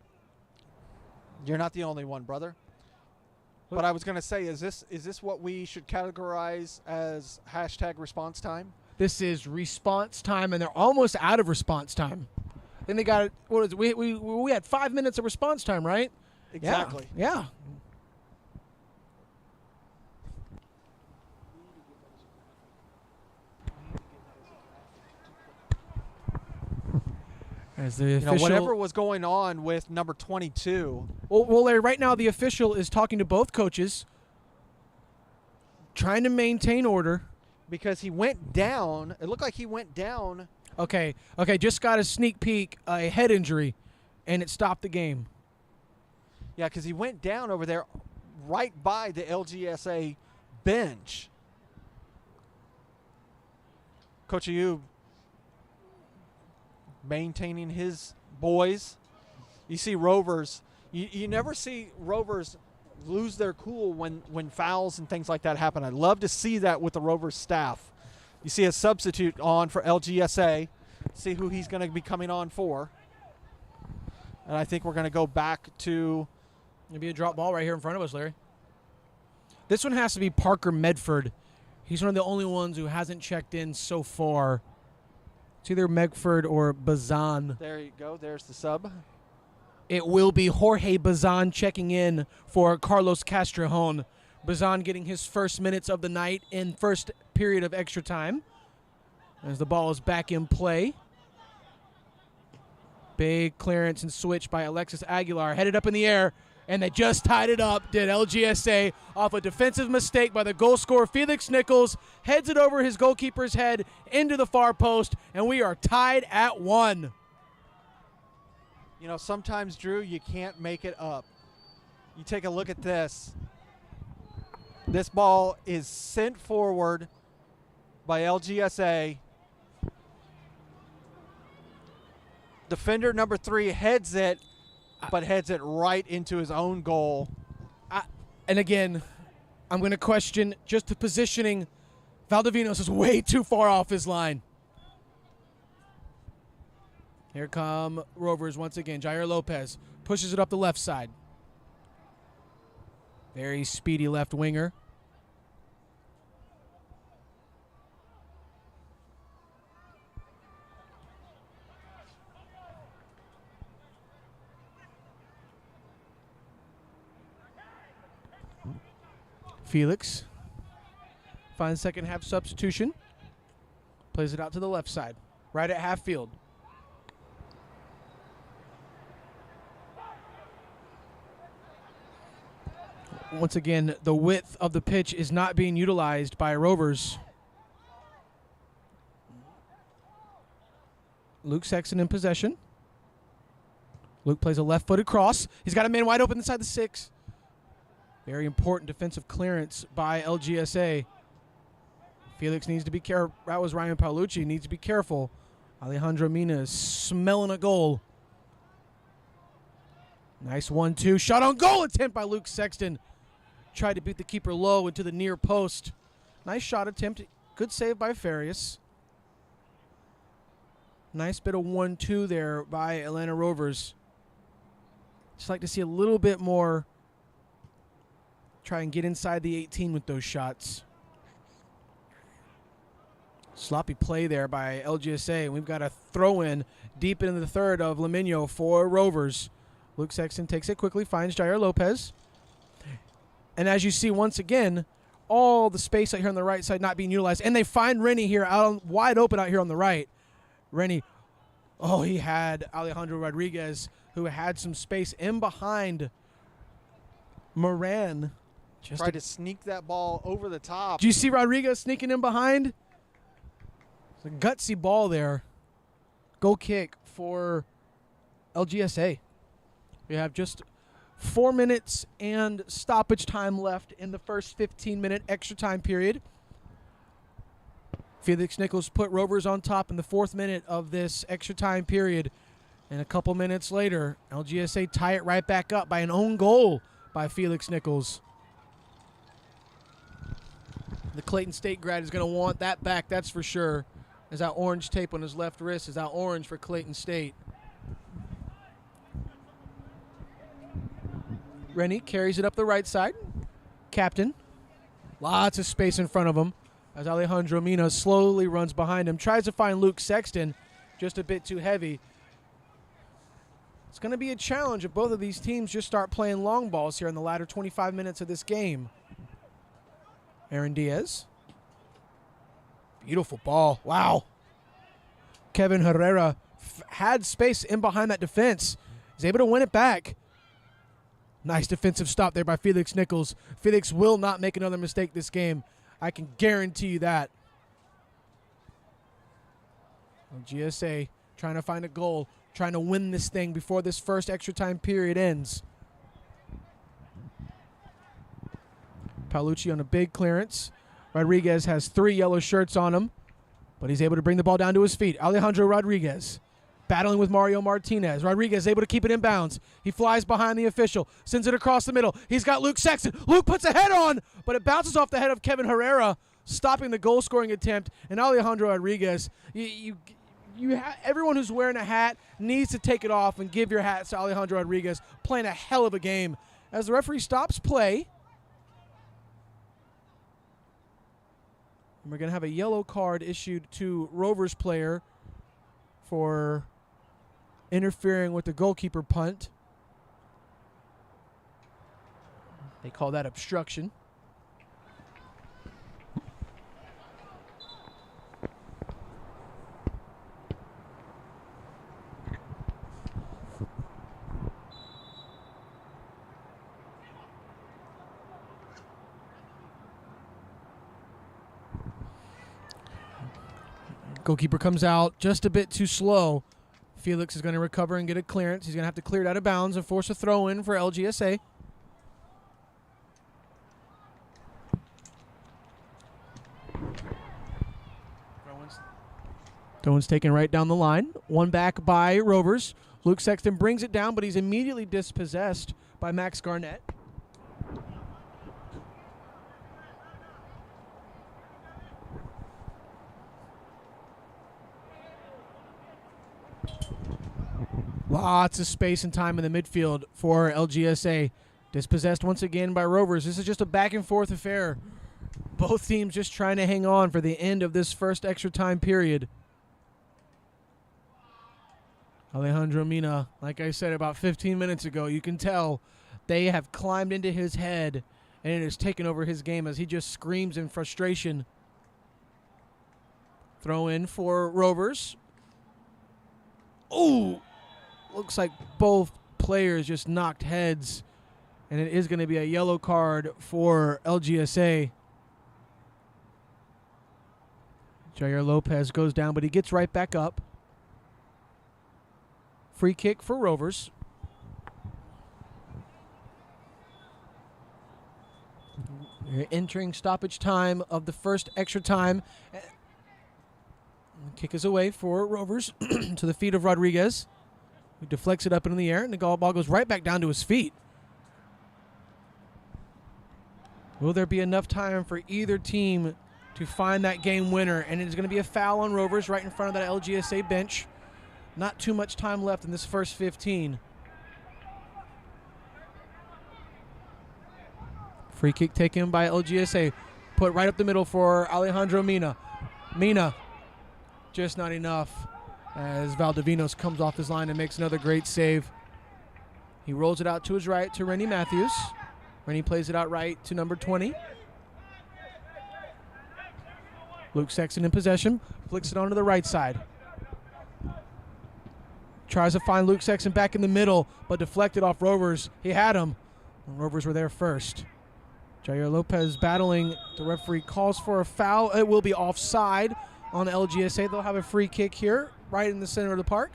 S5: You're not the only one, brother. But I was going to say, is this what we should categorize as #response time?
S2: This is response time, and they're almost out of response time. Then they got we had 5 minutes of response time, right?
S5: Exactly.
S2: Yeah. As the official,
S5: whatever was going on with number 22.
S2: Well, Larry, right now the official is talking to both coaches, trying to maintain order.
S5: Because he went down. It looked like he went down.
S2: Okay, just got a sneak peek, a head injury, and it stopped the game.
S5: Yeah, because he went down over there right by the LGSA bench. Coach Ayub maintaining his boys. You see Rovers. You never see Rovers lose their cool when fouls and things like that happen. I love to see that with the Rovers staff. You see a substitute on for LGSA. See who he's going to be coming on for. And I think we're going to go back to...
S2: Maybe a drop ball right here in front of us, Larry. This one has to be Parker Medford. He's one of the only ones who hasn't checked in so far. It's either Medford or Bazan.
S5: There you go. There's the sub.
S2: It will be Jorge Bazan checking in for Carlos Castrejon. Bazan getting his first minutes of the night in first period of extra time. As the ball is back in play. Big clearance and switch by Alexis Aguilar. Headed up in the air. And they just tied it up, did LGSA, off a defensive mistake by the goal scorer, Felix Nichols, heads it over his goalkeeper's head into the far post, and we are tied at 1.
S5: You know, sometimes, Drew, you can't make it up. You take a look at this. This ball is sent forward by LGSA. Defender number 3 heads it, but heads it right into his own goal.
S2: And again, I'm going to question just the positioning. Valdivinos is way too far off his line. Here come Rovers once again. Jair Lopez pushes it up the left side. Very speedy left winger. Felix finds second half substitution. Plays it out to the left side, right at half field. Once again, the width of the pitch is not being utilized by Rovers. Luke Sexton in possession. Luke plays a left-footed cross. He's got a man wide open inside the 6. Very important defensive clearance by LGSA. Felix needs to be careful. That was Ryan Paolucci. Needs to be careful. Alejandro Mina is smelling a goal. Nice 1-2. Shot on goal attempt by Luke Sexton. Tried to beat the keeper low into the near post. Nice shot attempt. Good save by Farias. Nice bit of 1-2 there by Atlanta Rovers. Just like to see a little bit more. Try and get inside the 18 with those shots. Sloppy play there by LGSA. We've got a throw in deep into the third of Limeño for Rovers. Luke Sexton takes it quickly, finds Jair Lopez. And as you see once again, all the space out here on the right side not being utilized. And they find Rennie here wide open out here on the right. Rennie, he had Alejandro Rodriguez, who had some space in behind Moran.
S5: Tried to sneak that ball over the top.
S2: Do you see Rodriguez sneaking in behind? It's a gutsy ball there. Goal kick for LGSA. We have just 4 minutes and stoppage time left in the first 15-minute extra time period. Felix Nichols put Rovers on top in the 4th minute of this extra time period. And a couple minutes later, LGSA tie it right back up by an own goal by Felix Nichols. The Clayton State grad is going to want that back, that's for sure. As that orange tape on his left wrist is that orange for Clayton State. Rennie carries it up the right side. Captain. Lots of space in front of him as Alejandro Mina slowly runs behind him. Tries to find Luke Sexton, just a bit too heavy. It's going to be a challenge if both of these teams just start playing long balls here in the latter 25 minutes of this game. Aaron Diaz. Beautiful ball. Wow. Kevin Herrera had space in behind that defense. He's able to win it back. Nice defensive stop there by Felix Nichols. Felix will not make another mistake this game. I can guarantee you that. GSA trying to find a goal, trying to win this thing before this first extra time period ends. Paolucci on a big clearance. Rodriguez has 3 yellow shirts on him, but he's able to bring the ball down to his feet. Alejandro Rodriguez battling with Mario Martinez. Rodriguez able to keep it in bounds. He flies behind the official, sends it across the middle. He's got Luke Sexton. Luke puts a head on, but it bounces off the head of Kevin Herrera, stopping the goal-scoring attempt. And Alejandro Rodriguez, everyone who's wearing a hat needs to take it off and give your hats to Alejandro Rodriguez, playing a hell of a game. As the referee stops play, and we're going to have a yellow card issued to Rovers player for interfering with the goalkeeper punt. They call that obstruction. Goalkeeper comes out just a bit too slow. Felix is going to recover and get a clearance. He's going to have to clear it out of bounds and force a throw in for LGSA. Throw-in's taken right down the line. One back by Rovers. Luke Sexton brings it down, but he's immediately dispossessed by Max Garnett. Lots of space and time in the midfield for LGSA. Dispossessed once again by Rovers. This is just a back and forth affair. Both teams just trying to hang on for the end of this first extra time period. Alejandro Mina, like I said about 15 minutes ago, you can tell they have climbed into his head and it has taken over his game as he just screams in frustration. Throw in for Rovers. Oh! Looks like both players just knocked heads, and it is going to be a yellow card for LGSA. Jair Lopez goes down, but he gets right back up. Free kick for Rovers. We're entering stoppage time of the first extra time. The kick is away for Rovers to the feet of Rodriguez. He deflects it up into the air, and the ball goes right back down to his feet. Will there be enough time for either team to find that game winner? And it is going to be a foul on Rovers right in front of that LGSA bench. Not too much time left in this first 15. Free kick taken by LGSA. Put right up the middle for Alejandro Mina. Mina, just not enough as Valdivinos comes off his line and makes another great save. He rolls it out to his right to Rennie Matthews. Rennie plays it out right to number 20. Luke Sexton in possession. Flicks it onto the right side. Tries to find Luke Sexton back in the middle, but deflected off Rovers. He had him. And Rovers were there first. Jair Lopez battling. The referee calls for a foul. It will be offside on LGSA. They'll have a free kick here, right in the center of the park.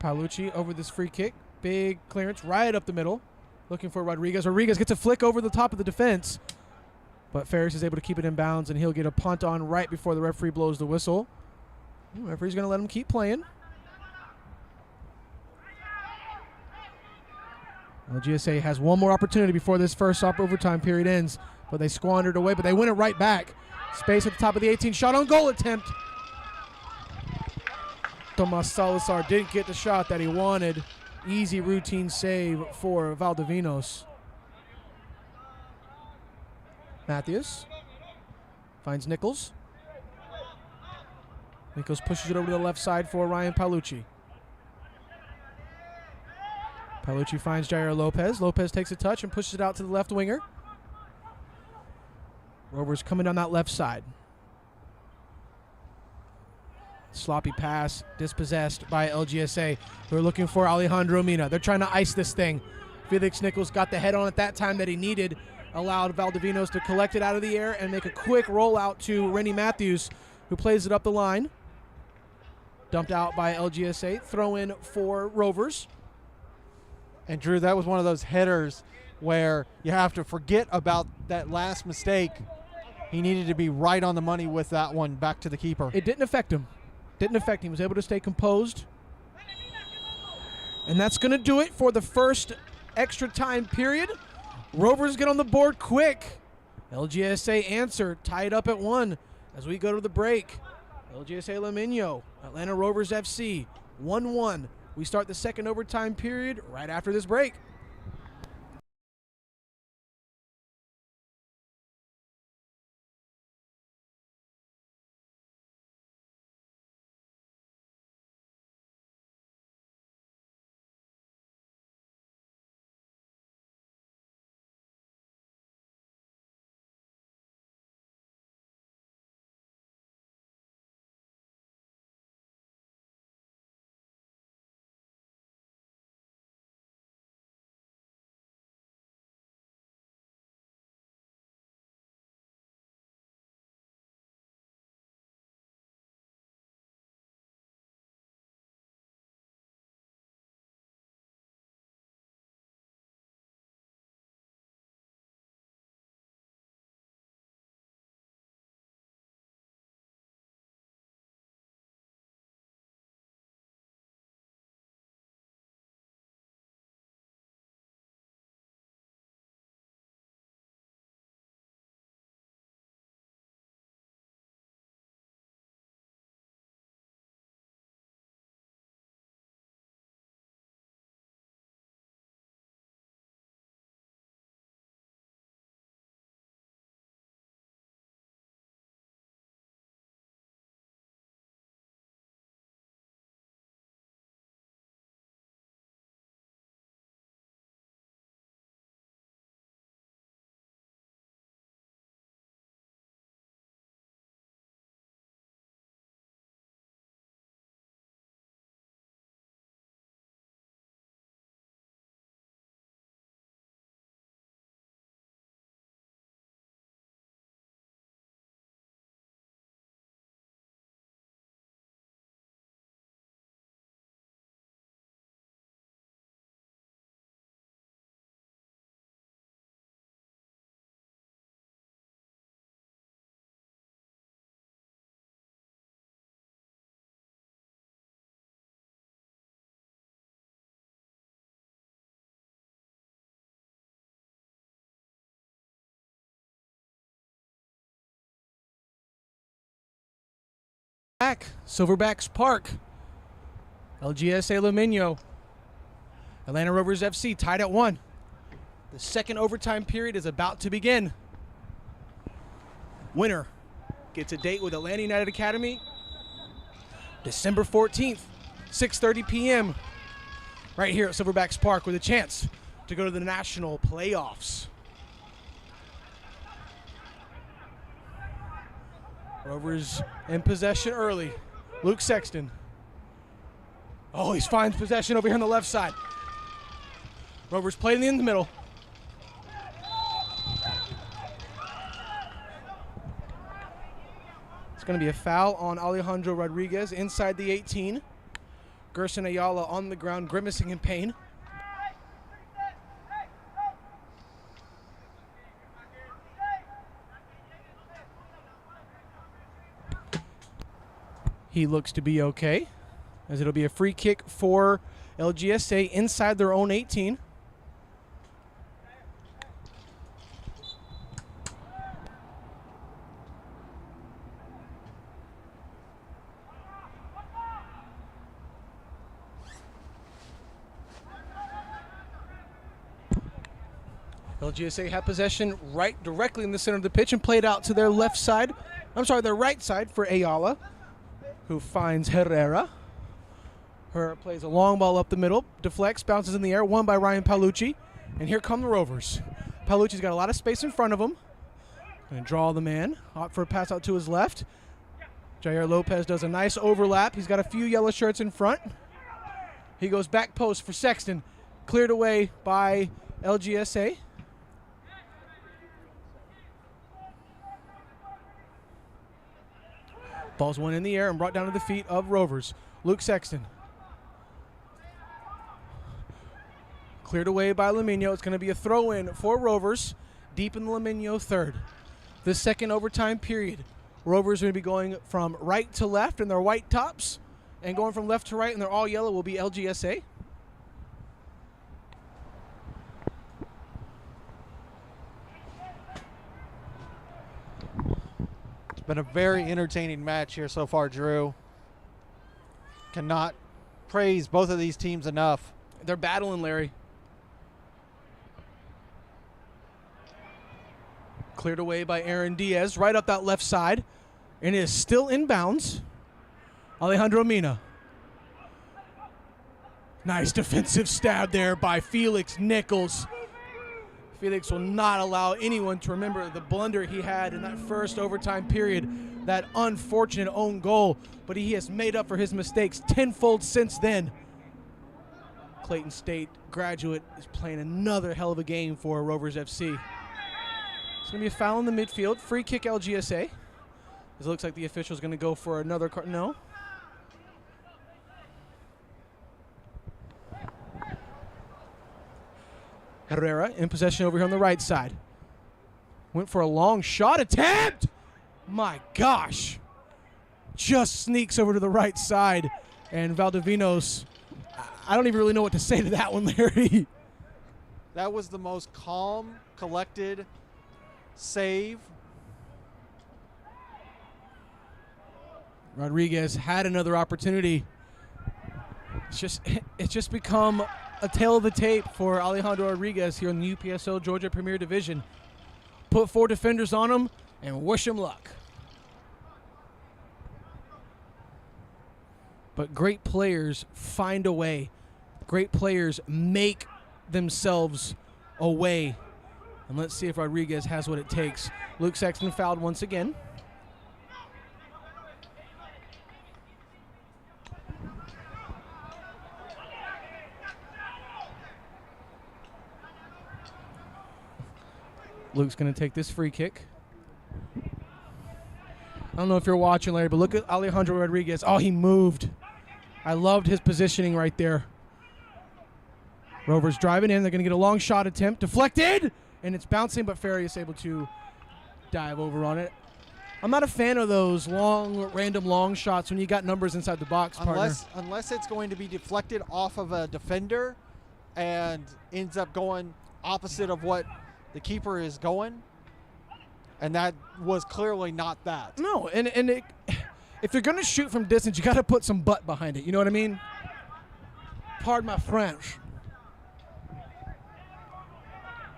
S2: Paolucci over this free kick. Big clearance right up the middle. Looking for Rodriguez. Rodriguez gets a flick over the top of the defense. But Ferris is able to keep it in bounds, and he'll get a punt on right before the referee blows the whistle. The referee's going to let him keep playing. LGSA has one more opportunity before this first overtime period ends, but they squandered away, but they win it right back. Space at the top of the 18. Shot on goal attempt. Tomas Salazar didn't get the shot that he wanted. Easy routine save for Valdivinos. Matthews finds Nichols. Nichols pushes it over to the left side for Ryan Paolucci. Paolucci finds Jair Lopez. Lopez takes a touch and pushes it out to the left winger. Rovers coming down that left side. Sloppy pass, dispossessed by LGSA, who are looking for Alejandro Mina. They're trying to ice this thing. Felix Nichols got the head on at that time that he needed, allowed Valdivinos to collect it out of the air and make a quick rollout to Rennie Matthews, who plays it up the line. Dumped out by LGSA. Throw in for Rovers.
S5: And Drew, that was one of those headers where you have to forget about that last mistake. He needed to be right on the money with that one back to the keeper.
S2: It didn't affect him. Didn't affect him. He was able to stay composed. And that's going to do it for the first extra time period. Rovers get on the board quick. LGSA answer, tied up at 1 as we go to the break. LGSA Limeño, Atlanta Rovers FC, 1-1. We start the second overtime period right after this break. back. Silverbacks Park. LGSA Limeño. Atlanta Rovers FC tied at 1. The second overtime period is about to begin. Winner gets a date with Atlanta United Academy December 14th, 6:30 p.m. right here at Silverbacks Park with a chance to go to the national playoffs. Rovers in possession early. Luke Sexton. Oh, he finds possession over here on the left side. Rovers playing in the middle. It's going to be a foul on Alejandro Rodriguez inside the 18. Gerson Ayala on the ground, grimacing in pain. He looks to be okay, as it'll be a free kick for LGSA inside their own 18. LGSA had possession right directly in the center of the pitch and played out to their left side. I'm sorry, their right side for Ayala, who finds Herrera. Herrera plays a long ball up the middle, deflects, bounces in the air, won by Ryan Paolucci. And here come the Rovers. Paolucci's got a lot of space in front of him. Going to draw the man, opt for a pass out to his left. Jair Lopez does a nice overlap. He's got a few yellow shirts in front. He goes back post for Sexton. Cleared away by LGSA. Ball's one in the air and brought down to the feet of Rovers. Luke Sexton. Cleared away by Limeño. It's going to be a throw-in for Rovers deep in the Limeño third. The second overtime period. Rovers are going to be going from right to left in their white tops, and going from left to right in their all yellow will be LGSA.
S5: Been a very entertaining match here so far, Drew. Cannot praise both of these teams enough.
S2: They're battling, Larry. Cleared away by Aaron Diaz, right up that left side. And it is still in bounds. Alejandro Mina. Nice defensive stab there by Felix Nichols. Felix will not allow anyone to remember the blunder he had in that first overtime period, that unfortunate own goal, but he has made up for his mistakes tenfold since then. Clayton State graduate is playing another hell of a game for Rovers FC. It's going to be a foul in the midfield, free kick LGSA. It looks like the official is going to go for another card. No. Herrera in possession over here on the right side. Went for a long shot attempt. My gosh. Just sneaks over to the right side. And Valdivinos, I don't even really know what to say to that one, Larry.
S5: That was the most calm, collected save.
S2: Rodriguez had another opportunity. It's just become a tale of the tape for Alejandro Rodriguez here in the UPSL Georgia Premier Division. Put 4 defenders on him and wish him luck. But great players find a way. Great players make themselves a way. And let's see if Rodriguez has what it takes. Luke Sexton fouled once again. Luke's going to take this free kick. I don't know if you're watching, Larry, but look at Alejandro Rodriguez. Oh, he moved. I loved his positioning right there. Rovers driving in. They're going to get a long shot attempt. Deflected! And it's bouncing, but Ferry is able to dive over on it. I'm not a fan of those random long shots when you got numbers inside the box, partner.
S5: Unless it's going to be deflected off of a defender and ends up going opposite of what the keeper is going. And that was clearly not that.
S2: No, and if you're going to shoot from distance, you got to put some butt behind it. You know what I mean? Pardon my French.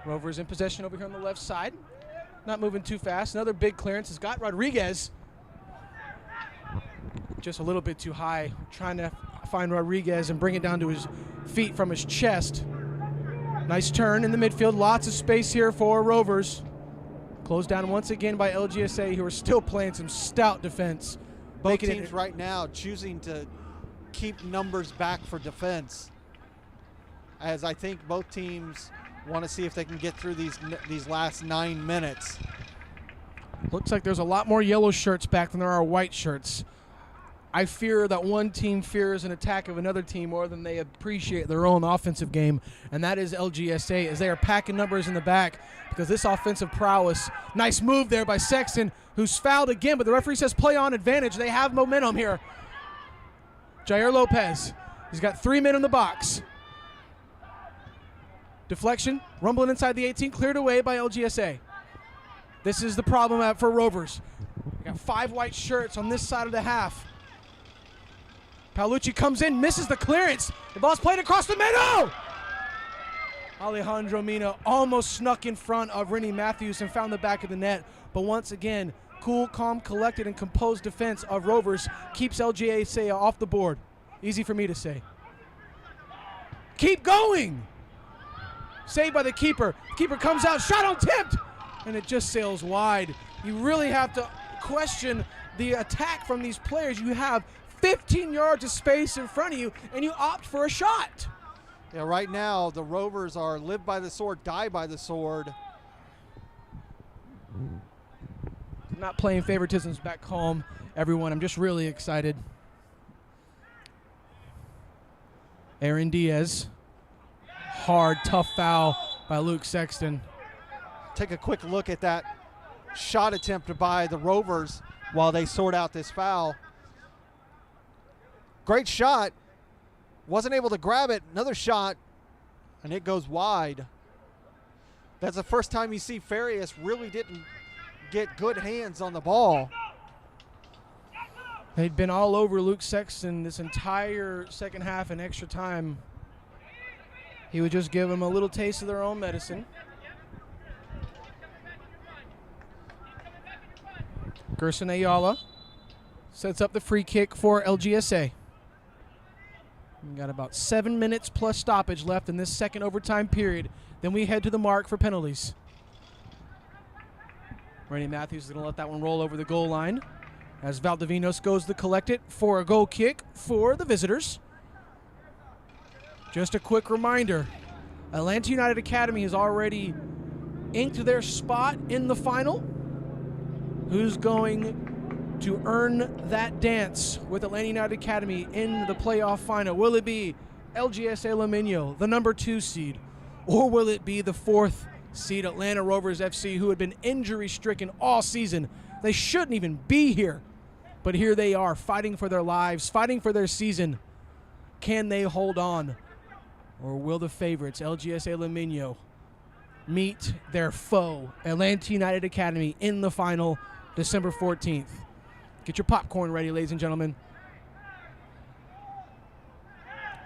S2: Rovers in possession over here on the left side. Not moving too fast. Another big clearance has got Rodriguez. Just a little bit too high. Trying to find Rodriguez and bring it down to his feet from his chest. Nice turn in the midfield. Lots of space here for Rovers. Closed down once again by LGSA, who are still playing some stout defense.
S5: Both teams right now choosing to keep numbers back for defense, as I think both teams want to see if they can get through these last 9 minutes.
S2: Looks like there's a lot more yellow shirts back than there are white shirts. I fear that one team fears an attack of another team more than they appreciate their own offensive game, and that is LGSA, as they are packing numbers in the back because this offensive prowess. Nice move there by Sexton, who's fouled again, but the referee says play on advantage. They have momentum here. Jair Lopez, he's got 3 men in the box. Deflection, rumbling inside the 18, cleared away by LGSA. This is the problem for Rovers. We got 5 white shirts on this side of the half. Paolucci comes in, misses the clearance. The ball's played across the middle. Alejandro Mina almost snuck in front of Rennie Matthews and found the back of the net. But once again, cool, calm, collected, and composed defense of Rovers keeps LGSA off the board. Easy for me to say. Keep going. Saved by the keeper. Keeper comes out, shot on tipped, and it just sails wide. You really have to question the attack from these players. You have 15 yards of space in front of you, and you opt for a shot.
S5: Yeah, right now the Rovers are live by the sword, die by the sword.
S2: Not playing favoritisms back home, everyone. I'm just really excited. Aaron Diaz. Hard, tough foul by Luke Sexton.
S5: Take a quick look at that shot attempt by the Rovers while they sort out this foul. Great shot. Wasn't able to grab it. Another shot, and it goes wide. That's the first time you see Farias really didn't get good hands on the ball.
S2: They'd been all over Luke Sexton this entire second half and extra time. He would just give them a little taste of their own medicine. Gerson Ayala sets up the free kick for LGSA. We got about 7 minutes plus stoppage left in this second overtime period. Then we head to the mark for penalties. Rennie Matthews is going to let that one roll over the goal line as Valdivinos goes to collect it for a goal kick for the visitors. Just a quick reminder, Atlanta United Academy has already inked their spot in the final. Who's going to earn that dance with Atlanta United Academy in the playoff final? Will it be LGSA Limeño, the number 2 seed, or will it be the 4th seed Atlanta Rovers FC, who had been injury-stricken all season? They shouldn't even be here, but here they are, fighting for their lives, fighting for their season. Can they hold on, or will the favorites, LGSA Limeño, meet their foe, Atlanta United Academy, in the final December 14th? Get your popcorn ready, ladies and gentlemen.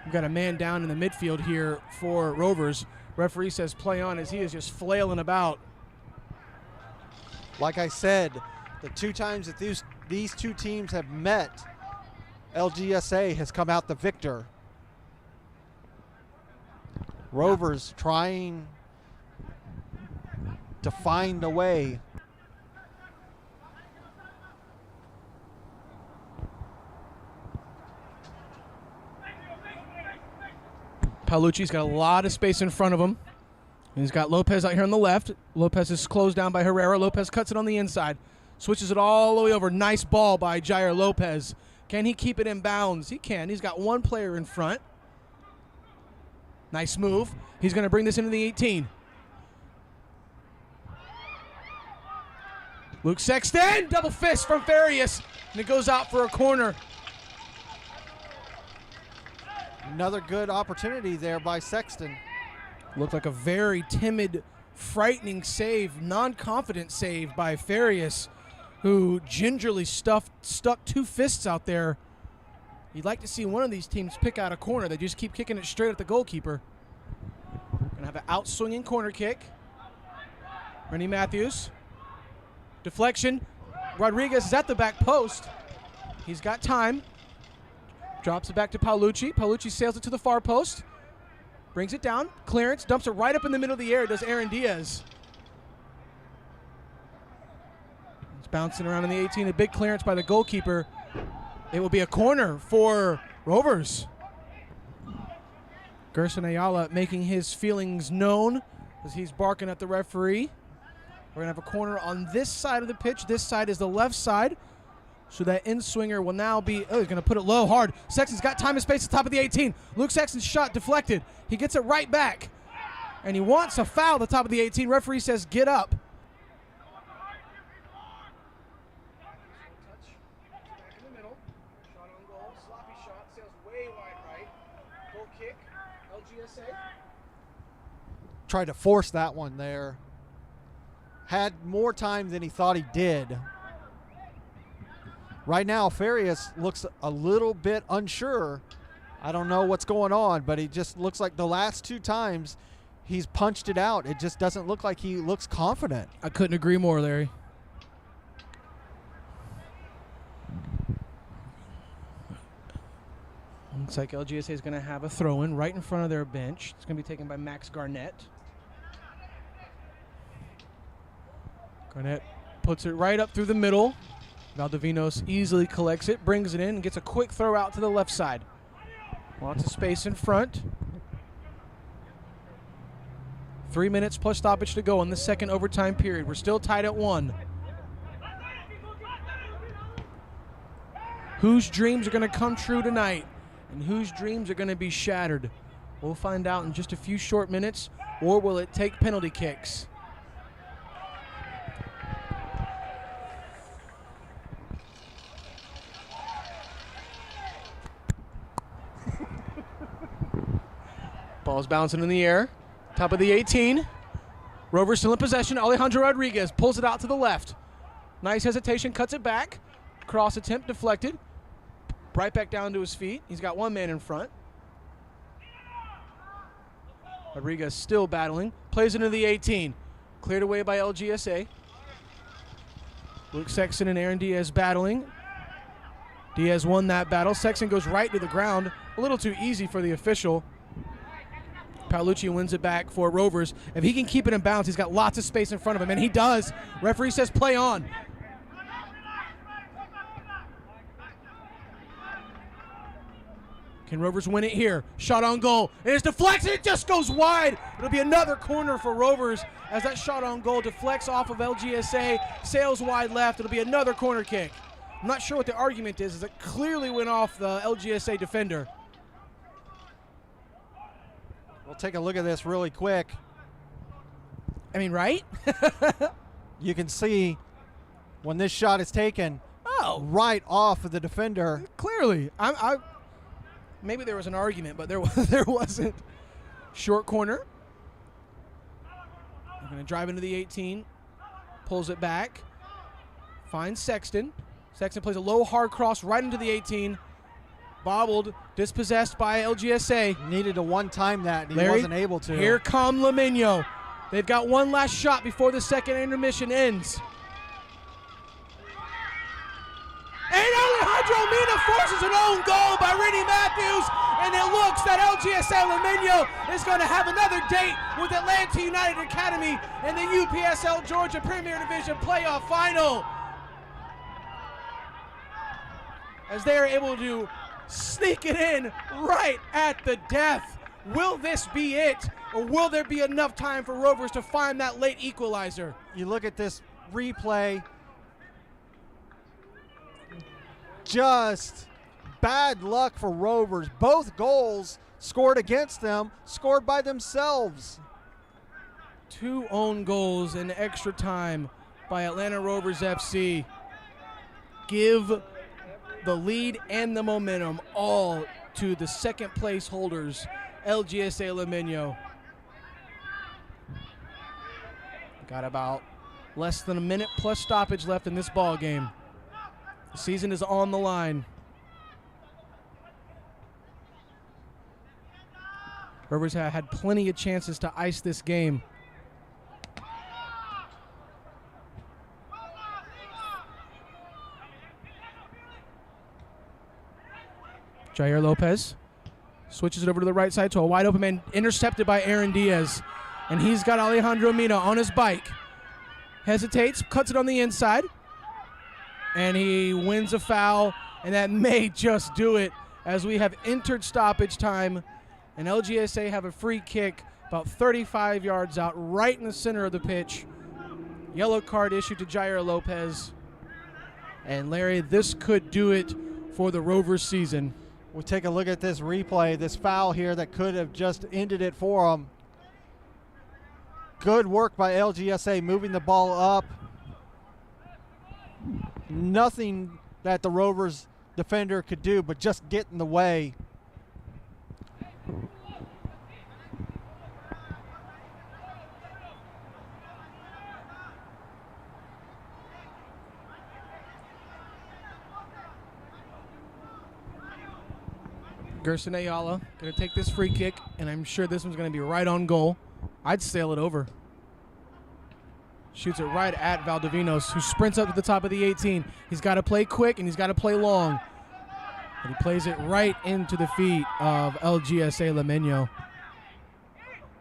S2: We've got a man down in the midfield here for Rovers. Referee says play on as he is just flailing about.
S5: Like I said, the 2 times that these 2 teams have met, LGSA has come out the victor. Rovers trying to find a way.
S2: Paolucci's got a lot of space in front of him. He's got Lopez out here on the left. Lopez is closed down by Herrera. Lopez cuts it on the inside. Switches it all the way over. Nice ball by Jair Lopez. Can he keep it in bounds? He can. He's got 1 player in front. Nice move. He's going to bring this into the 18. Luke Sexton, double fist from Farias, and it goes out for a corner.
S5: Another good opportunity there by Sexton.
S2: Looked like a very timid, frightening save, non-confident save by Farias. who gingerly stuck 2 fists out there. You'd like to see one of these teams pick out a corner. They just keep kicking it straight at the goalkeeper. Gonna have an out-swinging corner kick. Rennie Matthews. Deflection. Rodriguez is at the back post. He's got time. Drops it back to Paolucci. Paolucci sails it to the far post. Brings it down. Clearance. Dumps it right up in the middle of the air. Does Aaron Diaz. It's bouncing around in the 18. A big clearance by the goalkeeper. It will be a corner for Rovers. Gerson Ayala making his feelings known as he's barking at the referee. We're going to have a corner on this side of the pitch. This side is the left side. So that in-swinger will now be, he's going to put it low, hard. Sexton's got time and space at the top of the 18. Luke Sexton's shot deflected. He gets it right back. And he wants a foul at the top of the 18. Referee says, get up. Back in the middle. Shot on goal. Sloppy shot. Sails way wide right. Goal kick. LGSA.
S5: Tried to force that one there. Had more time than he thought he did. Right now, Farias looks a little bit unsure. I don't know what's going on, but he just looks like the last 2 times he's punched it out. It just doesn't look like he looks confident.
S2: I couldn't agree more, Larry. Looks like LGSA is going to have a throw-in right in front of their bench. It's going to be taken by Max Garnett. Garnett puts it right up through the middle. Valdivinos easily collects it, brings it in, and gets a quick throw out to the left side. Lots of space in front. 3 minutes plus stoppage to go in the second overtime period. We're still tied at 1. Whose dreams are going to come true tonight? And whose dreams are going to be shattered? We'll find out in just a few short minutes, or will it take penalty kicks? Ball's bouncing in the air. Top of the 18. Rovers still in possession. Alejandro Rodriguez pulls it out to the left. Nice hesitation, cuts it back. Cross attempt deflected. Right back down to his feet. He's got 1 man in front. Rodriguez still battling. Plays into the 18. Cleared away by LGSA. Luke Sexton and Aaron Diaz battling. Diaz won that battle. Sexton goes right to the ground. A little too easy for the official. Paolucci wins it back for Rovers. If he can keep it in bounds, he's got lots of space in front of him, and he does. Referee says play on. Can Rovers win it here? Shot on goal. And it's deflected. It just goes wide. It'll be another corner for Rovers as that shot on goal deflects off of LGSA, sails wide left. It'll be another corner kick. I'm not sure what the argument is, as it clearly went off the LGSA defender.
S5: We'll take a look at this really quick.
S2: I mean, right?
S5: You can see when this shot is taken right off of the defender.
S2: Clearly. Maybe there was an argument, but there wasn't. Short corner. We're going to drive into the 18. Pulls it back. Finds Sexton. Sexton plays a low, hard cross right into the 18. Bobbled, dispossessed by LGSA.
S5: Needed to one-time that, and he
S2: Larry,
S5: wasn't able to.
S2: Here come Limeño. They've got one last shot before the second intermission ends. And Alejandro Mina forces an own goal by Rennie Matthews, and it looks that LGSA Limeño is going to have another date with Atlanta United Academy in the UPSL Georgia Premier Division playoff final, as they are able to sneak it in right at the death. Will this be it, or will there be enough time for Rovers to find that late equalizer?
S5: You look at this replay, just bad luck for Rovers. Both goals scored against them, scored by themselves.
S2: 2 own goals in extra time by Atlanta Rovers FC. Give the lead and the momentum all to the second place holders, LGSA Limeño. Got about Less than a minute plus stoppage left in this ball game. The season is on the line. Rovers had plenty of chances to ice this game. Jair Lopez switches it over to the right side to a wide open man, intercepted by Aaron Diaz. And he's got Alejandro Mina on his bike. Hesitates, cuts it on the inside, and he wins a foul, and that may just do it as we have entered stoppage time, and LGSA have a free kick about 35 yards out, right in the center of the pitch. Yellow card issued to Jair Lopez. And Larry, this could do it for the Rovers season.
S5: We'll take a look at this replay, this foul here that could have just ended it for them. Good work by LGSA moving the ball up. Nothing that the Rovers defender could do but just get in the way.
S2: Gerson Ayala going to take this free kick, and I'm sure this one's going to be right on goal. I'd sail it over. Shoots it right at Valdivinos, who sprints up to the top of the 18. He's got to play quick, and he's got to play long. And he plays it right into the feet of LGSA Limeño.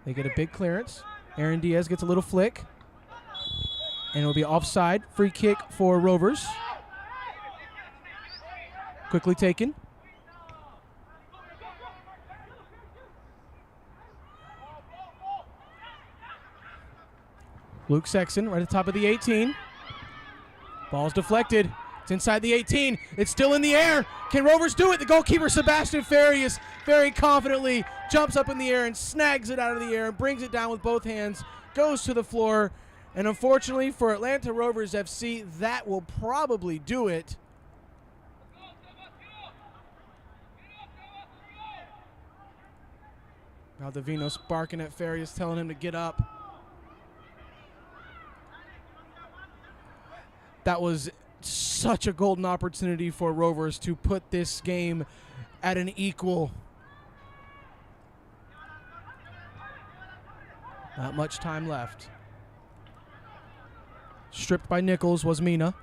S2: They get a big clearance. Aaron Diaz gets a little flick. And it'll be offside. Free kick for Rovers. Quickly taken. Luke Sexton right at the top of the 18. Ball's deflected. It's inside the 18. It's still in the air. Can Rovers do it? The goalkeeper, Sebastian Farias, very confidently jumps up in the air and snags it out of the air and brings it down with both hands, goes to the floor. And unfortunately for Atlanta Rovers FC, that will probably do it. Valdivinos barking at Farias, telling him to get up. That was such a golden opportunity for Rovers to put this game at an equal. Not much time left. Stripped by Nichols was Mina.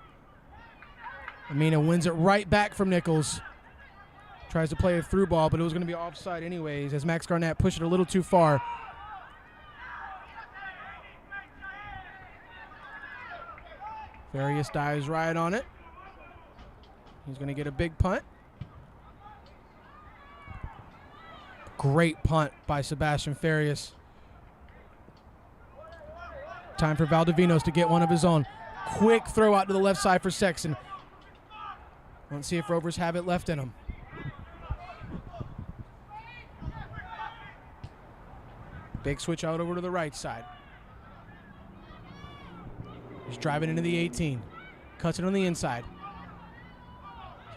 S2: And Mina wins it right back from Nichols. Tries to play a through ball, but it was going to be offside anyways as Max Garnett pushed it a little too far. Farias dives right on it. He's going to get a big punt. Great punt by Sebastian Farias. Time for Valdivinos to get one of his own. Quick throw out to the left side for Sexton. Let's see if Rovers have it left in them. Big switch out over to the right side. He's driving into the 18. Cuts it on the inside.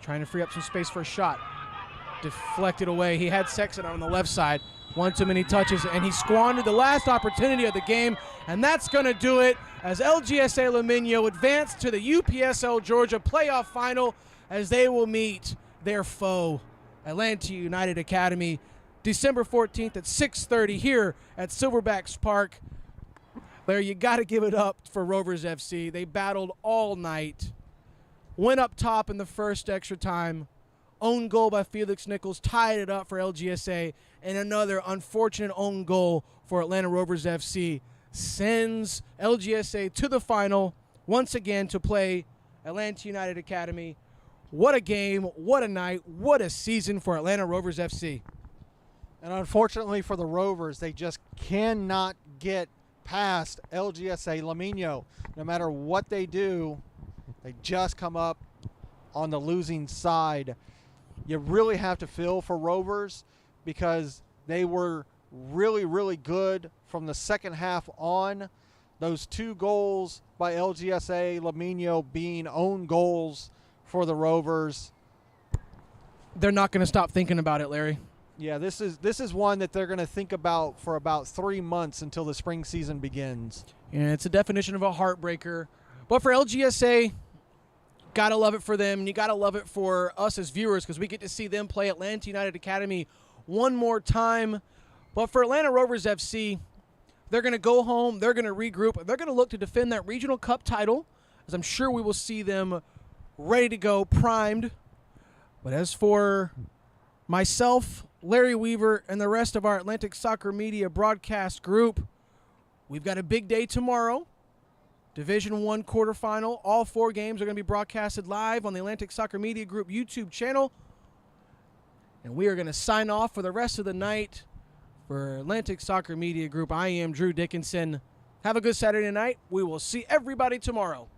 S2: Trying to free up some space for a shot. Deflected away. He had Sexton on the left side. One too many touches, and he squandered the last opportunity of the game, and that's going to do it as LGSA Limeño advance to the UPSL Georgia playoff final as they will meet their foe, Atlanta United Academy, December 14th at 6:30 here at Silverbacks Park. Larry, you got to give it up for Rovers FC. They battled all night. Went up top in the first extra time. Own goal by Felix Nichols tied it up for LGSA. And another unfortunate own goal for Atlanta Rovers FC sends LGSA to the final once again to play Atlanta United Academy. What a game, what a night, what a season for Atlanta Rovers FC.
S5: And unfortunately for the Rovers, they just cannot get past LGSA Limeño. No matter what they do, they just come up on the losing side. You really have to feel for Rovers because they were really, really good from the second half on. Those two goals by LGSA Limeño being own goals for the Rovers.
S2: They're not going to stop thinking about it, Larry.
S5: Yeah, this is one that they're going to think about for about 3 months until the spring season begins.
S2: And it's a definition of a heartbreaker. But for LGSA, gotta love it for them. And you gotta love it for us as viewers because we get to see them play Atlanta United Academy one more time. But for Atlanta Rovers FC, they're going to go home. They're going to regroup. They're going to look to defend that regional cup title, as I'm sure we will see them ready to go, primed. But as for myself, Larry Weaver, and the rest of our Atlantic Soccer Media broadcast group, we've got a big day tomorrow. Division I quarterfinal. All 4 games are going to be broadcasted live on the Atlantic Soccer Media Group YouTube channel. And we are going to sign off for the rest of the night. For Atlantic Soccer Media Group, I am Drew Dickinson. Have a good Saturday night. We will see everybody tomorrow.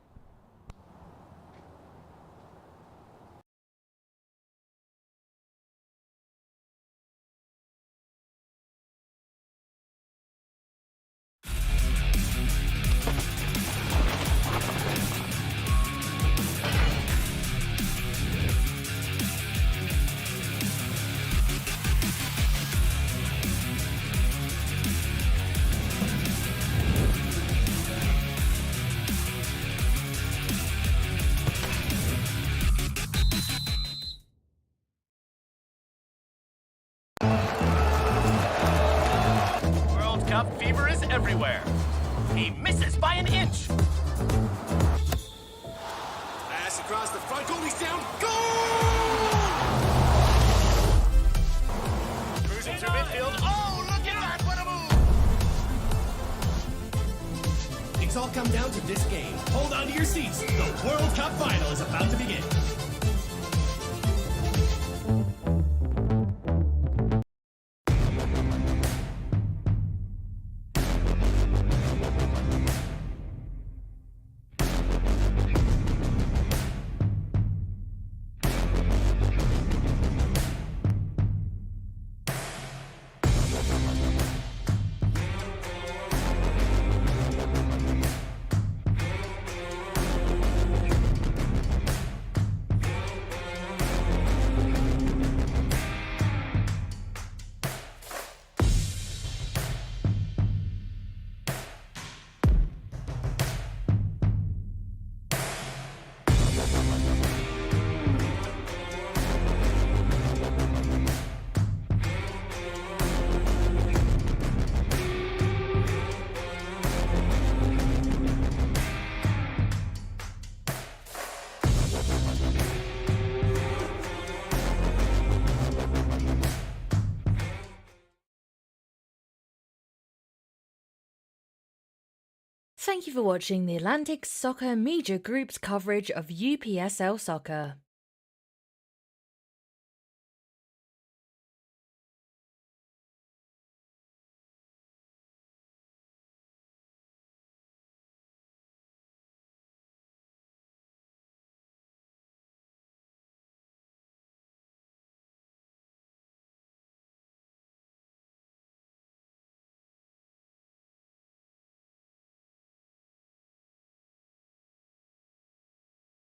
S6: World Cup fever is everywhere. He misses by an inch.
S3: Pass across the front, goalie's down, goal!
S6: Cruising through midfield. Oh, look at that, what a move!
S3: It's all come down to this game. Hold on to your seats. The World Cup final is about to begin.
S1: Thank you for watching the Atlantic Soccer Media Group's coverage of UPSL soccer.